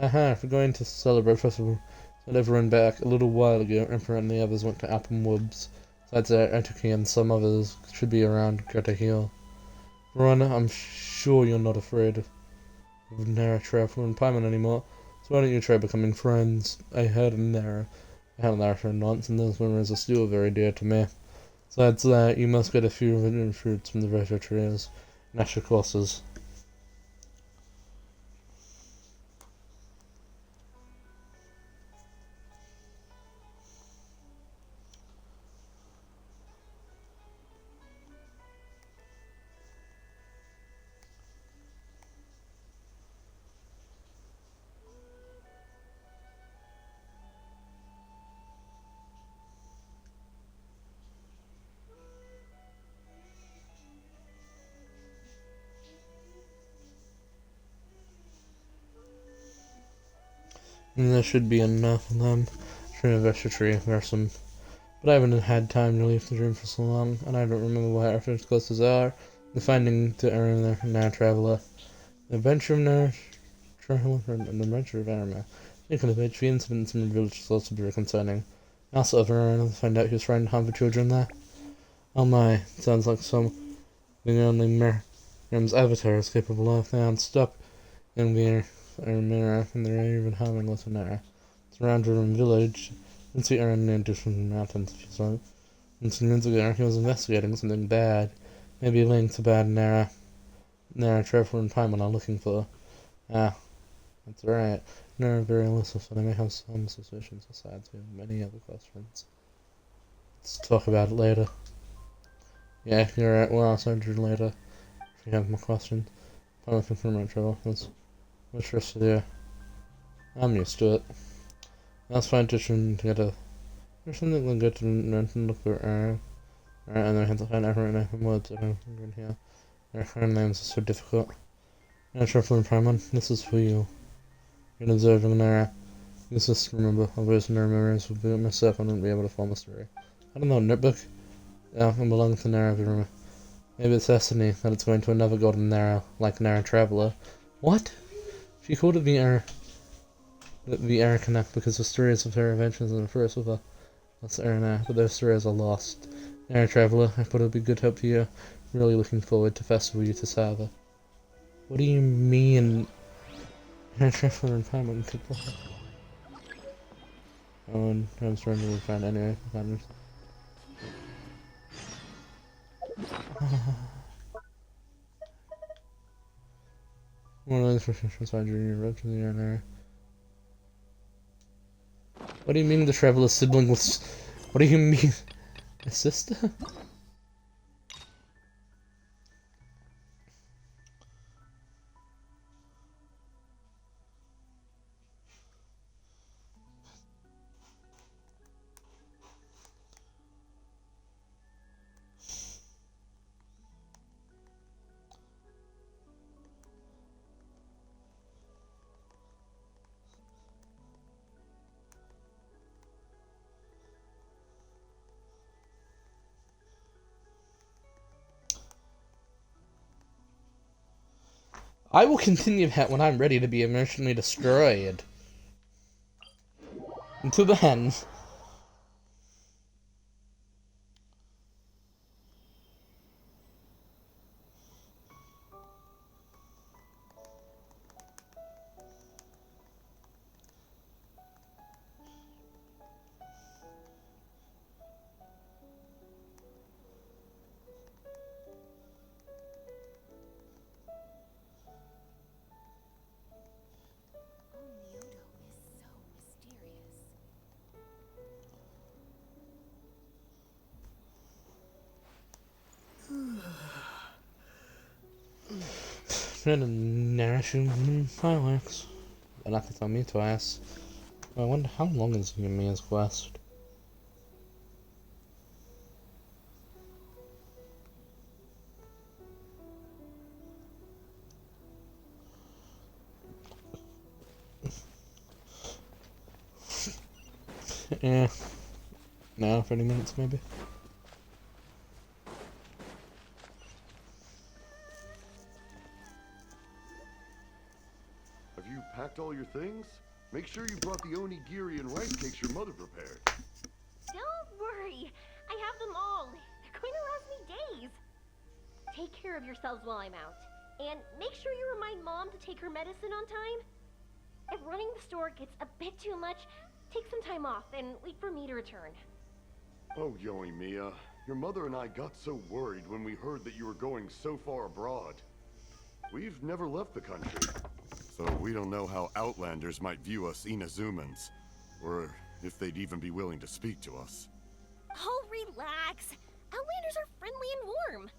Aha, if we're going to celebrate festival, send everyone back. A little while ago, Emperor and the others went to Appam Woods. Besides Aratuki and some others should be around Greta Hill. Verona, I'm sure you're not afraid of Nara Traveler and Paimon anymore, so why don't you try becoming friends? I had a Nara friend once, and those memories are still very dear to me. Besides that, you must get a few forbidden fruits from the retro trees and extra courses. And there should be enough of them for an extra tree or some. But I haven't had time to leave the dream for so long, and I don't remember what our first courses are. The finding to earn the Nara Traveler. The adventure of Nara Traveler, and the adventure of Arama. Speaking of which, the incidents in the village is also very concerning. I also have to find out who's trying to harm the children there. Oh my, it sounds like some the only Miriam's avatar is capable of. They aren't stuck in the mirror, and they're even harming little Nara. It's around her village. And see Aaron in different mountains, if you saw. And some minutes ago, he was investigating something bad. Maybe linked to bad Nara, Trevor, and Paimon are looking for. Ah, that's right. Nara very elusive, and I may have some suspicions besides we have many other questions. Let's talk about it later. Yeah, you're right. Well, I'll send you later if you have more questions. I'm looking for my trouble. That's what's rest of the I'm used to it. Let's find Tishon together. There's something we'll get to look for Alright, and then we have to find everyone in woods in here. Their names are so difficult. Now, Truffle and Primon, this is for you. You're observing Nara. This is remember, otherwise no memories would be myself and wouldn't be able to form a story. I don't know, notebook? Yeah, it belongs to Nara, if you remember. Maybe it's destiny that it's going to another golden Nara, like Nara Traveler. What? She called it the Air Connect because the stories of her adventures in the first with her. That's Arana, but those stories are lost. Air Traveler, I thought it would be good to help you. Really looking forward to Festival you to Sava. What do you mean? Air Traveler and Paimon could play. Oh, and I'm struggling to find anyway. One of those professionals find your road to the air. What do you mean the Traveler's sibling was... What do you mean? A sister? I will continue that when I'm ready to be emotionally destroyed. Until then... Narration fireworks. But not to tell me twice. I wonder how long is Yumiya's quest? Yeah. Now 30 minutes maybe. Have you packed all your things? Make sure you brought the onigiri and rice cakes your mother prepared. Don't worry. I have them all. They're going to last me days. Take care of yourselves while I'm out. And make sure you remind Mom to take her medicine on time. If running the store gets a bit too much, take some time off and wait for me to return. Oh, Yoimiya, your mother and I got so worried when we heard that you were going so far abroad. We've never left the country, so we don't know how Outlanders might view us Inazumans, or if they'd even be willing to speak to us. Oh, relax. Outlanders are friendly and warm.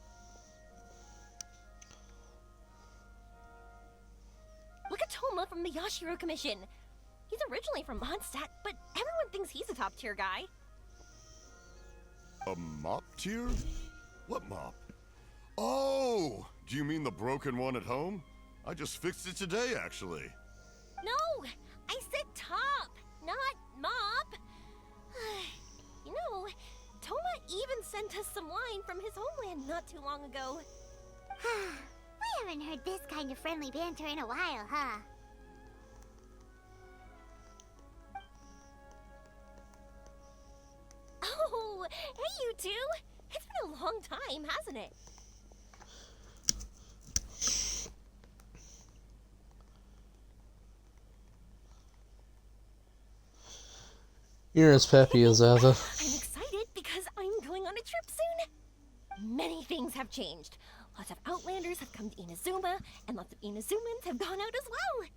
Look at Toma from the Yashiro Commission. He's originally from Mondstadt, but everyone thinks he's a top-tier guy. A mop tier? What mop? Oh! Do you mean the broken one at home? I just fixed it today, actually. No! I said top, not mop. You know, Toma even sent us some wine from his homeland not too long ago. We haven't heard this kind of friendly banter in a while, huh? Oh, hey you two! It's been a long time, hasn't it? You're as peppy as ever. I'm excited because I'm going on a trip soon. Many things have changed. Lots of Outlanders have come to Inazuma, and lots of Inazumans have gone out as well.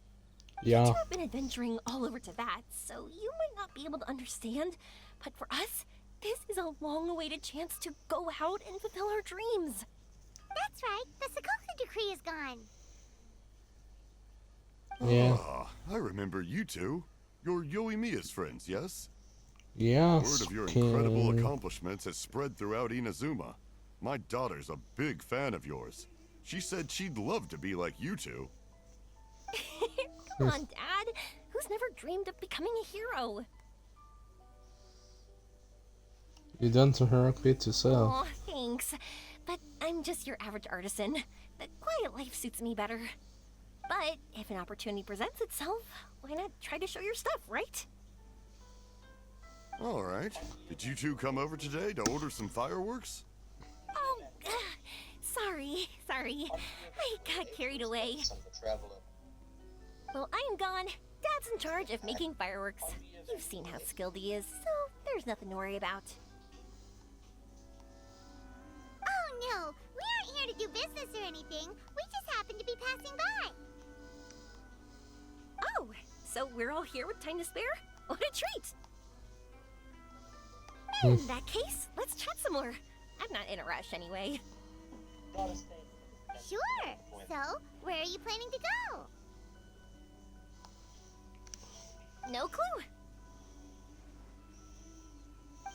Yeah. You two have been adventuring all over Teyvat, so you might not be able to understand, but for us, this is a long-awaited chance to go out and fulfill our dreams. That's right, the Sakoku decree is gone. Yeah. Ah, I remember you two. You're Yoimiya's friends, yes? Yeah. Word of your incredible accomplishments has spread throughout Inazuma. My daughter's a big fan of yours. She said she'd love to be like you two. Come on, Dad. Who's never dreamed of becoming a hero? You done to Heroku yourself. Aw, thanks. But I'm just your average artisan. The quiet life suits me better. But if an opportunity presents itself, why not try to show your stuff, right? All right. Did you two come over today to order some fireworks? Oh, sorry. I got carried away. Well, I'm gone. Dad's in charge of making fireworks. You've seen how skilled he is, so there's nothing to worry about. Oh no, we aren't here to do business or anything. We just happen to be passing by. Oh, so we're all here with time to spare? What a treat! In that case, let's chat some more. I'm not in a rush anyway. Sure. So, where are you planning to go? No clue.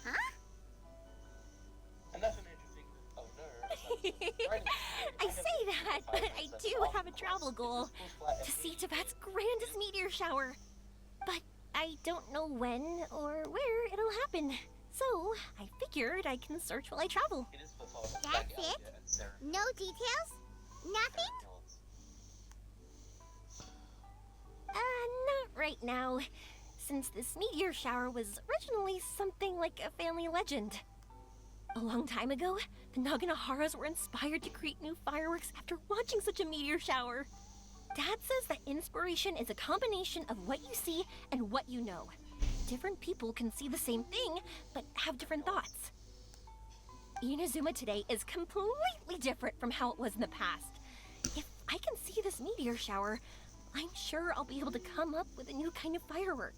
Huh? I say that, but I do have a travel goal. To see Teyvat's grandest meteor shower. But I don't know when or where it'll happen. So, I figured I can search while I travel. That's it? No details? Nothing? Not right now. Since this meteor shower was originally something like a family legend. A long time ago, the Naganaharas were inspired to create new fireworks after watching such a meteor shower. Dad says that inspiration is a combination of what you see and what you know. Different people can see the same thing, but have different thoughts. Inazuma today is completely different from how it was in the past. If I can see this meteor shower, I'm sure I'll be able to come up with a new kind of firework.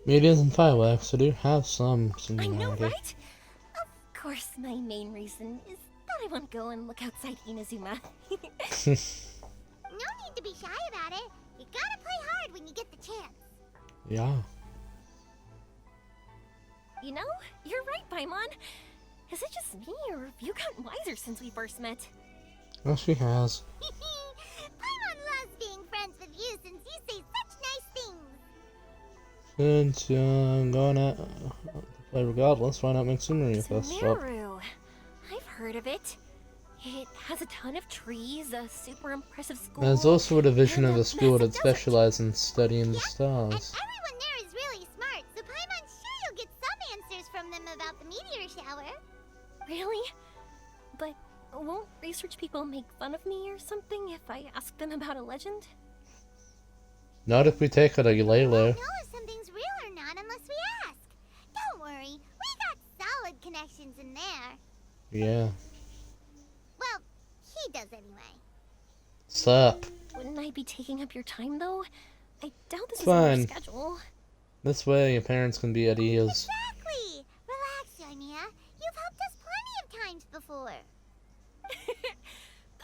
Meteors and fireworks, I do have some I similarity. know, right? Of course, my main reason is that I want to go and look outside Inazuma. No need to be shy about it. You gotta play hard when you get the chance. Yeah. You know, you're right, Paimon. Is it just me, or have you gotten wiser since we first met? Well, she has. Paimon loves being friends with you since you say such nice things. Since I'm going to play regardless, why not make scenery if that's up? Sumeru. I've heard of it. It has a ton of trees, a super impressive school. There's also a division and of a the school that massive desert. specializes in studying the And stars. everyone there is really smart, so Paimon's sure you'll get some answers from them about the meteor shower. Really? But Won't research people make fun of me or something if I ask them about a legend? Not if we take her to We Layla. won't know if something's real or not unless we ask. Don't worry, we got solid connections in there. Yeah. Well, he does anyway. Sup. Wouldn't I be taking up your time, though? I doubt this is Fine. your schedule. This way your parents can be at ease. Exactly! Relax, Yoimiya. You've helped us plenty of times before.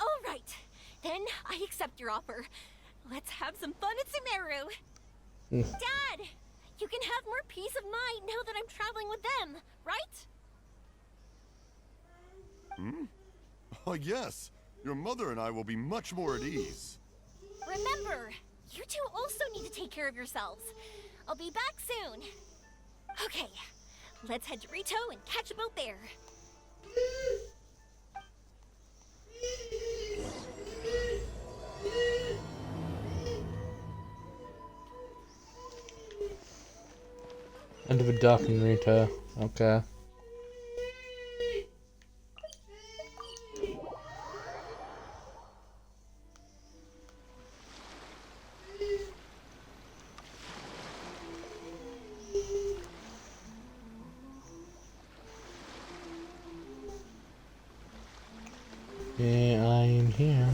All right, then I accept your offer. Let's have some fun at Sumeru. Mm. Dad, you can have more peace of mind now that I'm traveling with them, right? Oh, yes. Your mother and I will be much more at ease. Remember, you two also need to take care of yourselves. I'll be back soon. Okay, let's head to Rito and catch a boat there. End of a dock in Rita. Okay. Yeah, I am here.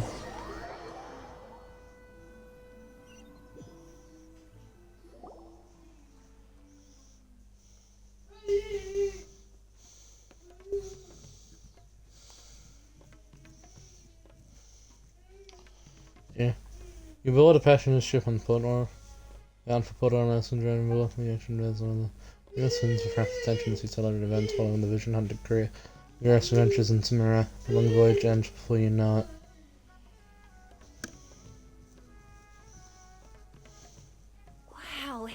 Yeah. You board a passenger ship on Portor. Bound for Portor Messenger and will the action as one of the lessons for fast attention to celebrated events following the Vision Hunter career. Various adventures in Samara. The long voyage ends before you know it. Wow,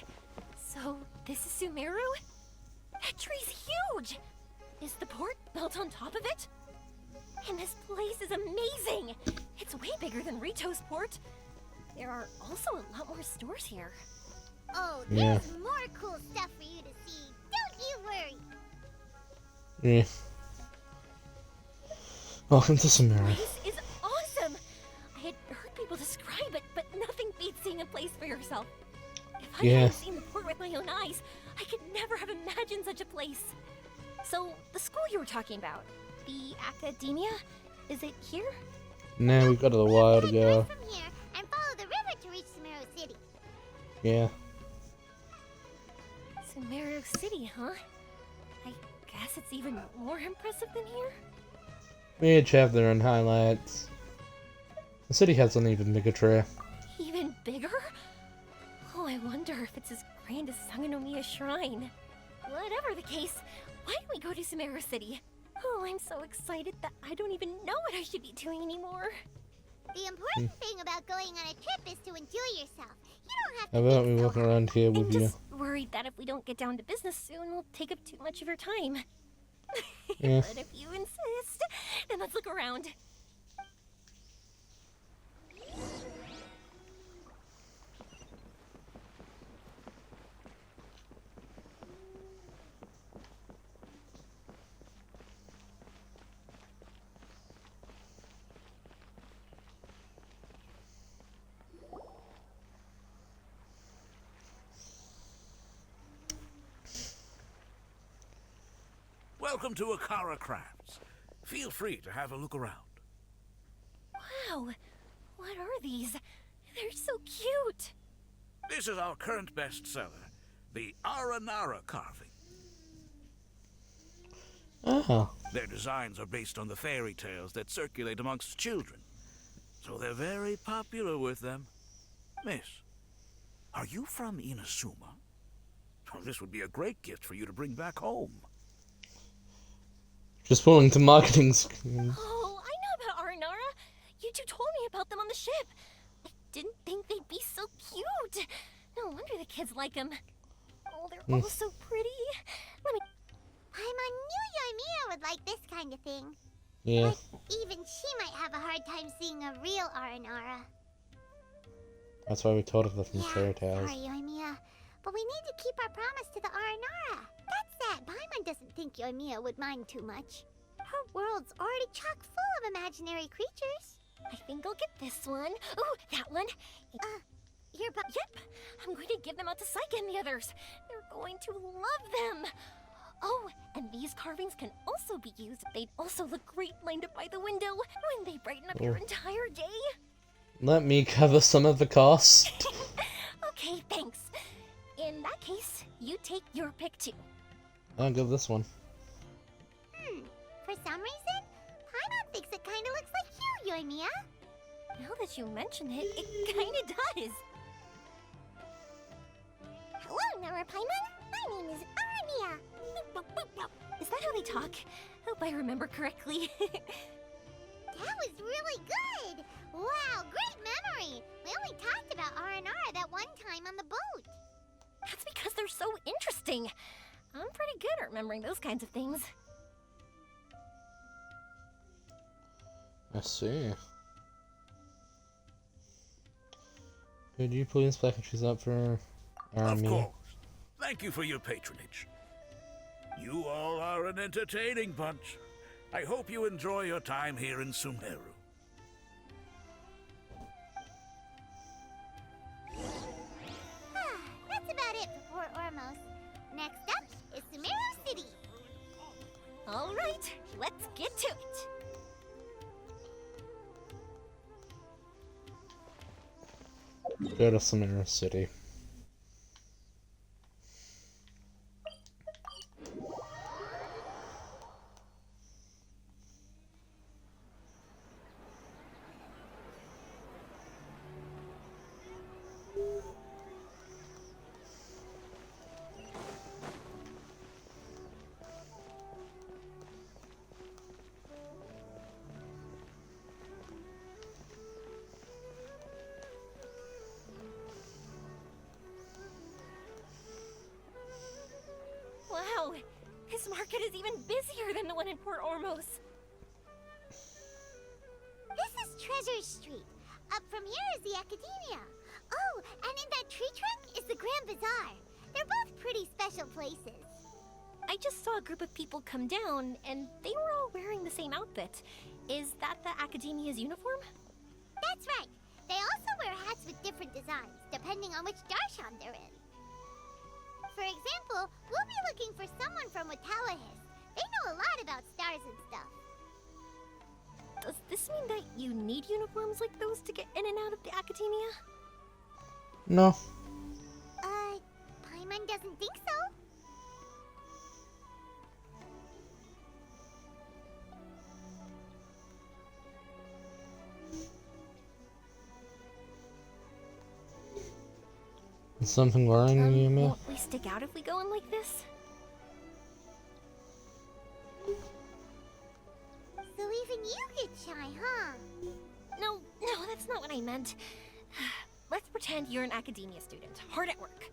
so this is Sumeru? That tree's huge! Is the port built on top of it? And this place is amazing! It's way bigger than Rito's port. There are also a lot more stores here. Oh, Yeah. there's more cool stuff for you to see. Don't you worry. Yeah. Welcome to Samara. This is awesome! I had heard people describe it, but nothing beats seeing a place for yourself. If I Yeah. hadn't seen the port with my own eyes, I could never have imagined such a place. So, the school you were talking about, the academia, is it here? Now we've got a while to go. North from here and follow the river to reach Sumeru City. Yeah. Sumeru City, huh? I guess it's even more impressive than here? We each have their own highlights. The city has an even bigger tree. Even bigger? Oh, I wonder if it's as grand as Sangonomiya Shrine. Whatever the case, why don't we go to Sumeru City? Oh, I'm so excited that I don't even know what I should be doing anymore. The important thing about going on a trip is to enjoy yourself. You don't have to How about we think so walk hard. around here I'm with you? just worried that if we don't get down to business soon, we'll take up too much of your time. Yeah. But if you insist, then let's look around. Welcome to Akara Crafts. Feel free to have a look around. Wow, what are these? They're so cute. This is our current bestseller, the Aranara carving. Ah. Their designs are based on the fairy tales that circulate amongst children, so they're very popular with them. Miss, are you from Inazuma? Oh, this would be a great gift for you to bring back home. Just pulling to marketing schemes. Oh, I know about Aranara. You two told me about them on the ship. I didn't think they'd be so cute. No wonder the kids like them. Oh, they're all so pretty. Let me... Paimon knew Yoimiya would like this kind of thing. Yeah. But even she might have a hard time seeing a real Aranara. That's why we told her from fairy tales. Sorry, Yoimiya. But we need to keep our promise to the Aranara. That's that. Paimon doesn't think Yoimiya would mind too much. Her world's already chock full of imaginary creatures. I think I'll get this one. Oh, that one. Here, but Yep, I'm going to give them out to Saika and the others. They're going to love them. Oh, and these carvings can also be used. They'd also look great lined up by the window when they brighten up your entire day. Let me cover some of the cost. Okay, thanks. In that case, you take your pick too. I'll give this one. for some reason, Paimon thinks it kinda looks like you, Yoimiya. Now that you mention it, it kinda does. Hello, Nara Paimon. My name is Arania. Is that how they talk? Hope I remember correctly. That was really good! Wow, great memory! We only talked about R&R that one time on the boat. That's because they're so interesting. I'm pretty good at remembering those kinds of things. I see. Could you please package up for Of Army? course. Thank you for your patronage. You all are an entertaining bunch. I hope you enjoy your time here in Sumeru. That's about it for Port Ormos. Next up is Sumeru City. All right, let's get to it. Go to Sumeru City. Wow, his market is even busier than the one in Port Ormos. This is Treasure Street. Up from here is the Academia. Oh, and in that tree trunk is the Grand Bazaar. They're both pretty special places. I just saw a group of people come down, and they were all wearing the same outfit. Is that the Academia's uniform? That's right. They also wear hats with different designs, depending on which darshan they're in. For example, we'll be looking for someone from Watawahis. They know a lot about stars and stuff. Does this mean that you need uniforms like those to get in and out of the Academia? No. Paimon doesn't think so. Is something worrying you, Mia? Won't we stick out if we go in like this? So even you get shy, huh? No, that's not what I meant. Let's pretend you're an Academia student, hard at work.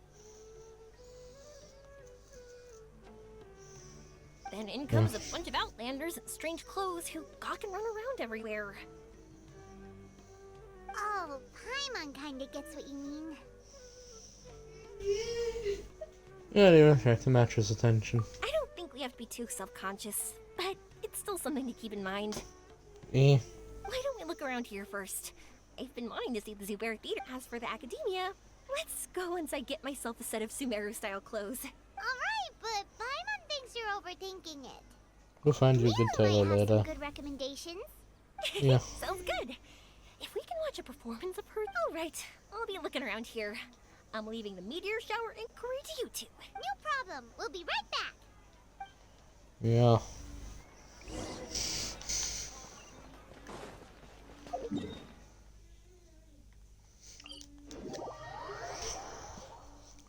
Then in comes a bunch of Outlanders in strange clothes who gawk and run around everywhere. Oh, Paimon kinda gets what you mean. Yeah, they attract the mattress attention. I don't think we have to be too self-conscious, but it's still something to keep in mind. Eh. Why don't we look around here first? I've been wanting to see the Zubair Theater. As for the Academia, let's go once I get myself a set of Sumeru-style clothes. Alright, but Paimon thinks you're overthinking it. We'll find you a Mia good might tailor have some later. good recommendations. Yeah. Sounds good. If we can watch a performance of her, all right. I'll be looking around here. I'm leaving the meteor shower inquiry to you two. No problem. We'll be right back. Yeah.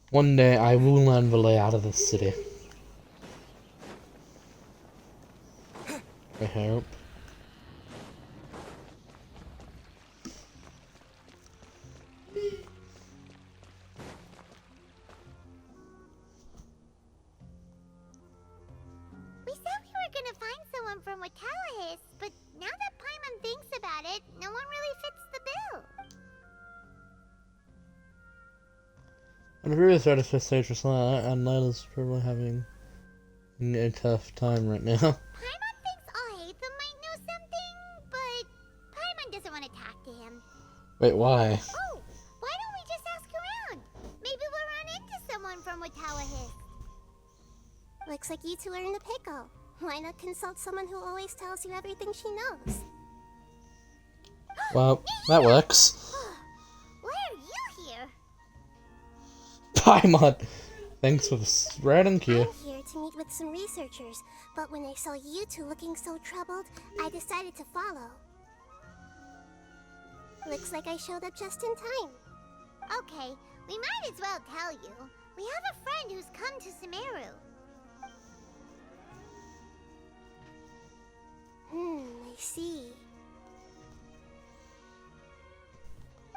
One day I will learn the layout of this city. I hope. We said we were gonna find someone from Watawahis, but now that Paimon thinks about it, no one really fits the bill. I'm really sorry for Citrus and Layla's probably having a tough time right now. Paimon thinks all Wait, why? Oh, why don't we just ask around? Maybe we'll run into someone from Watawahist. Looks like you two are in a pickle. Why not consult someone who always tells you everything she knows? Well, that works. Why are you here? Paimon! Thanks for the spreading cue. I'm here to meet with some researchers, but when I saw you two looking so troubled, I decided to follow. Looks like I showed up just in time. Okay, we might as well tell you. We have a friend who's come to Sumeru. I see.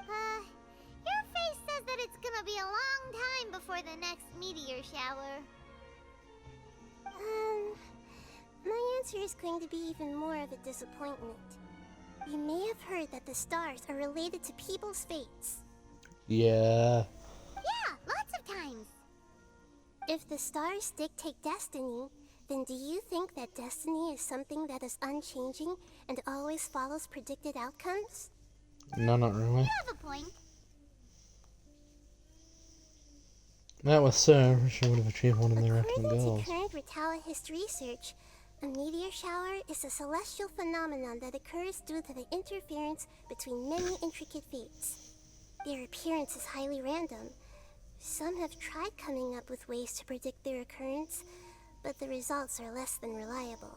Your face says that it's gonna be a long time before the next meteor shower. My answer is going to be even more of a disappointment. You may have heard that the stars are related to people's fates. Yeah. Yeah, lots of times. If the stars dictate destiny, then do you think that destiny is something that is unchanging and always follows predicted outcomes? No, not really. You have a point. That was so, she would have achieved one of their acting According goals. to current Retaliahist research, a meteor shower is a celestial phenomenon that occurs due to the interference between many intricate fates. Their appearance is highly random. Some have tried coming up with ways to predict their occurrence, but the results are less than reliable.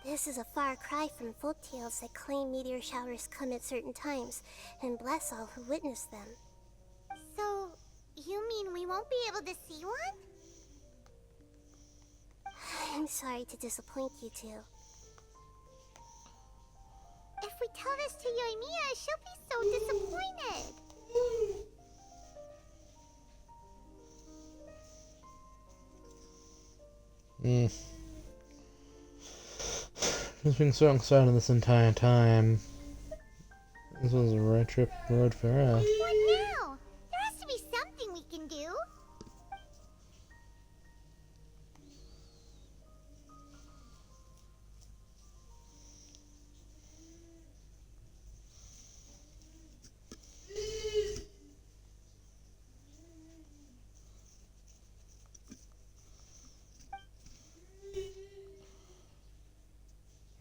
This is a far cry from folktales that claim meteor showers come at certain times and bless all who witness them. So, you mean we won't be able to see one? I'm sorry to disappoint you two. If we tell this to Yoimiya, she'll be so disappointed. She's been so excited this entire time. This was a road for her. What now? There has to be something we can do.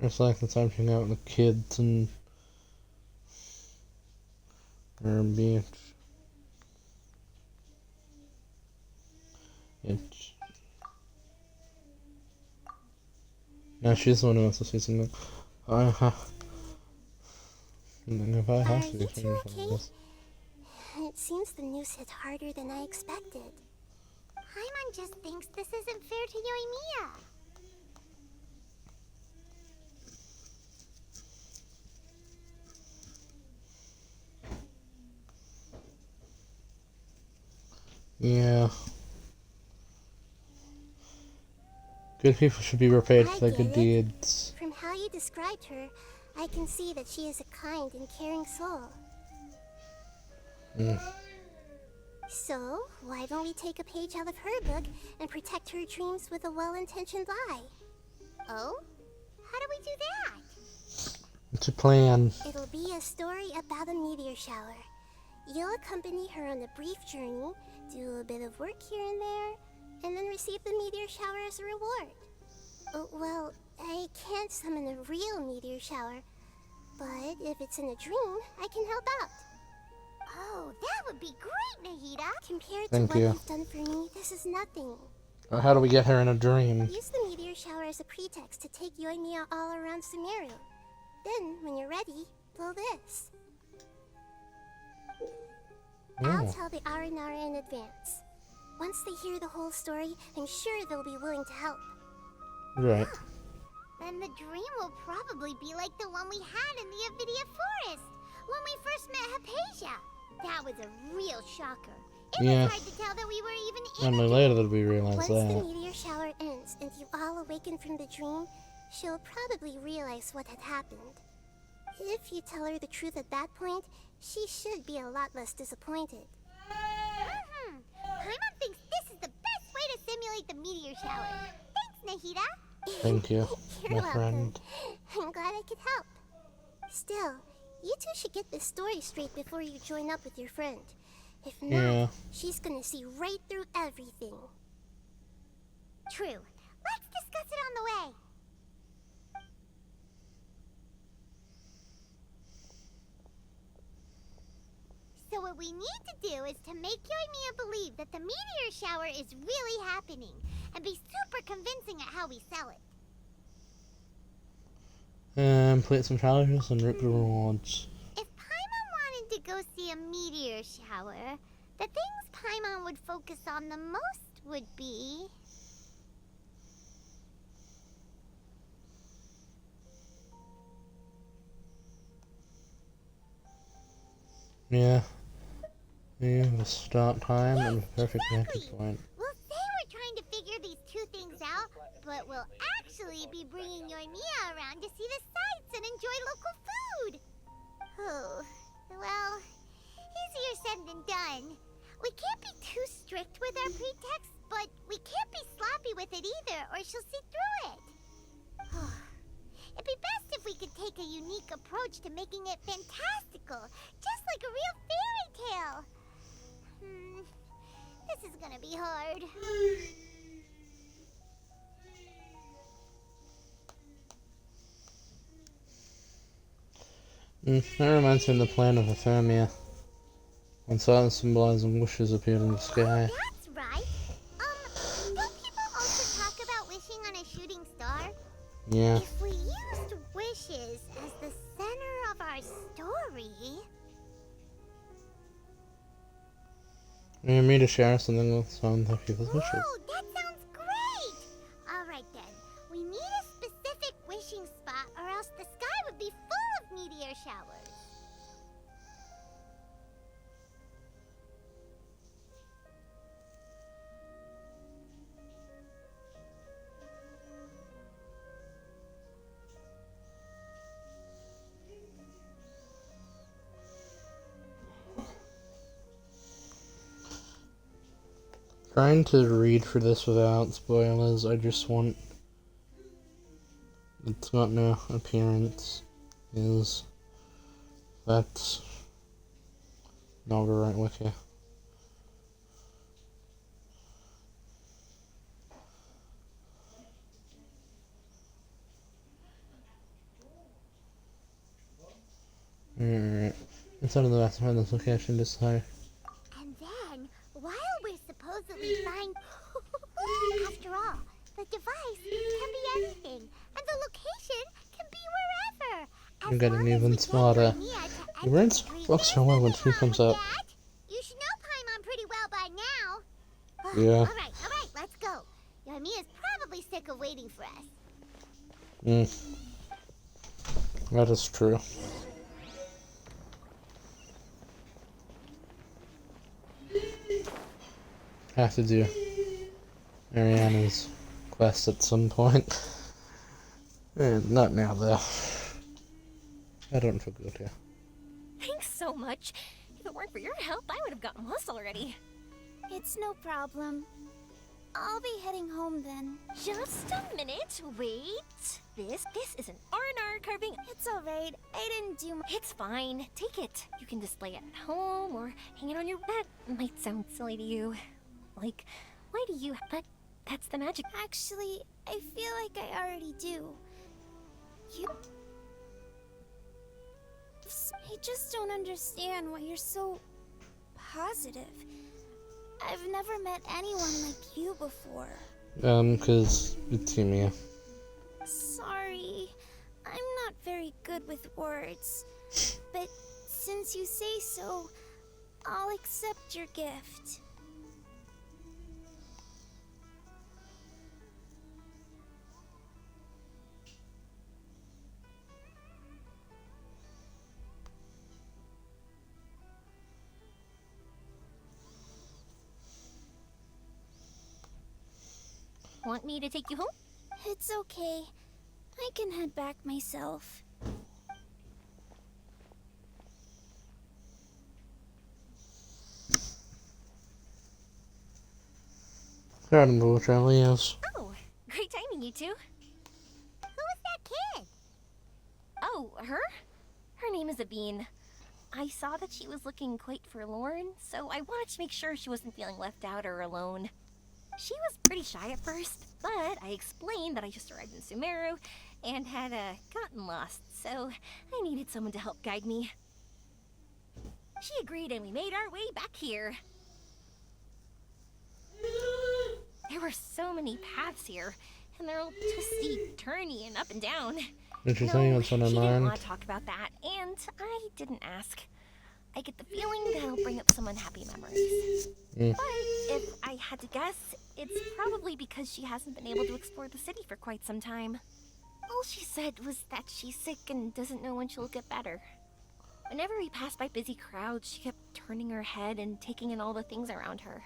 Just like the time to hang out with the kids and or beach. Now she's the one who wants to see something. If I have to do something like this. It seems the news hit harder than I expected. Paimon just thinks this isn't fair to Yoimiya. Yeah. Good people should be repaid for their good deeds. From how you described her, I can see that she is a kind and caring soul. So, why don't we take a page out of her book and protect her dreams with a well-intentioned lie? Oh? How do we do that? It's a plan. It'll be a story about a meteor shower. You'll accompany her on a brief journey, do a bit of work here and there, and then receive the meteor shower as a reward. Well, I can't summon a real meteor shower, but if it's in a dream, I can help out. Oh, that would be great, Nahida! Compared to what you've done for me, this is nothing. How do we get her in a dream? Use the meteor shower as a pretext to take Yoimiya all around Sumeru. Then, when you're ready, blow this. I'll tell the Aranara in advance. Once they hear the whole story, I'm sure they'll be willing to help. Right. Then the dream will probably be like the one we had in the Avidia Forest, when we first met Hypatia. That was a real shocker. It was hard to tell that we were even in Only later did we realize Once that. the meteor shower ends and you all awaken from the dream, she'll probably realize what had happened. If you tell her the truth at that point, she should be a lot less disappointed. Paimon thinks this is the best way to simulate the meteor shower. Thanks, Nahida. Thank you, You're my friend. welcome. I'm glad I could help. Still, You two should get this story straight before you join up with your friend. If not, Yeah. she's gonna see right through everything. True. Let's discuss it on the way. So what we need to do is to make Yoimiya believe that the meteor shower is really happening, and be super convincing at how we sell it. And play some challenges and reap the rewards. If Paimon wanted to go see a meteor shower, the things Paimon would focus on the most would be... Yeah. Yeah, the start time and the perfect entry point. We'll say we're trying to figure these two things out, but we'll actually be bringing Yoimiya around to see the sights and enjoy local food. Oh, well, easier said than done. We can't be too strict with our pretext, but we can't be sloppy with it either, or she'll see through it. It'd be best if we could take a unique approach to making it fantastical, just like a real fairy tale. This is gonna be hard. That reminds me of the plan of Ephemia. When certain symbolizing wishes appeared in the sky. That's right. Don't people also talk about wishing on a shooting star? Yeah. If we used wishes as the center of our story... We need to share something with some of people's wishes. Oh, that sounds great! Alright then, we need a specific wishing spot or else the sky would be full of meteor showers. Trying to read for this without spoilers, I just want... It's got no appearance. Is... That's... not the right wiki. Alright. Inside of the best find this location just high. And then, while we're supposedly fine... After all, the device can be anything, and the location can be wherever. I'm getting even smarter. Your brain's works well when she comes up. You should know Paimon pretty well by now. Yeah. Alright, let's go. Yoimiya's probably sick of waiting for us. That is true. Have to do Mariana's quest at some point. Not now though. I don't feel good here. Thanks so much. If it weren't for your help, I would have gotten lost already. It's no problem. I'll be heading home then. Just a minute, wait. This is an R&R carving. It's alright. I didn't do much. It's fine. Take it. You can display it at home or hang it on your... That might sound silly to you. Like, why do you... But that's the magic. Actually, I feel like I already do. I just don't understand why you're so positive. I've never met anyone like you before. Cause it's Yumiya. Sorry, I'm not very good with words. But since you say so, I'll accept your gift. Want me to take you home? It's okay. I can head back myself. Garden Village, yes. Oh, great timing, you two. Who was that kid? Oh, her? Her name is Avine. I saw that she was looking quite forlorn, so I wanted to make sure she wasn't feeling left out or alone. She was pretty shy at first, but I explained that I just arrived in Sumeru and had gotten lost, so I needed someone to help guide me. She agreed and we made our way back here. There were so many paths here, and they're all twisty, turny, and up and down. Did you say what's on her she didn't mind? want to talk about that, and I didn't ask. I get the feeling that'll bring up some unhappy memories. But if I had to guess, it's probably because she hasn't been able to explore the city for quite some time. All she said was that she's sick and doesn't know when she'll get better. Whenever we passed by busy crowds, she kept turning her head and taking in all the things around her.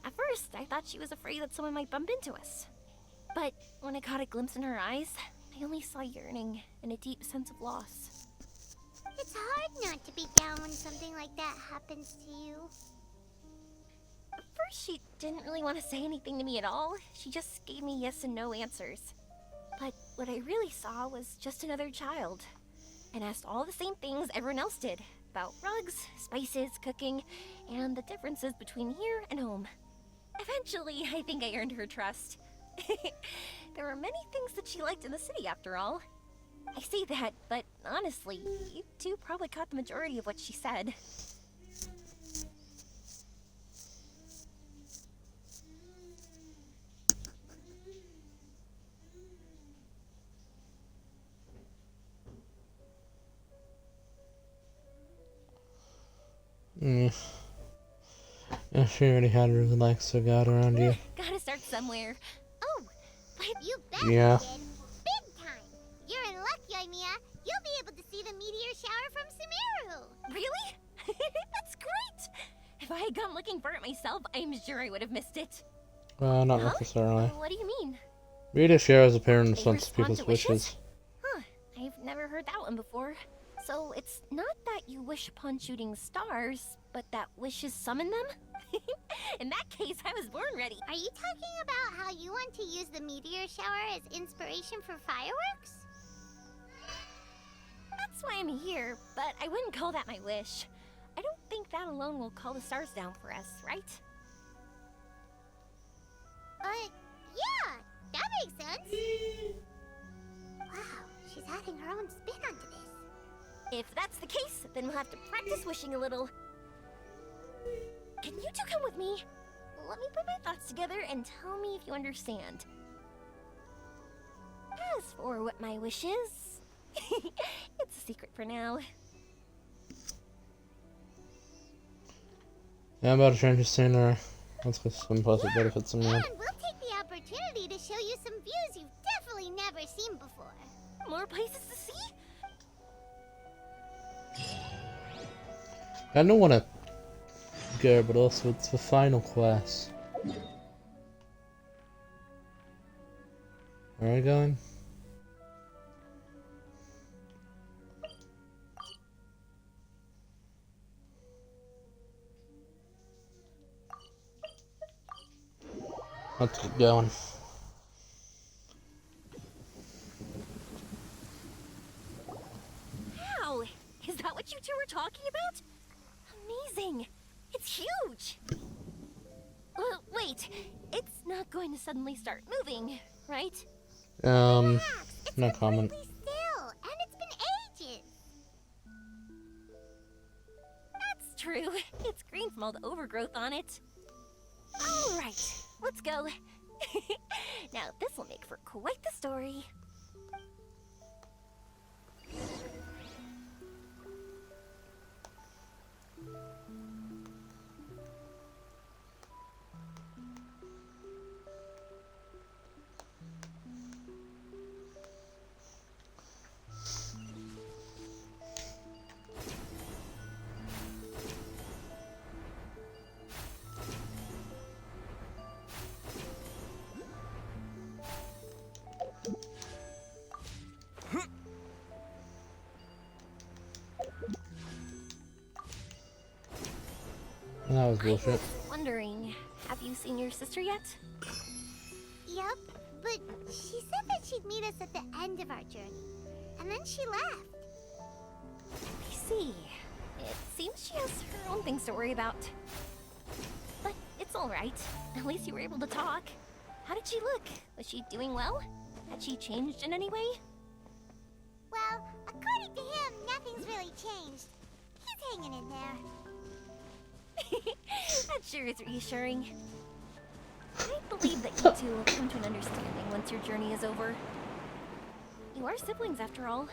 At first, I thought she was afraid that someone might bump into us. But when I caught a glimpse in her eyes, I only saw yearning and a deep sense of loss. It's hard not to be down when something like that happens to you. At first, she didn't really want to say anything to me at all. She just gave me yes and no answers. But what I really saw was just another child, and asked all the same things everyone else did about rugs, spices, cooking, and the differences between here and home. Eventually, I think I earned her trust. There were many things that she liked in the city, after all. I say that, but honestly, you two probably caught the majority of what she said. Yeah, she already had a really nice guard around you. Gotta start somewhere. Oh, but you bet Yeah. you did. Big time. You're in luck, Yoimiya. You'll be able to see the meteor shower from Sumeru. Really? That's great! If I had gone looking for it myself, I'm sure I would have missed it. Not Huh? necessarily. What do you mean? Meteor showers appear in They response to respond people's to wishes? wishes. Huh, I've never heard that one before. So it's not that you wish upon shooting stars, but that wishes summon them? In that case, I was born ready. Are you talking about how you want to use the meteor shower as inspiration for fireworks? That's why I'm here, but I wouldn't call that my wish. I don't think that alone will call the stars down for us, right? Yeah, that makes sense. Wow, she's adding her own spin onto this. If that's the case, then we'll have to practice wishing a little. Can you two come with me? Let me put my thoughts together and tell me if you understand. As for what my wish is, it's a secret for now. Yeah, I'm about to change the scenery. Let's get some positive benefits in And there. we'll take the opportunity to show you some views you've definitely never seen before. More places to see? I don't want to go, but also it's the final quest. Where are we going? Let's keep going. Wow! Is that what you two were talking about? Amazing! It's huge! Wait, it's not going to suddenly start moving, right? No It's comment. completely still, and it's been ages. That's true. It's green from all the overgrowth on it. Alright, let's go. Now this will make for quite the story. That was bullshit. Wondering, have you seen your sister yet? Yep, but she said that she'd meet us at the end of our journey, and then she left. I see. It seems she has her own things to worry about. But it's alright. At least you were able to talk. How did she look? Was she doing well? Had she changed in any way? Well, according to him, nothing's really changed. He's hanging in there. That sure is reassuring. I believe that you two will come to an understanding once your journey is over. You are siblings, after all.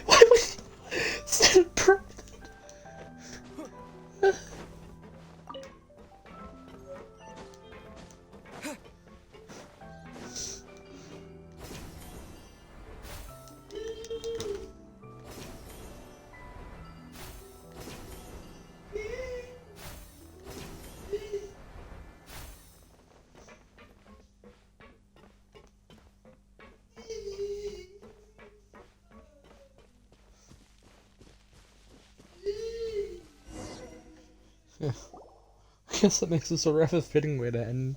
Why would he send per- Yeah. I guess that makes this a rather fitting way to end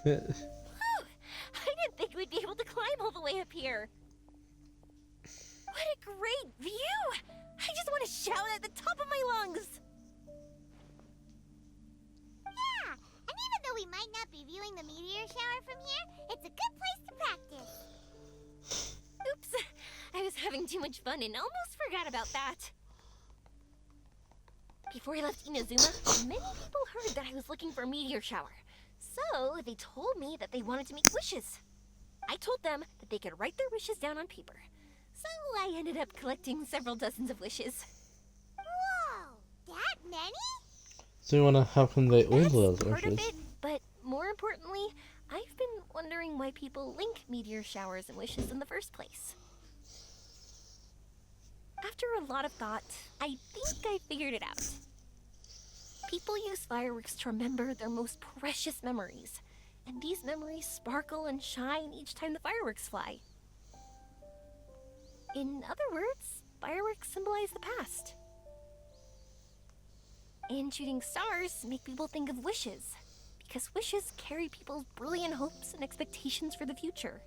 it. Whew! I didn't think we'd be able to climb all the way up here. What a great view! I just want to shout at the top of my lungs! Yeah, and even though we might not be viewing the meteor shower from here, it's a good place to practice. Oops, I was having too much fun and almost forgot about that. Before I left Inazuma, many people heard that I was looking for a meteor shower. So they told me that they wanted to make wishes. I told them that they could write their wishes down on paper. So I ended up collecting several dozens of wishes. Whoa, that many? So you wanna help him they all That's those part of wishes? it, but more importantly, I've been wondering why people link meteor showers and wishes in the first place. After a lot of thought, I think I figured it out. People use fireworks to remember their most precious memories, and these memories sparkle and shine each time the fireworks fly. In other words, fireworks symbolize the past. And shooting stars make people think of wishes, because wishes carry people's brilliant hopes and expectations for the future.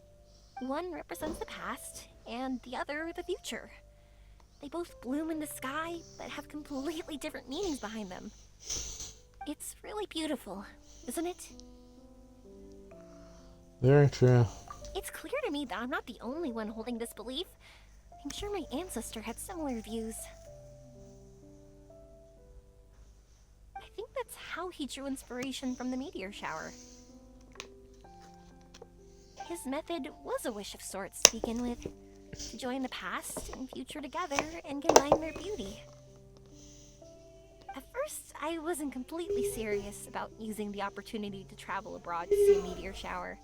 One represents the past, and the other the future. They both bloom in the sky, but have completely different meanings behind them. It's really beautiful, isn't it? Very true. It's clear to me that I'm not the only one holding this belief. I'm sure my ancestor had similar views. I think that's how he drew inspiration from the meteor shower. His method was a wish of sorts to begin with, to join the past and future together and combine their beauty. At first, I wasn't completely serious about using the opportunity to travel abroad to see a meteor shower.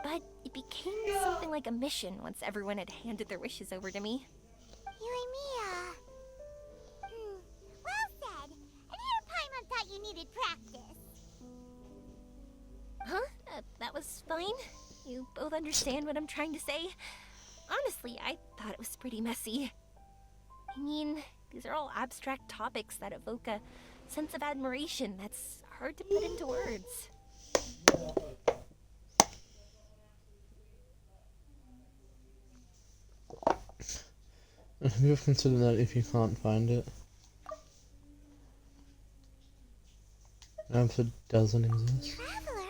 But it became something like a mission once everyone had handed their wishes over to me. Yoimiya. Well said. And here Paimon thought you needed practice. Huh? That was fine? You both understand what I'm trying to say? Honestly, I thought it was pretty messy. I mean, these are all abstract topics that evoke a sense of admiration that's hard to put into words. Have you ever considered that if you can't find it? If it doesn't exist? Traveler?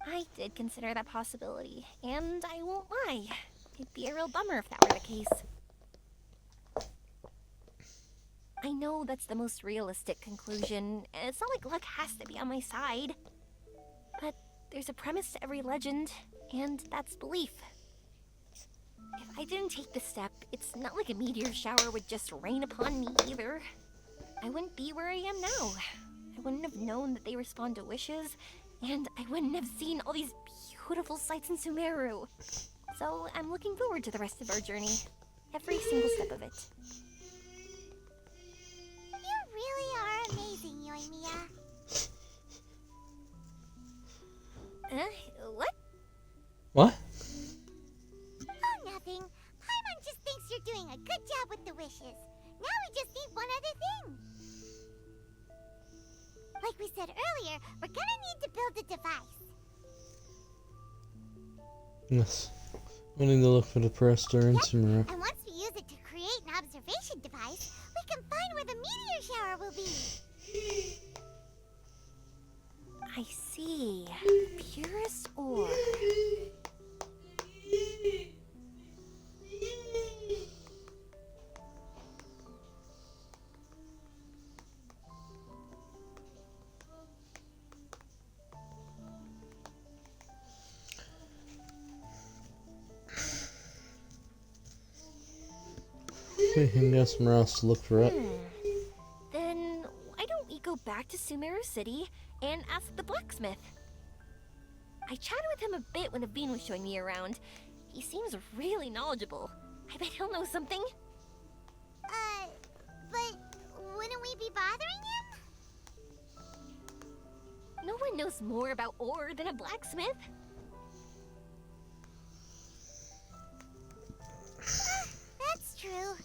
I did consider that possibility, and I won't lie. It'd be a real bummer if that were the case. I know that's the most realistic conclusion, and it's not like luck has to be on my side. But there's a premise to every legend, and that's belief. If I didn't take this step, it's not like a meteor shower would just rain upon me either. I wouldn't be where I am now. I wouldn't have known that they respond to wishes, and I wouldn't have seen all these beautiful sights in Sumeru. So I'm looking forward to the rest of our journey. Every single step of it. You really are amazing, Yoimiya. What? What? Oh, nothing. Paimon just thinks you're doing a good job with the wishes. Now we just need one other thing. Like we said earlier, we're gonna need to build a device. Yes. We need to look for the Prester and Samira. And once we use it to create an observation device, we can find where the meteor shower will be. I see. Purest ore. We can go somewhere else to look for it. Then why don't we go back to Sumeru City and ask the blacksmith? I chatted with him a bit when Aveen was showing me around. He seems really knowledgeable. I bet he'll know something. But wouldn't we be bothering him? No one knows more about ore than a blacksmith. That's true.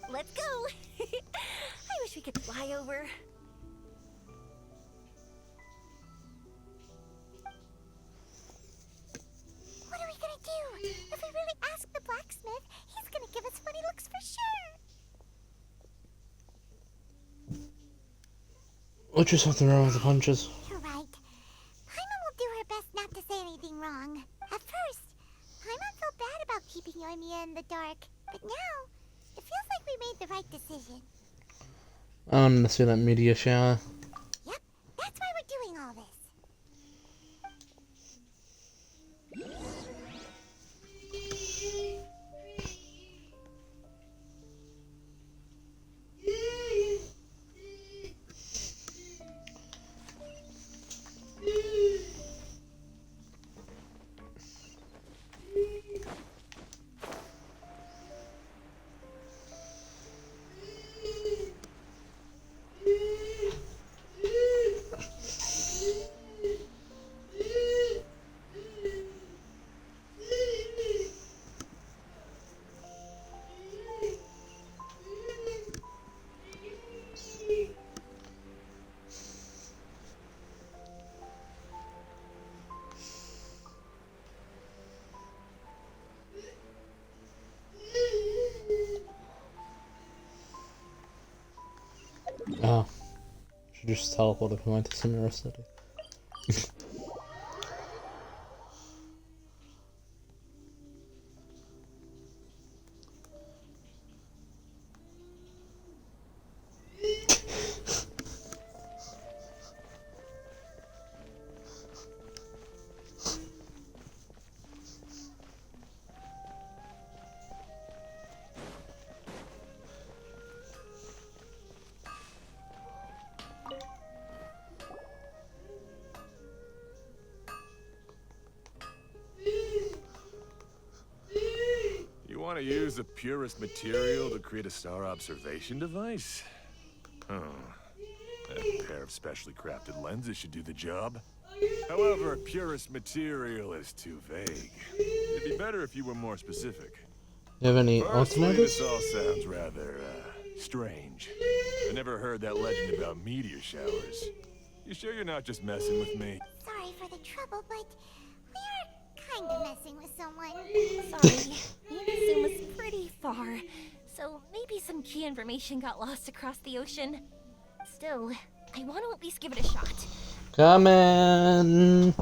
Let's go! I wish we could fly over. What are we gonna do? If we really ask the blacksmith, he's gonna give us funny looks for sure. We'll just have to roll with the punches. You're right. Paimon will do her best not to say anything wrong. At first, Paimon felt bad about keeping Yoimiya in the dark, but now, it feels like we made the right decision. I want to see that meteor shower. Yep, that's why we're doing all this. Oh. Should just teleport if we went to Samira City. You want to use the purest material to create a star observation device? Oh, a pair of specially crafted lenses should do the job. However, purest material is too vague. It'd be better if you were more specific. You have any Firstly, alternatives? this all sounds rather, strange. I never heard that legend about meteor showers. You sure you're not just messing with me? Sorry for the trouble, but we are kind of messing with someone. Sorry, Inazuma's pretty far, so maybe some key information got lost across the ocean. Still, I want to at least give it a shot. Coming!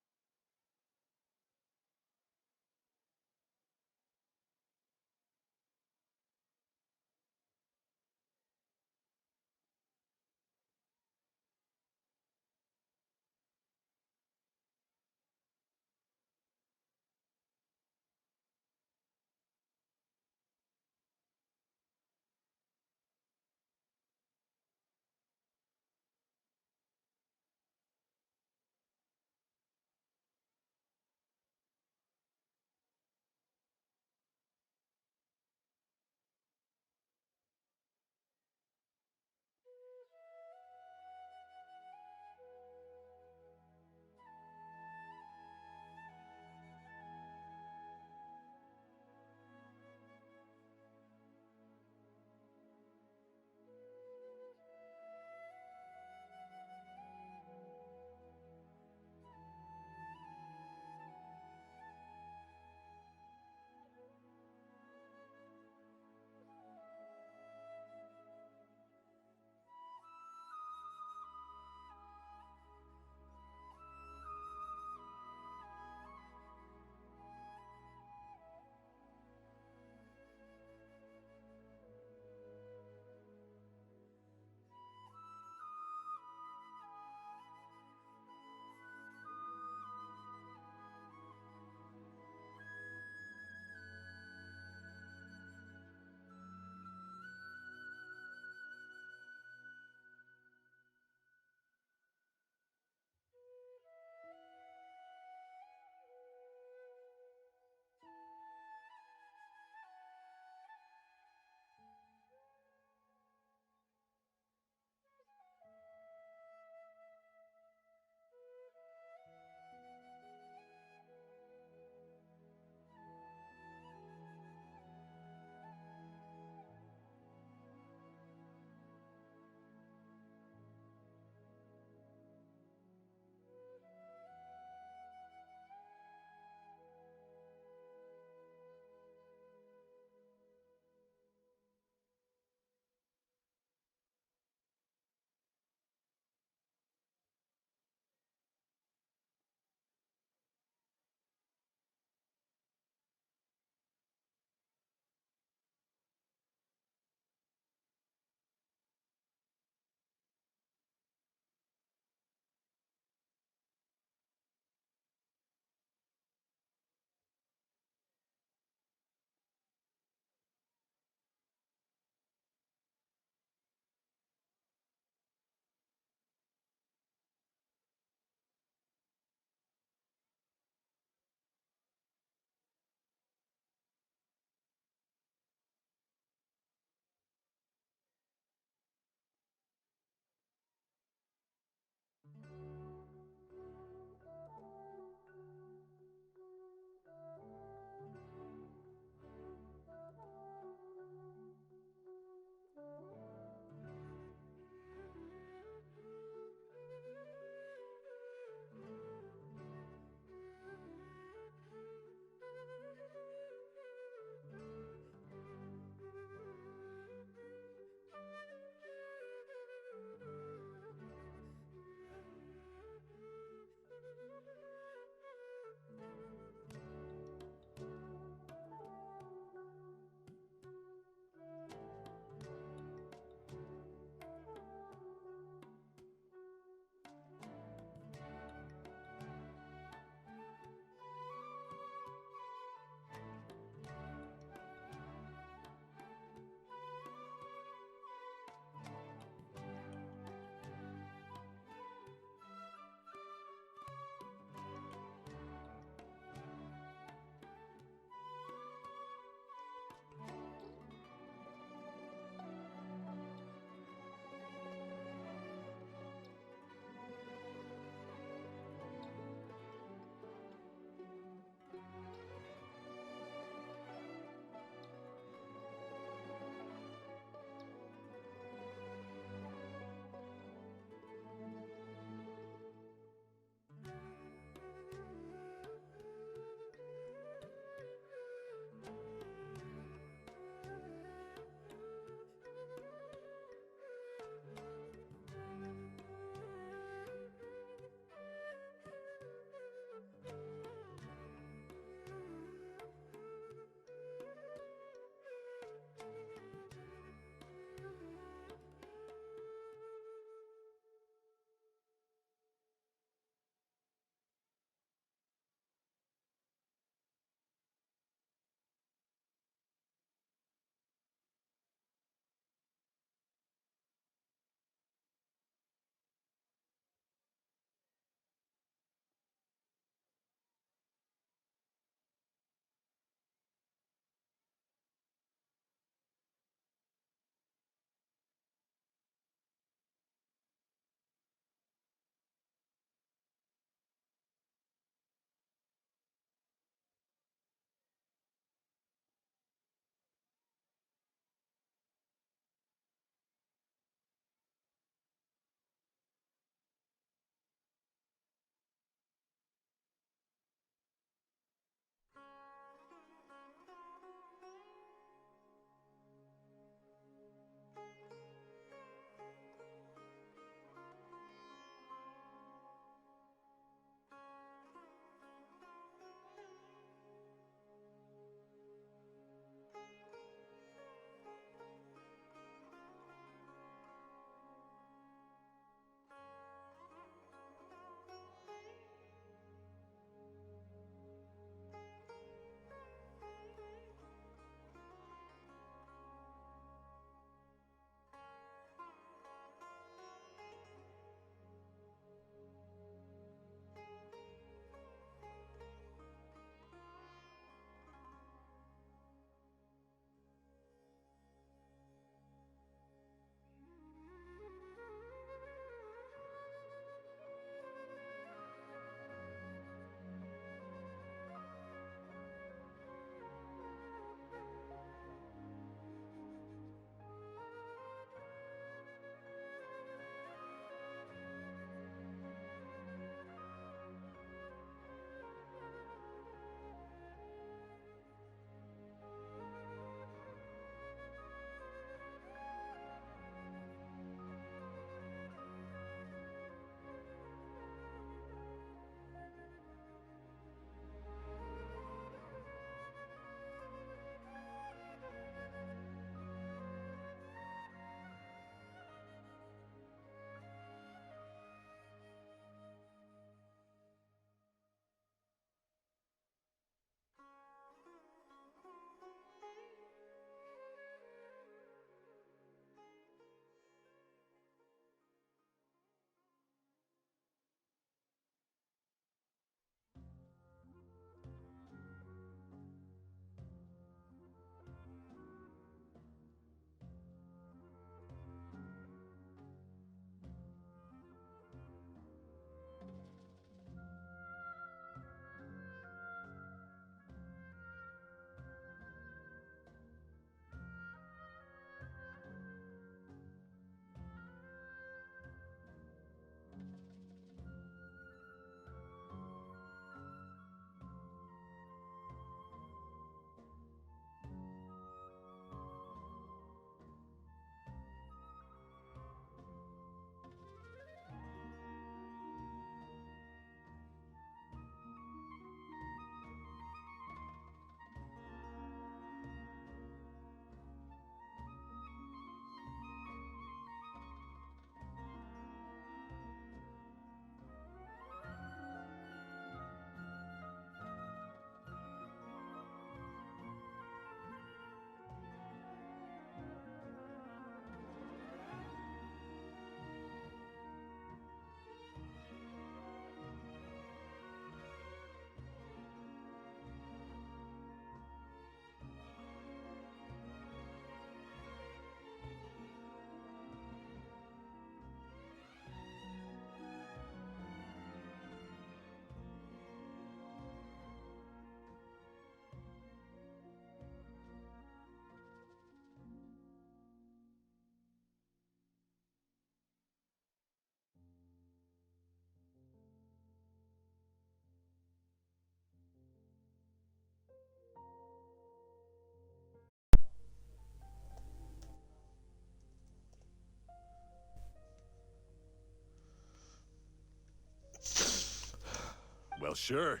Well, sure.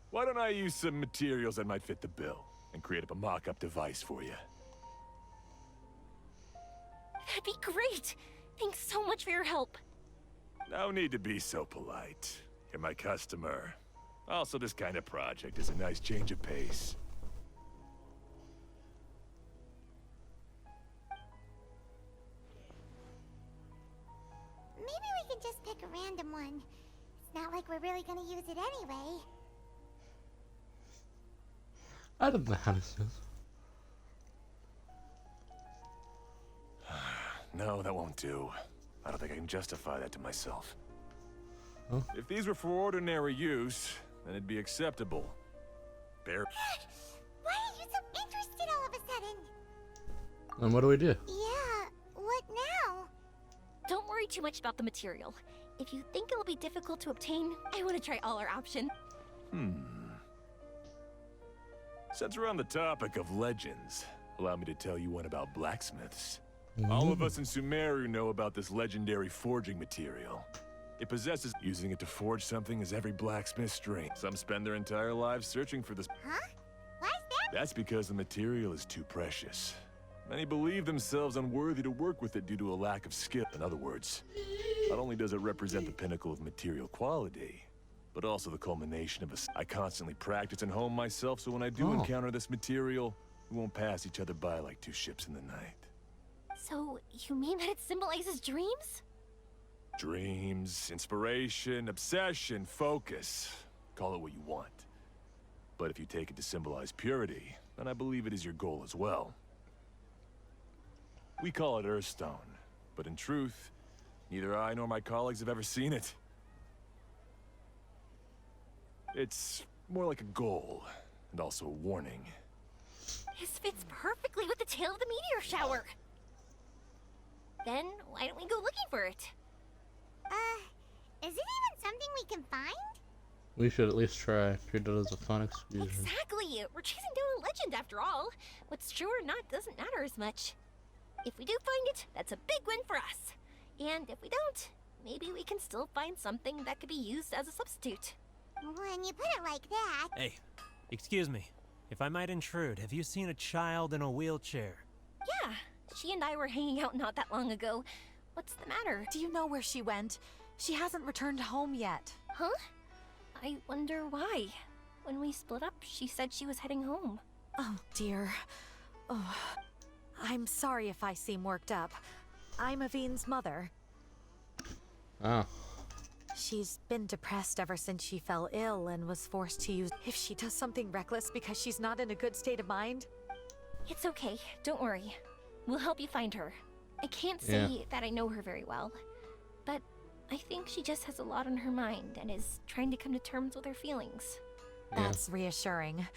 Why don't I use some materials that might fit the bill and create up a mock-up device for you? That'd be great! Thanks so much for your help. No need to be so polite. You're my customer. Also, this kind of project is a nice change of pace. Maybe we can just pick a random one. It's not like we're really gonna use it anyway. I don't know how this is. No, that won't do. I don't think I can justify that to myself. Huh? If these were for ordinary use, then it'd be acceptable. Bear. Why are you so interested all of a sudden? And what do we do? Yeah, what now? Don't worry too much about the material. If you think it'll be difficult to obtain, I want to try all our options. Since we're on the topic of legends, allow me to tell you one about blacksmiths. All of us in Sumeru know about this legendary forging material. It possesses using it to forge something as every blacksmith's dream. Some spend their entire lives searching for this. Huh? Why's that? That's because the material is too precious. Many believe themselves unworthy to work with it due to a lack of skill. In other words, not only does it represent the pinnacle of material quality, but also the culmination of I constantly practice and hone myself, so when I do encounter this material, we won't pass each other by like two ships in the night. So, you mean that it symbolizes dreams? Dreams, inspiration, obsession, focus. Call it what you want. But if you take it to symbolize purity, then I believe it is your goal as well. We call it Earthstone, but in truth, neither I nor my colleagues have ever seen it. It's more like a goal, and also a warning. This fits perfectly with the tale of the meteor shower. Then, why don't we go looking for it? Is it even something we can find? We should at least try. Pure that is a fun excursion. Exactly! We're chasing down a legend after all. What's true or not doesn't matter as much. If we do find it, that's a big win for us. And if we don't, maybe we can still find something that could be used as a substitute. When you put it like that... Hey, excuse me. If I might intrude, have you seen a child in a wheelchair? Yeah, she and I were hanging out not that long ago. What's the matter? Do you know where she went? She hasn't returned home yet. Huh? I wonder why. When we split up, she said she was heading home. Oh, dear. Oh, I'm sorry if I seem worked up. I'm Avine's mother. Ah. She's been depressed ever since she fell ill and was forced to use... If she does something reckless because she's not in a good state of mind... It's okay, don't worry. We'll help you find her. I can't say that I know her very well, but I think she just has a lot on her mind and is trying to come to terms with her feelings. That's reassuring.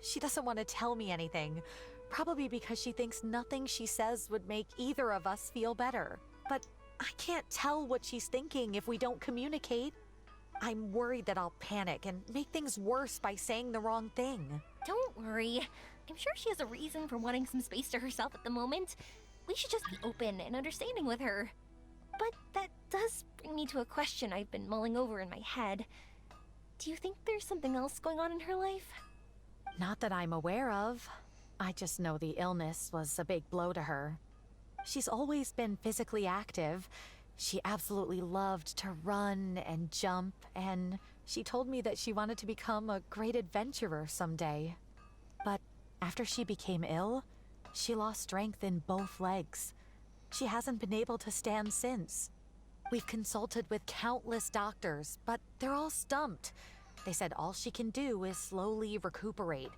She doesn't want to tell me anything, probably because she thinks nothing she says would make either of us feel better. But I can't tell what she's thinking if we don't communicate. I'm worried that I'll panic and make things worse by saying the wrong thing. Don't worry. I'm sure she has a reason for wanting some space to herself at the moment. We should just be open and understanding with her. But that does bring me to a question I've been mulling over in my head. Do you think there's something else going on in her life? Not that I'm aware of. I just know the illness was a big blow to her. She's always been physically active. She absolutely loved to run and jump, and she told me that she wanted to become a great adventurer someday. But after she became ill, she lost strength in both legs. She hasn't been able to stand since. We've consulted with countless doctors, but they're all stumped. They said all she can do is slowly recuperate.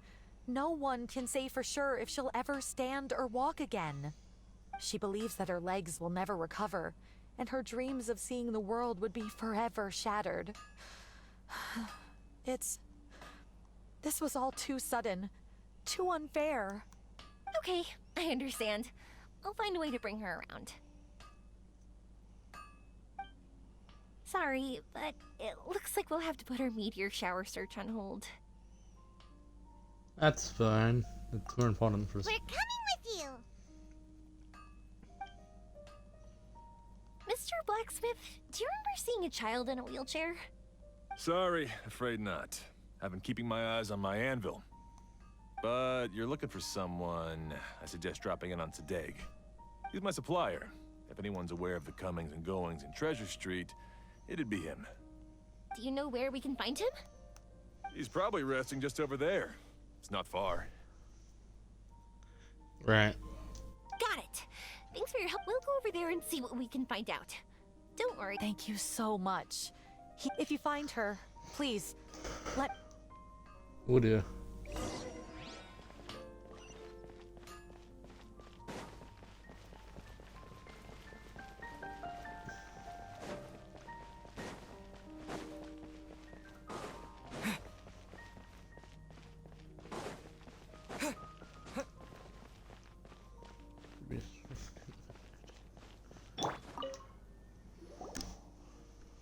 No one can say for sure if she'll ever stand or walk again. She believes that her legs will never recover, and her dreams of seeing the world would be forever shattered. This was all too sudden, too unfair. Okay, I understand. I'll find a way to bring her around. Sorry, but it looks like we'll have to put our meteor shower search on hold. That's fine. It's more important for... We're coming with you! Mr. Blacksmith, do you remember seeing a child in a wheelchair? Sorry, afraid not. I've been keeping my eyes on my anvil. But you're looking for someone, I suggest dropping in on Sadeg. He's my supplier. If anyone's aware of the comings and goings in Treasure Street, it'd be him. Do you know where we can find him? He's probably resting just over there. It's not far. Right. Got it. Thanks for your help. We'll go over there and see what we can find out. Don't worry. Thank you so much. If you find her, please, let... Oh dear.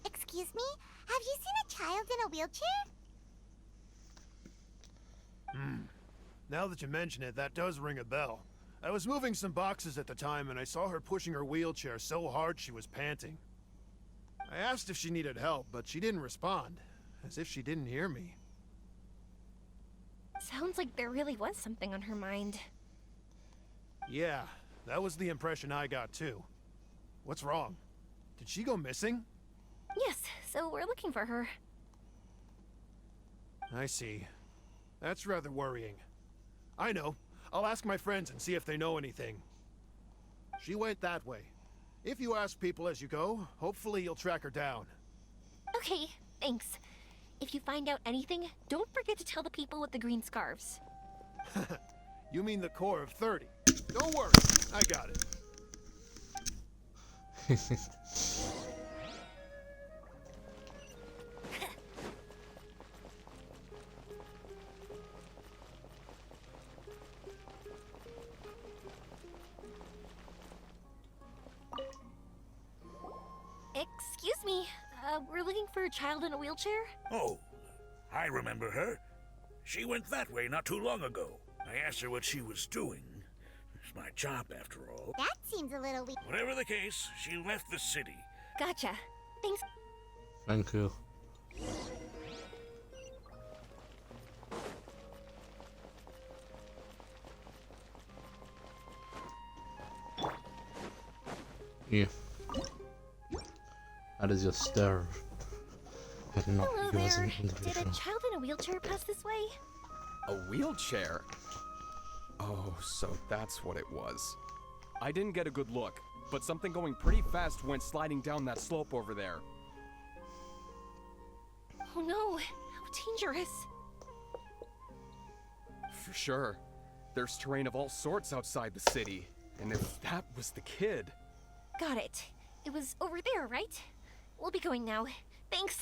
Excuse me? Have you seen a child in a wheelchair? Now that you mention it, that does ring a bell. I was moving some boxes at the time and I saw her pushing her wheelchair so hard she was panting. I asked if she needed help, but she didn't respond, as if she didn't hear me. Sounds like there really was something on her mind. Yeah, that was the impression I got too. What's wrong? Did she go missing? Yes, so we're looking for her. I see. That's rather worrying. I know. I'll ask my friends and see if they know anything. She went that way. If you ask people as you go, hopefully you'll track her down. Okay, thanks. If you find out anything, don't forget to tell the people with the green scarves. You mean the core of 30. Don't worry, I got it. Excuse me, we're looking for a child in a wheelchair? Oh, I remember her. She went that way not too long ago. I asked her what she was doing. It's my job, after all. That seems a little weird. Whatever the case, she left the city. Gotcha. Thanks. Thank you. Yeah. That is your star. But not Hello yours there. in Did a individual. child in a wheelchair pass this way? A wheelchair? Oh, so that's what it was. I didn't get a good look, but something going pretty fast went sliding down that slope over there. Oh no, how dangerous. For sure. There's terrain of all sorts outside the city, and if that was the kid... Got it. It was over there, right? We'll be going now. Thanks.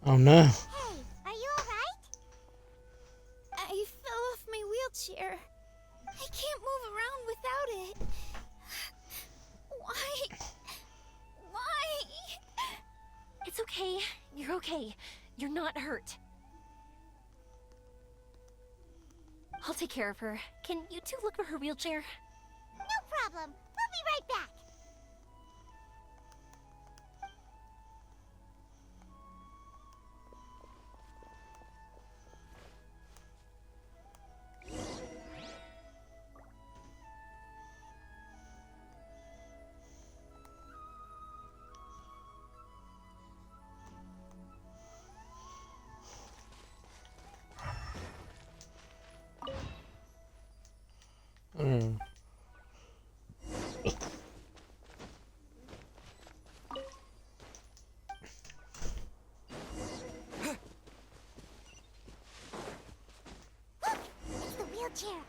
Oh no. Hey, are you alright? I fell off my wheelchair. I can't move around without it. Why? Why? It's okay. You're okay. You're not hurt. I'll take care of her. Can you two look for her wheelchair? No problem. We'll be right back. Look! It's the wheelchair.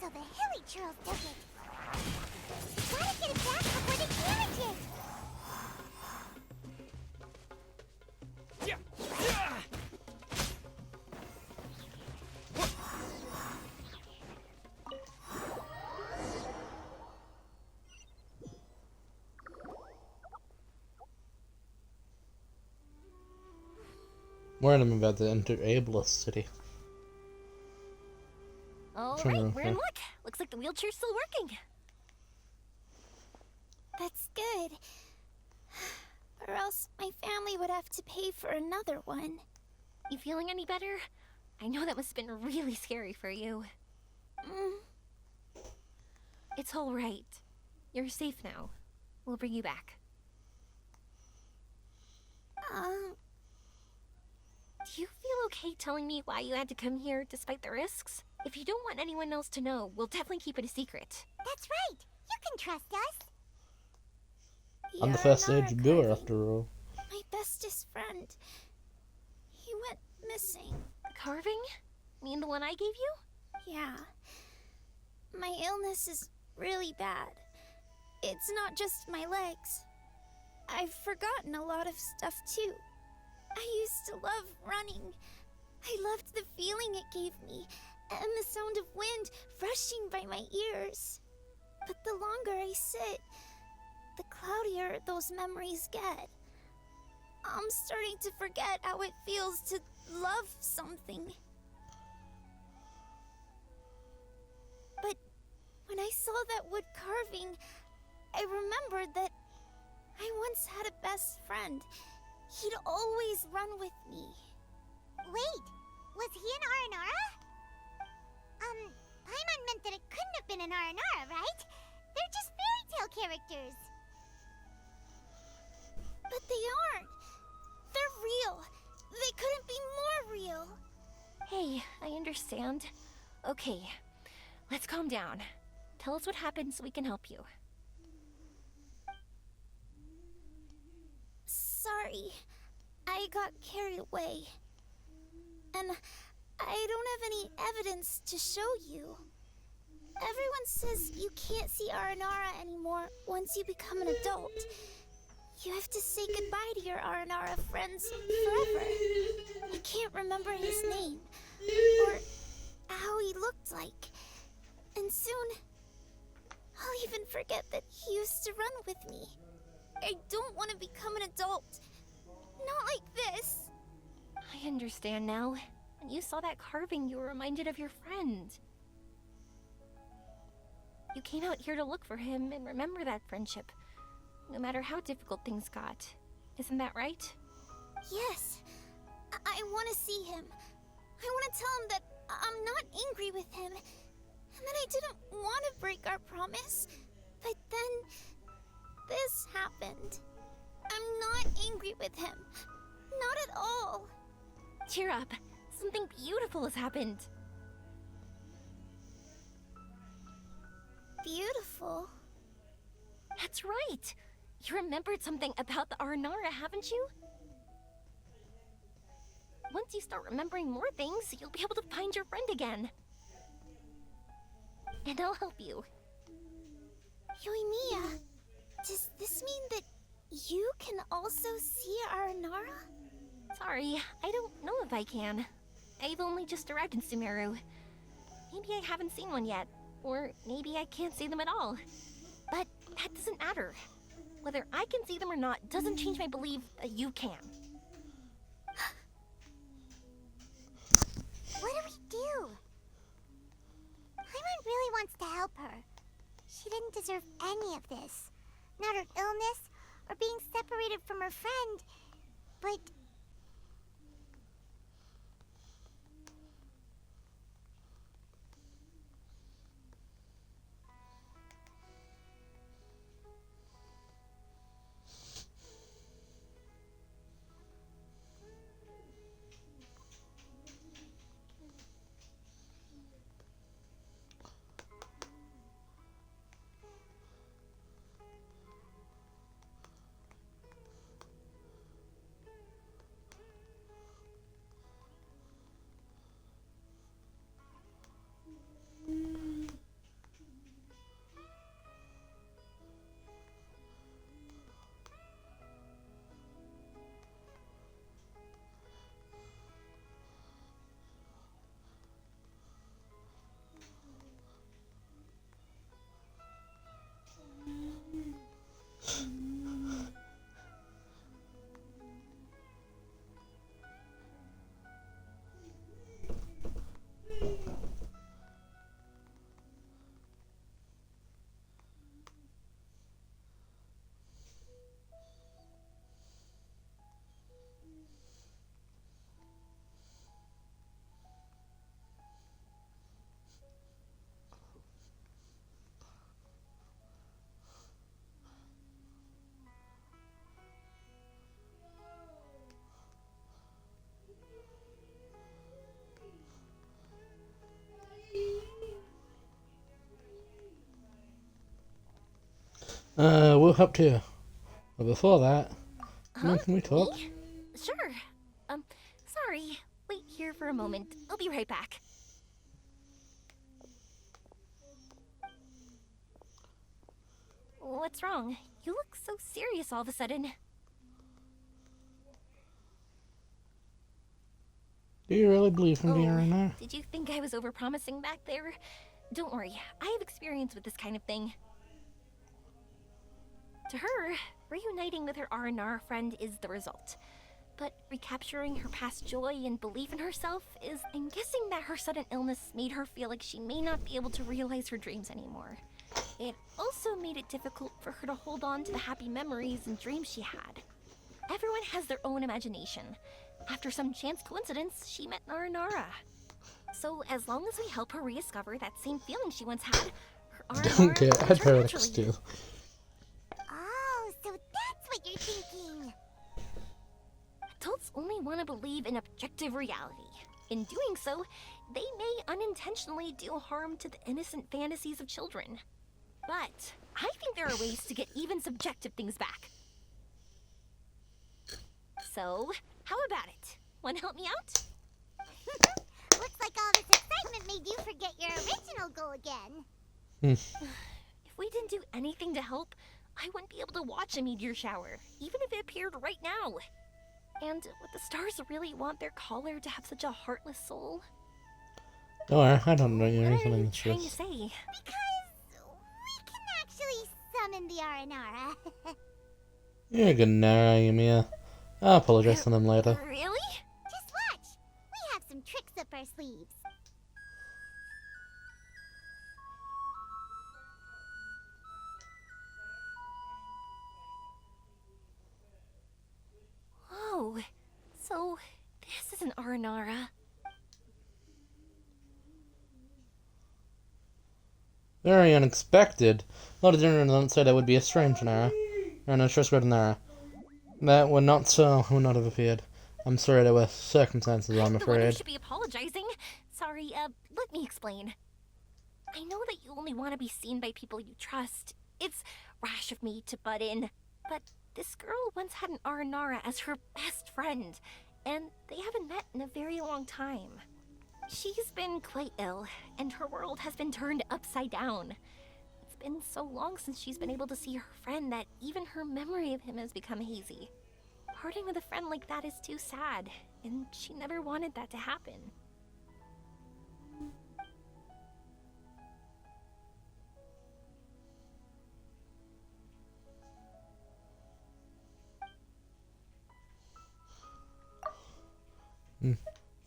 So the hilly churls took it. Gotta get it back before they damage it! Warn them about the enter Ableist city. Alright, Turn around, we're in okay. luck. Looks like the wheelchair's still working. That's good. Or else my family would have to pay for another one. You feeling any better? I know that must have been really scary for you. It's alright. You're safe now. We'll bring you back. Do you feel okay telling me why you had to come here despite the risks? If you don't want anyone else to know, we'll definitely keep it a secret. That's right. You can trust us. I'm the first age doer after all. My bestest friend. He went missing. The carving? Mean the one I gave you? Yeah. My illness is really bad. It's not just my legs. I've forgotten a lot of stuff too. I used to love running. I loved the feeling it gave me, and the sound of wind rushing by my ears. But the longer I sit, the cloudier those memories get. I'm starting to forget how it feels to love something. But when I saw that wood carving, I remembered that I once had a best friend. He'd always run with me. Wait, was he an Aranara? Paimon meant that it couldn't have been an Aranara, right? They're just fairy tale characters. But they aren't. They're real. They couldn't be more real. Hey, I understand. Okay, let's calm down. Tell us what happened so we can help you. Sorry. I got carried away. And I don't have any evidence to show you. Everyone says you can't see Aranara anymore once you become an adult. You have to say goodbye to your Aranara friends forever. I can't remember his name, or how he looked like. And soon, I'll even forget that he used to run with me. I don't want to become an adult. Not like this. I understand now. When you saw that carving, you were reminded of your friend. You came out here to look for him and remember that friendship, no matter how difficult things got. Isn't that right? Yes. I want to see him. I want to tell him that I'm not angry with him, and that I didn't want to break our promise. But then, this happened. I'm not angry with him. Not at all. Cheer up. Something beautiful has happened. Beautiful? That's right. You remembered something about the Aranara, haven't you? Once you start remembering more things, you'll be able to find your friend again. And I'll help you. Yoimiya, does this mean that you can also see Aranara? Sorry, I don't know if I can. I've only just arrived in Sumeru. Maybe I haven't seen one yet, or maybe I can't see them at all. But that doesn't matter. Whether I can see them or not doesn't change my belief that you can. What do we do? Paimon really wants to help her. She didn't deserve any of this. Not her illness, or being separated from her friend, but... We'll help too. But before that, can we talk? Me? Sure. Sorry. Wait here for a moment. I'll be right back. What's wrong? You look so serious all of a sudden. Do you really believe in being right now? Did you think I was overpromising back there? Don't worry, I have experience with this kind of thing. To her, reuniting with her Aranara friend is the result. But recapturing her past joy and belief in herself is... I'm guessing that her sudden illness made her feel like she may not be able to realize her dreams anymore. It also made it difficult for her to hold on to the happy memories and dreams she had. Everyone has their own imagination. After some chance coincidence, she met Aranara. So as long as we help her rediscover that same feeling she once had, her Aranara Okay, I had Paradox too. Oh, so that's what you're thinking. Adults only want to believe in objective reality. In doing so, they may unintentionally do harm to the innocent fantasies of children. But I think there are ways to get even subjective things back. So, how about it? Want to help me out? Looks like all this excitement made you forget your original goal again. If we didn't do anything to help, I wouldn't be able to watch a meteor shower, even if it appeared right now. And would the stars really want their caller to have such a heartless soul? Don't worry, I don't know anything in this. Trying to say? Because we can actually summon the Aranara. You're a good Nara, Yumiya. I'll apologize to them later. Really? Just watch. We have some tricks up our sleeves. Oh, so this is an Aranara. Very unexpected. A lot of generals don't say that would be a strange Nara. Or no, trustworthy Nara. That would not have appeared. I'm sorry, there were circumstances, I'm The one who afraid. should be apologizing. Sorry, let me explain. I know that you only want to be seen by people you trust. It's rash of me to butt in. But this girl once had an Aranara as her best friend, and they haven't met in a very long time. She's been quite ill, and her world has been turned upside down. It's been so long since she's been able to see her friend that even her memory of him has become hazy. Parting with a friend like that is too sad, and she never wanted that to happen.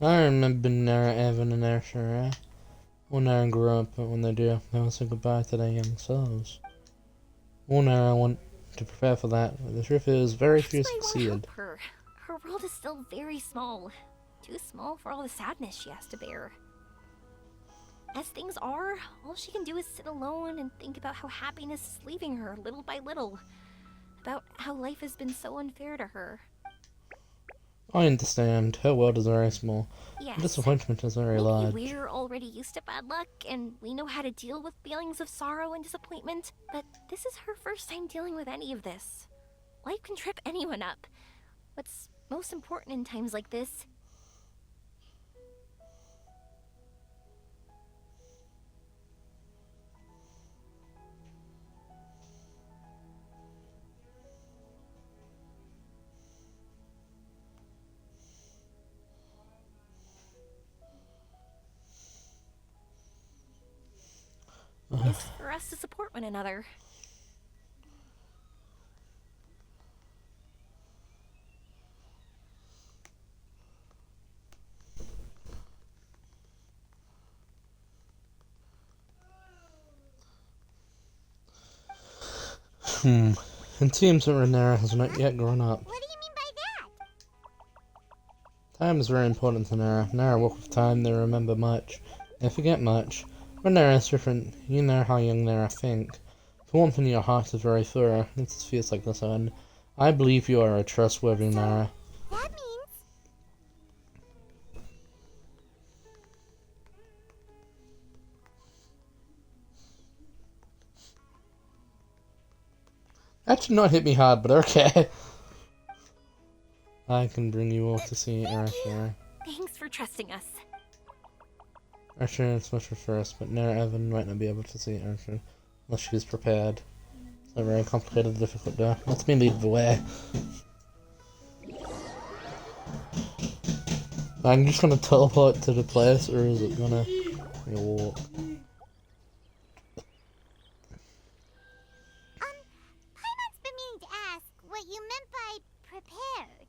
I remember Nara, Evan, and Ashura. When Nara grew up, but when they do, they will say goodbye to their young selves. One Nara want to prepare for that, but the truth is, very few succeeded. Her world is still very small. Too small for all the sadness she has to bear. As things are, all she can do is sit alone and think about how happiness is leaving her little by little. About how life has been so unfair to her. I understand. Her world is very small. Yes. The disappointment is very large. We're already used to bad luck, and we know how to deal with feelings of sorrow and disappointment, but this is her first time dealing with any of this. Life can trip anyone up. What's most important in times like this is for us to support one another. It seems that Renera has not yet grown up. What do you mean by that? Time is very important to Nara. Nara walk with time, they remember much. They forget much. Renera is different. You know how young Nara think. The warmth in your heart is very thorough. It feels like the sun. I believe you are a trustworthy Nara. That means... That should not hit me hard, but okay. I can bring you all to see Arashir. Thanks for trusting us. Arashir is much first, but Nara Evan might not be able to see Arashir unless she's prepared. It's a very complicated, difficult door. Let me lead the way. I'm just gonna teleport to the place, or is it gonna walk? Paimon's been meaning to ask what you meant by prepared.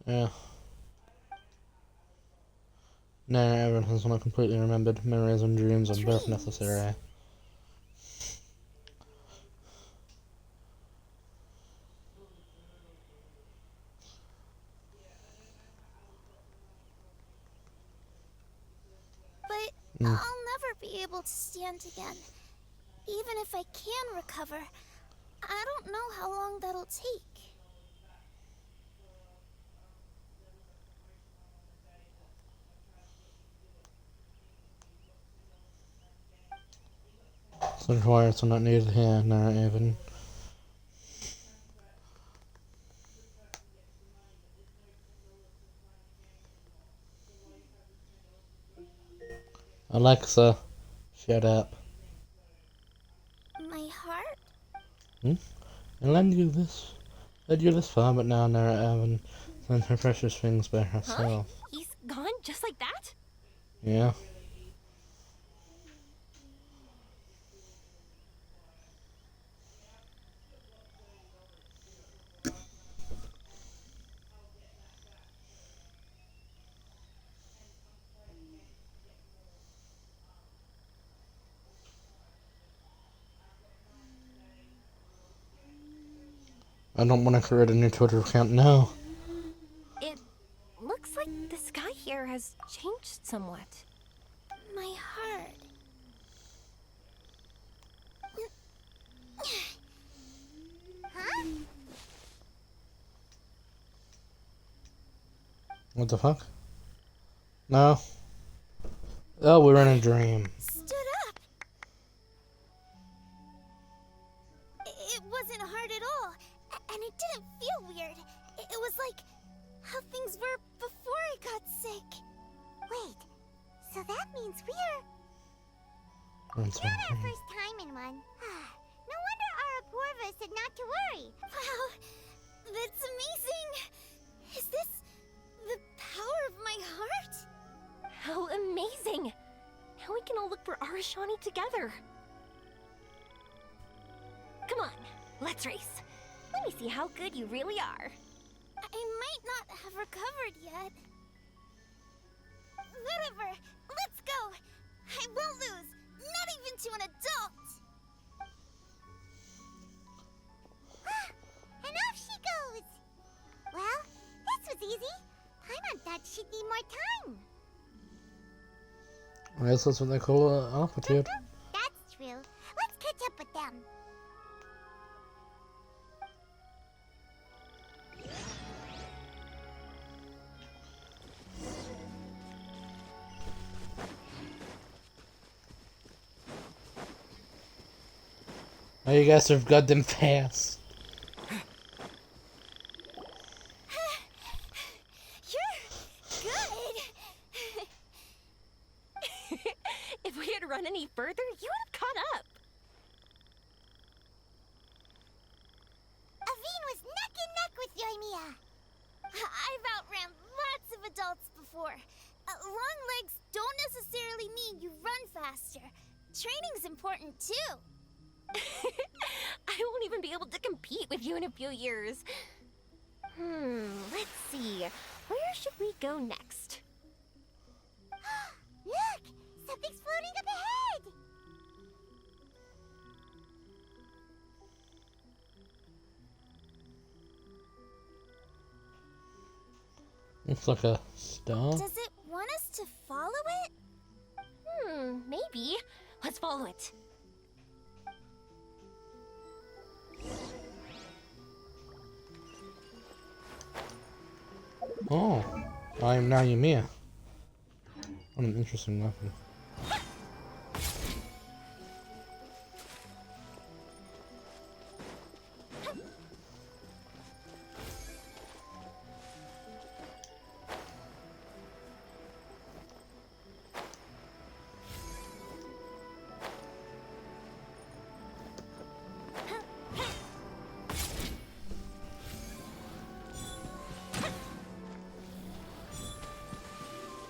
Yeah. No, everyone has not completely remembered. Memories and dreams are both necessary. But I'll never be able to stand again. Even if I can recover, I don't know how long that'll take. Such wires are not needed here, Nara Evan. Alexa, shut up. My heart? I led you this far, but now Nara Evan sends her precious things by herself. Huh? He's gone just like that? Yeah. I don't want to create a new Twitter account now. It looks like the sky here has changed somewhat. My heart. Huh? What the fuck? No. Oh, we're in a dream. Stood up. It wasn't hard at all, and it didn't feel weird. It was like how things were before I got sick. Wait, so that means we're I'm not our first time in one. No wonder Araporva said not to worry. Wow, that's amazing. Is this the power of my heart? How amazing! Now we can all look for Arashani together. Come on, let's race. Let me see how good you really are. I might not have recovered yet. Whatever, let's go. I won't lose, not even to an adult. And off she goes. Well, this was easy. Paimon thought she'd need more time. I guess that's what they call altitude. That's true. Let's catch up with them. Oh, you guys have got them fast. You're good. If we had run any further, you would have caught up. Aveen was neck and neck with Yoimiya. I've outran lots of adults before. Long legs don't necessarily mean you run faster. Training's important too. I won't even be able to compete with you in a few years. Let's see. Where should we go next? Look! Something's floating up ahead! Looks like a star. Does it want us to follow it? Maybe. Let's follow it. Oh, I am now Yumiya. What an interesting weapon.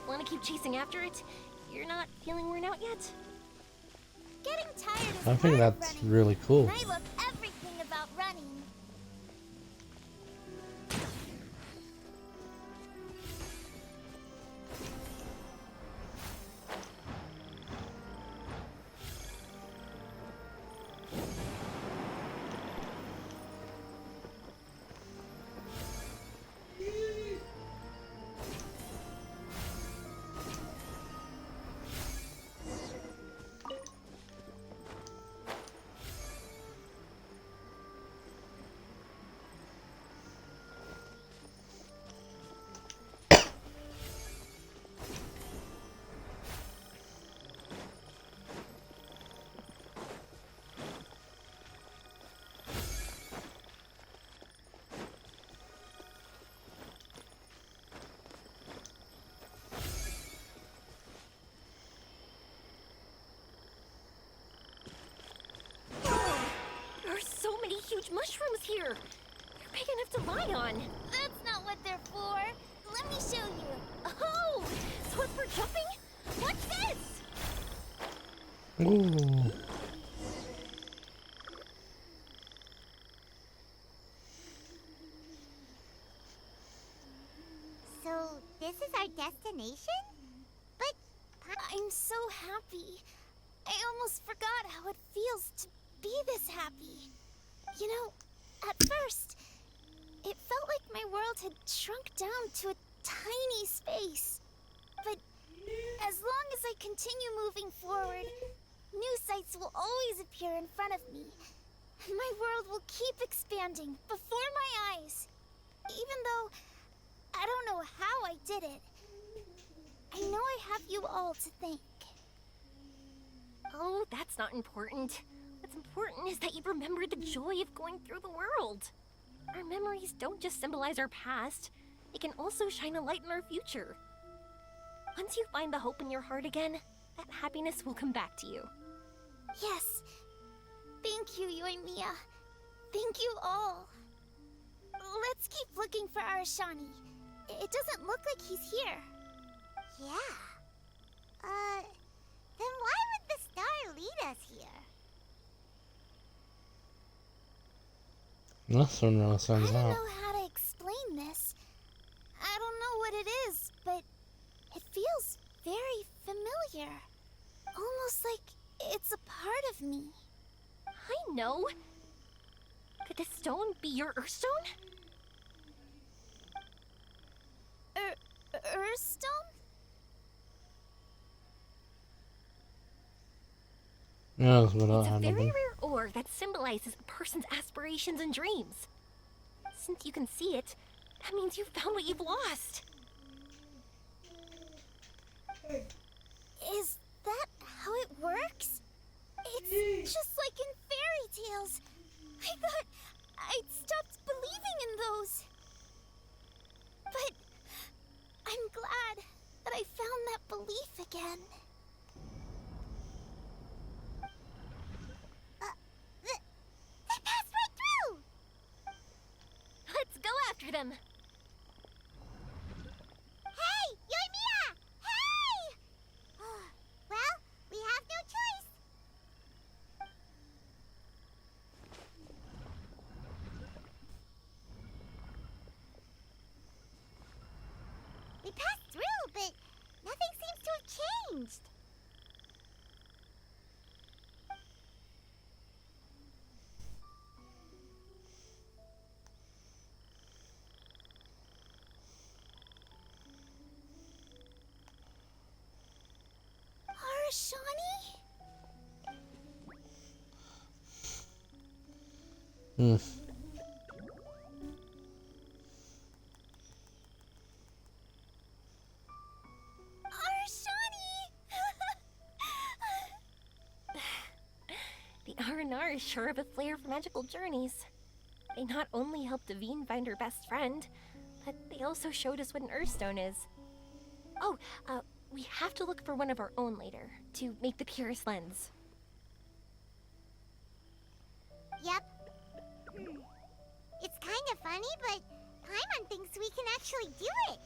Want to keep chasing after it? You're not feeling worn out yet? Getting tired is I think part of that's running, really cool. and I love everything about running. There are so many huge mushrooms here. They're big enough to lie on. That's not what they're for. Let me show you. Oh, so it's for jumping? What's this? Ooh. So, this is our destination? But I'm so happy. I almost forgot how it feels to be this happy. You know, at first, it felt like my world had shrunk down to a tiny space. But as long as I continue moving forward, new sights will always appear in front of me. And my world will keep expanding before my eyes. Even though I don't know how I did it, I know I have you all to thank. Oh, that's not important. What's important is that you remember the joy of going through the world. Our memories don't just symbolize our past, they can also shine a light in our future. Once you find the hope in your heart again, that happiness will come back to you. Yes. Thank you, Yoimiya. Thank you all. Let's keep looking for Arashani. It doesn't look like he's here. Yeah. Then why would the star lead us here? This one really I stands don't out. know how to explain this. I don't know what it is, but it feels very familiar. Almost like it's a part of me. I know. Could this stone be your Earthstone? Earthstone? Yeah, that's what I It's a had to very be. rare ore that symbolizes a person's aspirations and dreams. Since you can see it, that means you've found what you've lost. Is that how it works? It's just like in fairy tales. I thought I'd stopped believing in those. But I'm glad that I found that belief again. They passed right through! Let's go after them. Hey, Yoimiya! Hey! Well, we have no choice. We passed through, but nothing seems to have changed. Arashani? is sure of a flair for magical journeys. They not only helped Devine find her best friend, but they also showed us what an Earthstone is. Oh, we have to look for one of our own later, to make the purest lens. Yep. It's kind of funny, but Paimon thinks we can actually do it.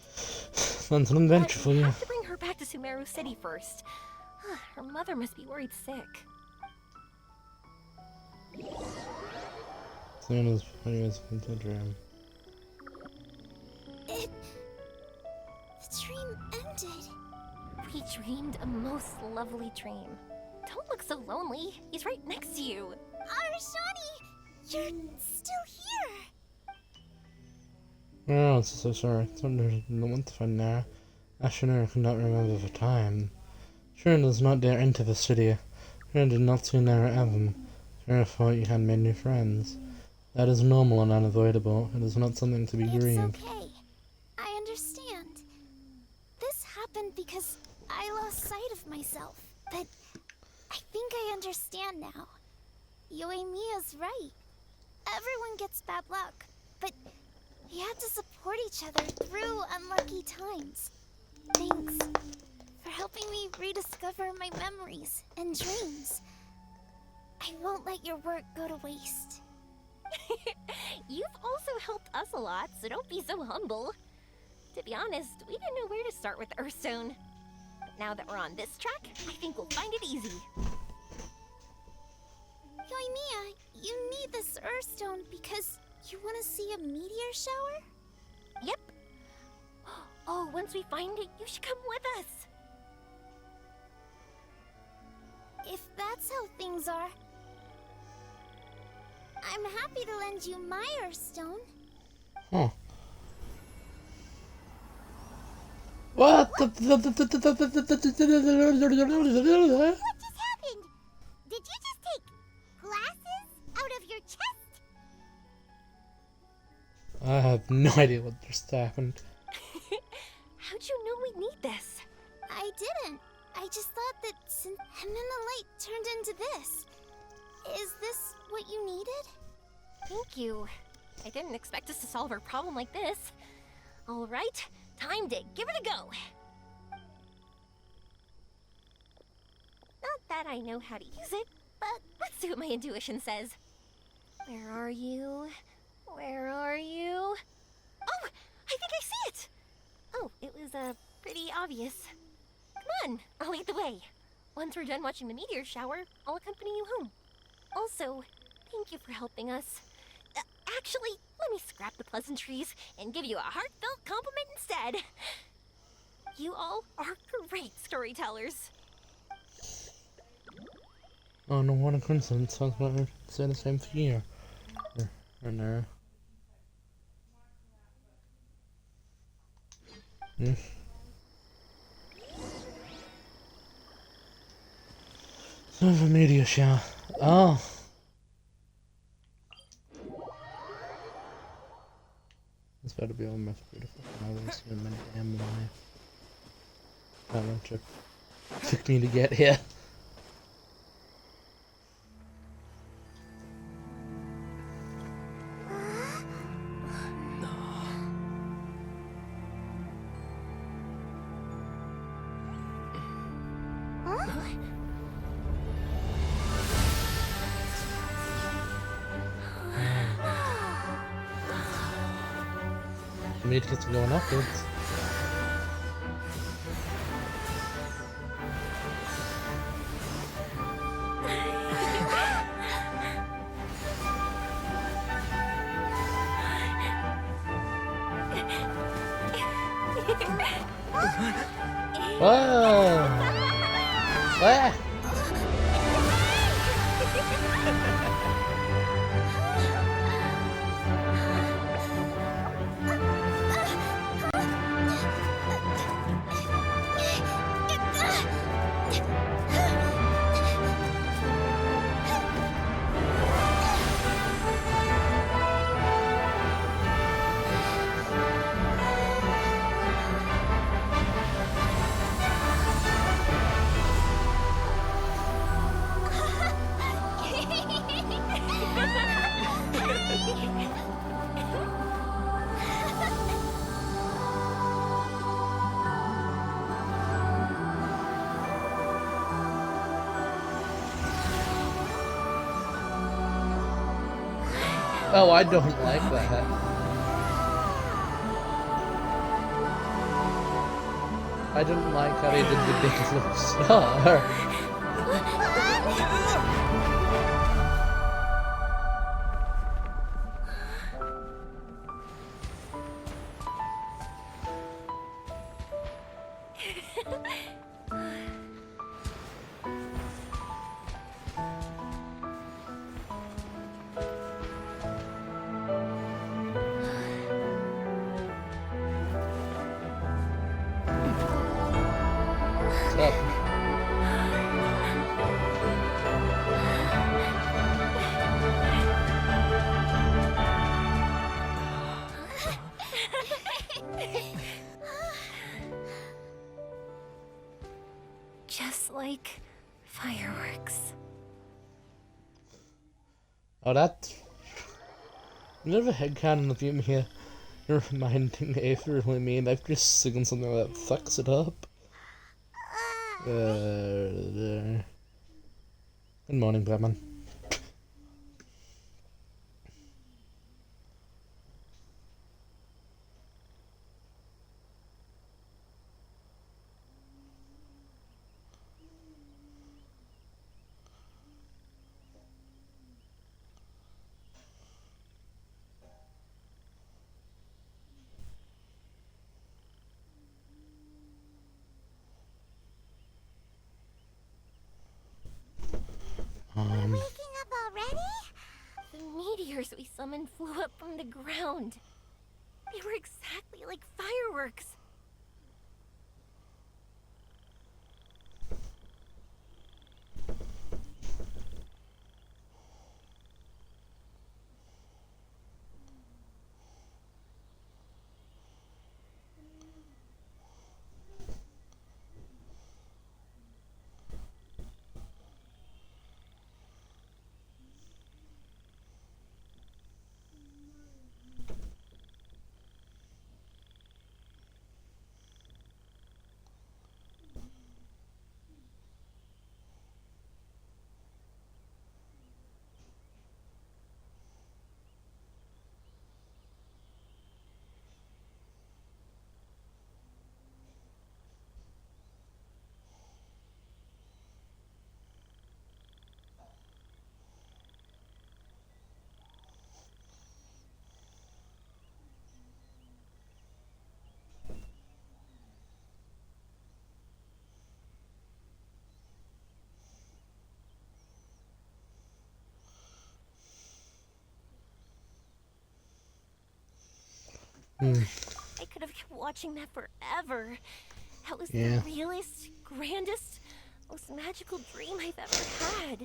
Sounds an adventure for We you. have to bring her back to Sumeru City first. Her mother must be worried sick. Soon as anyways, into a dream. The dream ended. We dreamed a most lovely dream. Don't look so lonely. He's right next to you. Arashani, you're still here. Oh, I'm so sorry. Thunder no one to find now. Ashinura could not remember the time. Shirin does not dare enter the city. Shirin did not see Nara Avum. Shirin thought you had made new friends. That is normal and unavoidable. It is not something to be grieved. It's okay. I understand. This happened because I lost sight of myself. But I think I understand now. Yoimiya's right. Everyone gets bad luck, but we have to support each other through unlucky times. Thanks for helping me rediscover my memories and dreams. I won't let your work go to waste. You've also helped us a lot, so don't be so humble. To be honest, we didn't know where to start with Earthstone. Now that we're on this track, I think we'll find it easy. Yoimiya, you need this Earthstone because you want to see a meteor shower? Yep. Oh, once we find it, you should come with us. If that's how things are, I'm happy to lend you my Earthstone. Huh. What the? What just happened? Did you just take glasses out of your chest? I have no idea what just happened. How'd you know we need this? I didn't. I just thought that since and then the light turned into this. Is this what you needed? Thank you. I didn't expect us to solve our problem like this. All right, time to give it a go. Not that I know how to use it, but let's see what my intuition says. Where are you? Where are you? Oh, I think I see it! Oh, it was, pretty obvious. Come on, I'll lead the way. Once we're done watching the meteor shower, I'll accompany you home. Also, thank you for helping us. Actually, let me scrap the pleasantries and give you a heartfelt compliment instead. You all are great storytellers. Oh no, what a coincidence. I was about to say the same for you. Or no. So the meteor shower. Oh. This better be almost beautiful. I haven't seen in a damn life. That one took me to get here. The meteor's going upwards. Whoa! Ah! Oh, I don't like that. I didn't like how they did the big little star. What's up? Just like fireworks. Oh, that. A bit of a headcanon of you here. You're reminding Aether really mean I've just seen something that fucks it up. Good morning, Batman. Waking up already? The meteors we summoned flew up from the ground. They were exactly like fireworks. I could have kept watching that forever. That was the realest, grandest, most magical dream I've ever had.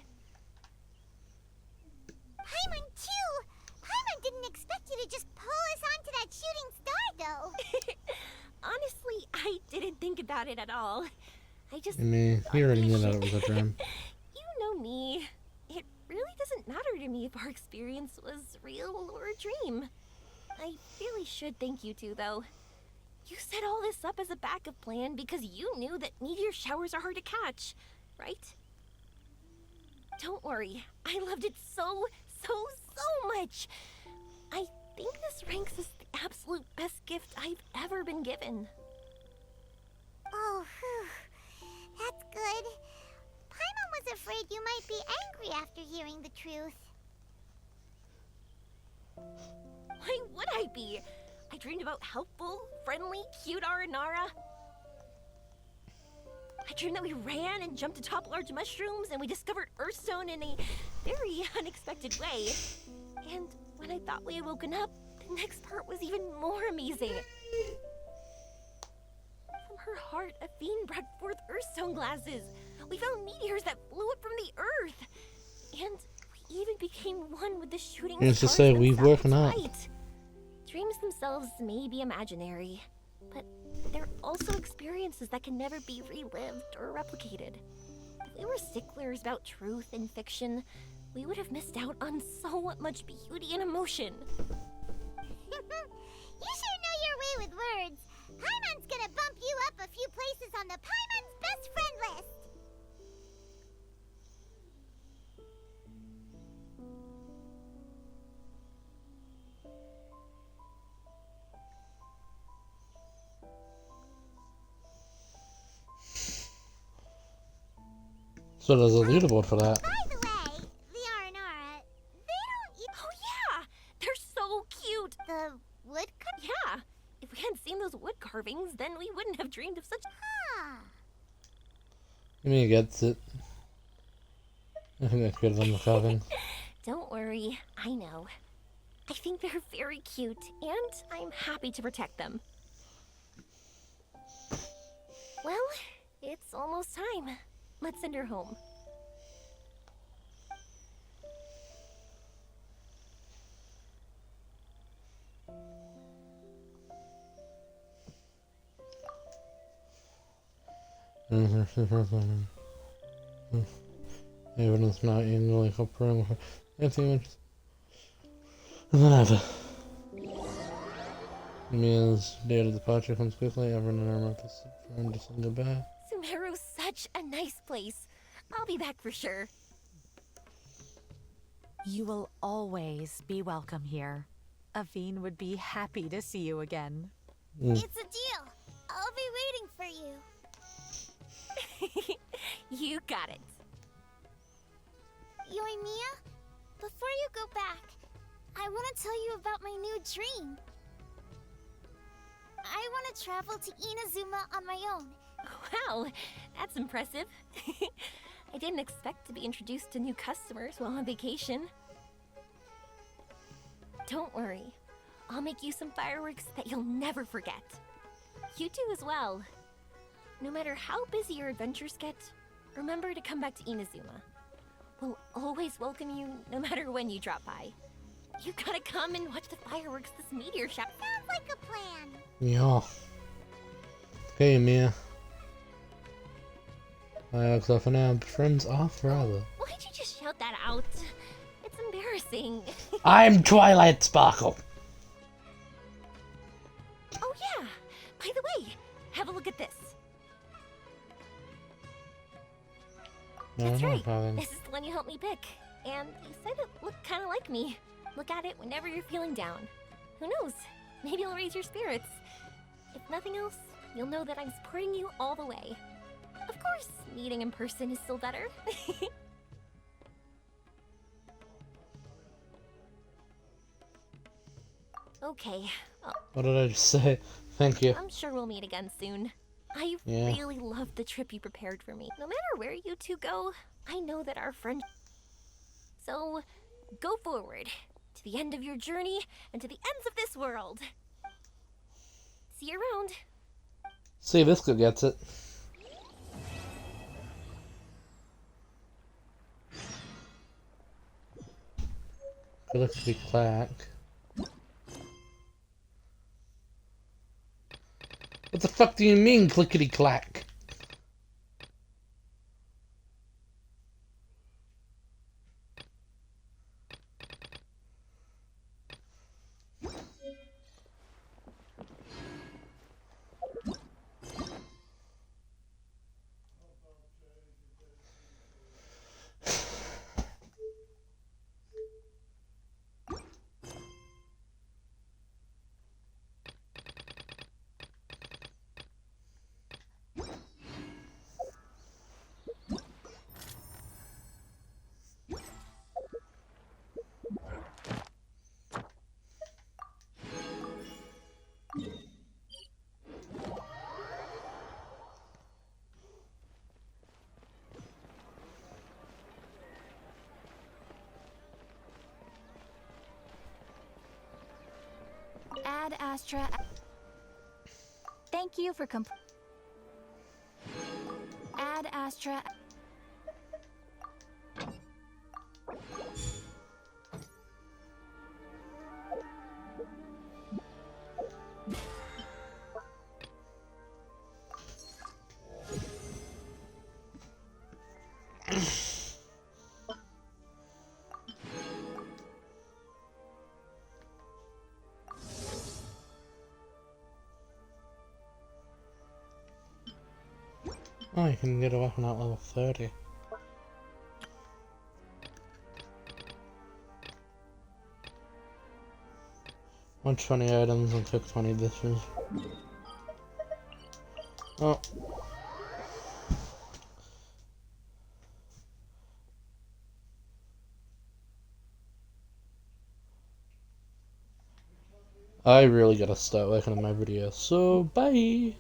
Paimon too! Paimon didn't expect you to just pull us onto that shooting star, though. Honestly, I didn't think about it at all. I just... I mean, you already knew that it was a dream. You know me. It really doesn't matter to me if our experience was real or a dream. I really should thank you two, though. You set all this up as a backup plan because you knew that meteor showers are hard to catch, right? Don't worry. I loved it so much. I think this ranks as the absolute best gift I've ever been given. Oh, whew. That's good. Paimon was afraid you might be angry after hearing the truth. Why would I be? I dreamed about helpful, friendly, cute Aranara. I dreamed that we ran and jumped atop large mushrooms and we discovered Earthstone in a very unexpected way. And when I thought we had woken up, the next part was even more amazing. From her heart, Athene brought forth Earthstone glasses. We found meteors that flew up from the Earth. And we even became one with the shooting stars To say we've woken up. right. Dreams themselves may be imaginary, but they're also experiences that can never be relived or replicated. If we were sticklers about truth and fiction, we would have missed out on so much beauty and emotion. You sure know your way with words. Paimon's gonna bump you up a few places on the Paimon's best friend list. So there's a leaderboard for that. By the way, the Aranara, they don't eat. Oh yeah, they're so cute. The wood Yeah, if we hadn't seen those wood carvings, then we wouldn't have dreamed of such. Ah. I mean, he gets it. I think that's good on the carving. Don't worry, I know. I think they're very cute, and I'm happy to protect them. Well, it's almost time. Let's send her home. Evidence not annually cooperating with anti-images. Whatever. Mia's day of departure comes quickly. Everyone in our mouth is trying to say goodbye. Sumeru's such a nice place. I'll be back for sure. You will always be welcome here. Aveen would be happy to see you again. It's a deal. I'll be waiting for you. You got it. Yoimiya, before you go back, I want to tell you about my new dream. I want to travel to Inazuma on my own. Wow, that's impressive. I didn't expect to be introduced to new customers while on vacation. Don't worry. I'll make you some fireworks that you'll never forget. You do as well. No matter how busy your adventures get, remember to come back to Inazuma. We'll always welcome you no matter when you drop by. You gotta come and watch the fireworks this meteor shower. Sounds like a plan. Yeah. Okay, Mia. Fireworks are for now, but friends are forever. Why'd you just shout that out? It's embarrassing. I'm Twilight Sparkle. Oh yeah! By the way, have a look at this. That's right. This is the one you helped me pick. And you said it looked kind of like me. Look at it whenever you're feeling down. Who knows? Maybe it'll raise your spirits. If nothing else, you'll know that I'm supporting you all the way. Of course, meeting in person is still better. Okay. What did I just say? Thank you. I'm sure we'll meet again soon. I Yeah. really loved the trip you prepared for me. No matter where you two go, I know that our friend. So, go forward to the end of your journey and to the ends of this world. See you around. See if this guy gets it. Clickety clack. What the fuck do you mean, clickety clack? Ad Astra. Thank you for Ad Astra. Oh, you can get a weapon at level 30. Watch 20 items and cook 20 dishes. Oh. I really gotta start working on my video, so bye!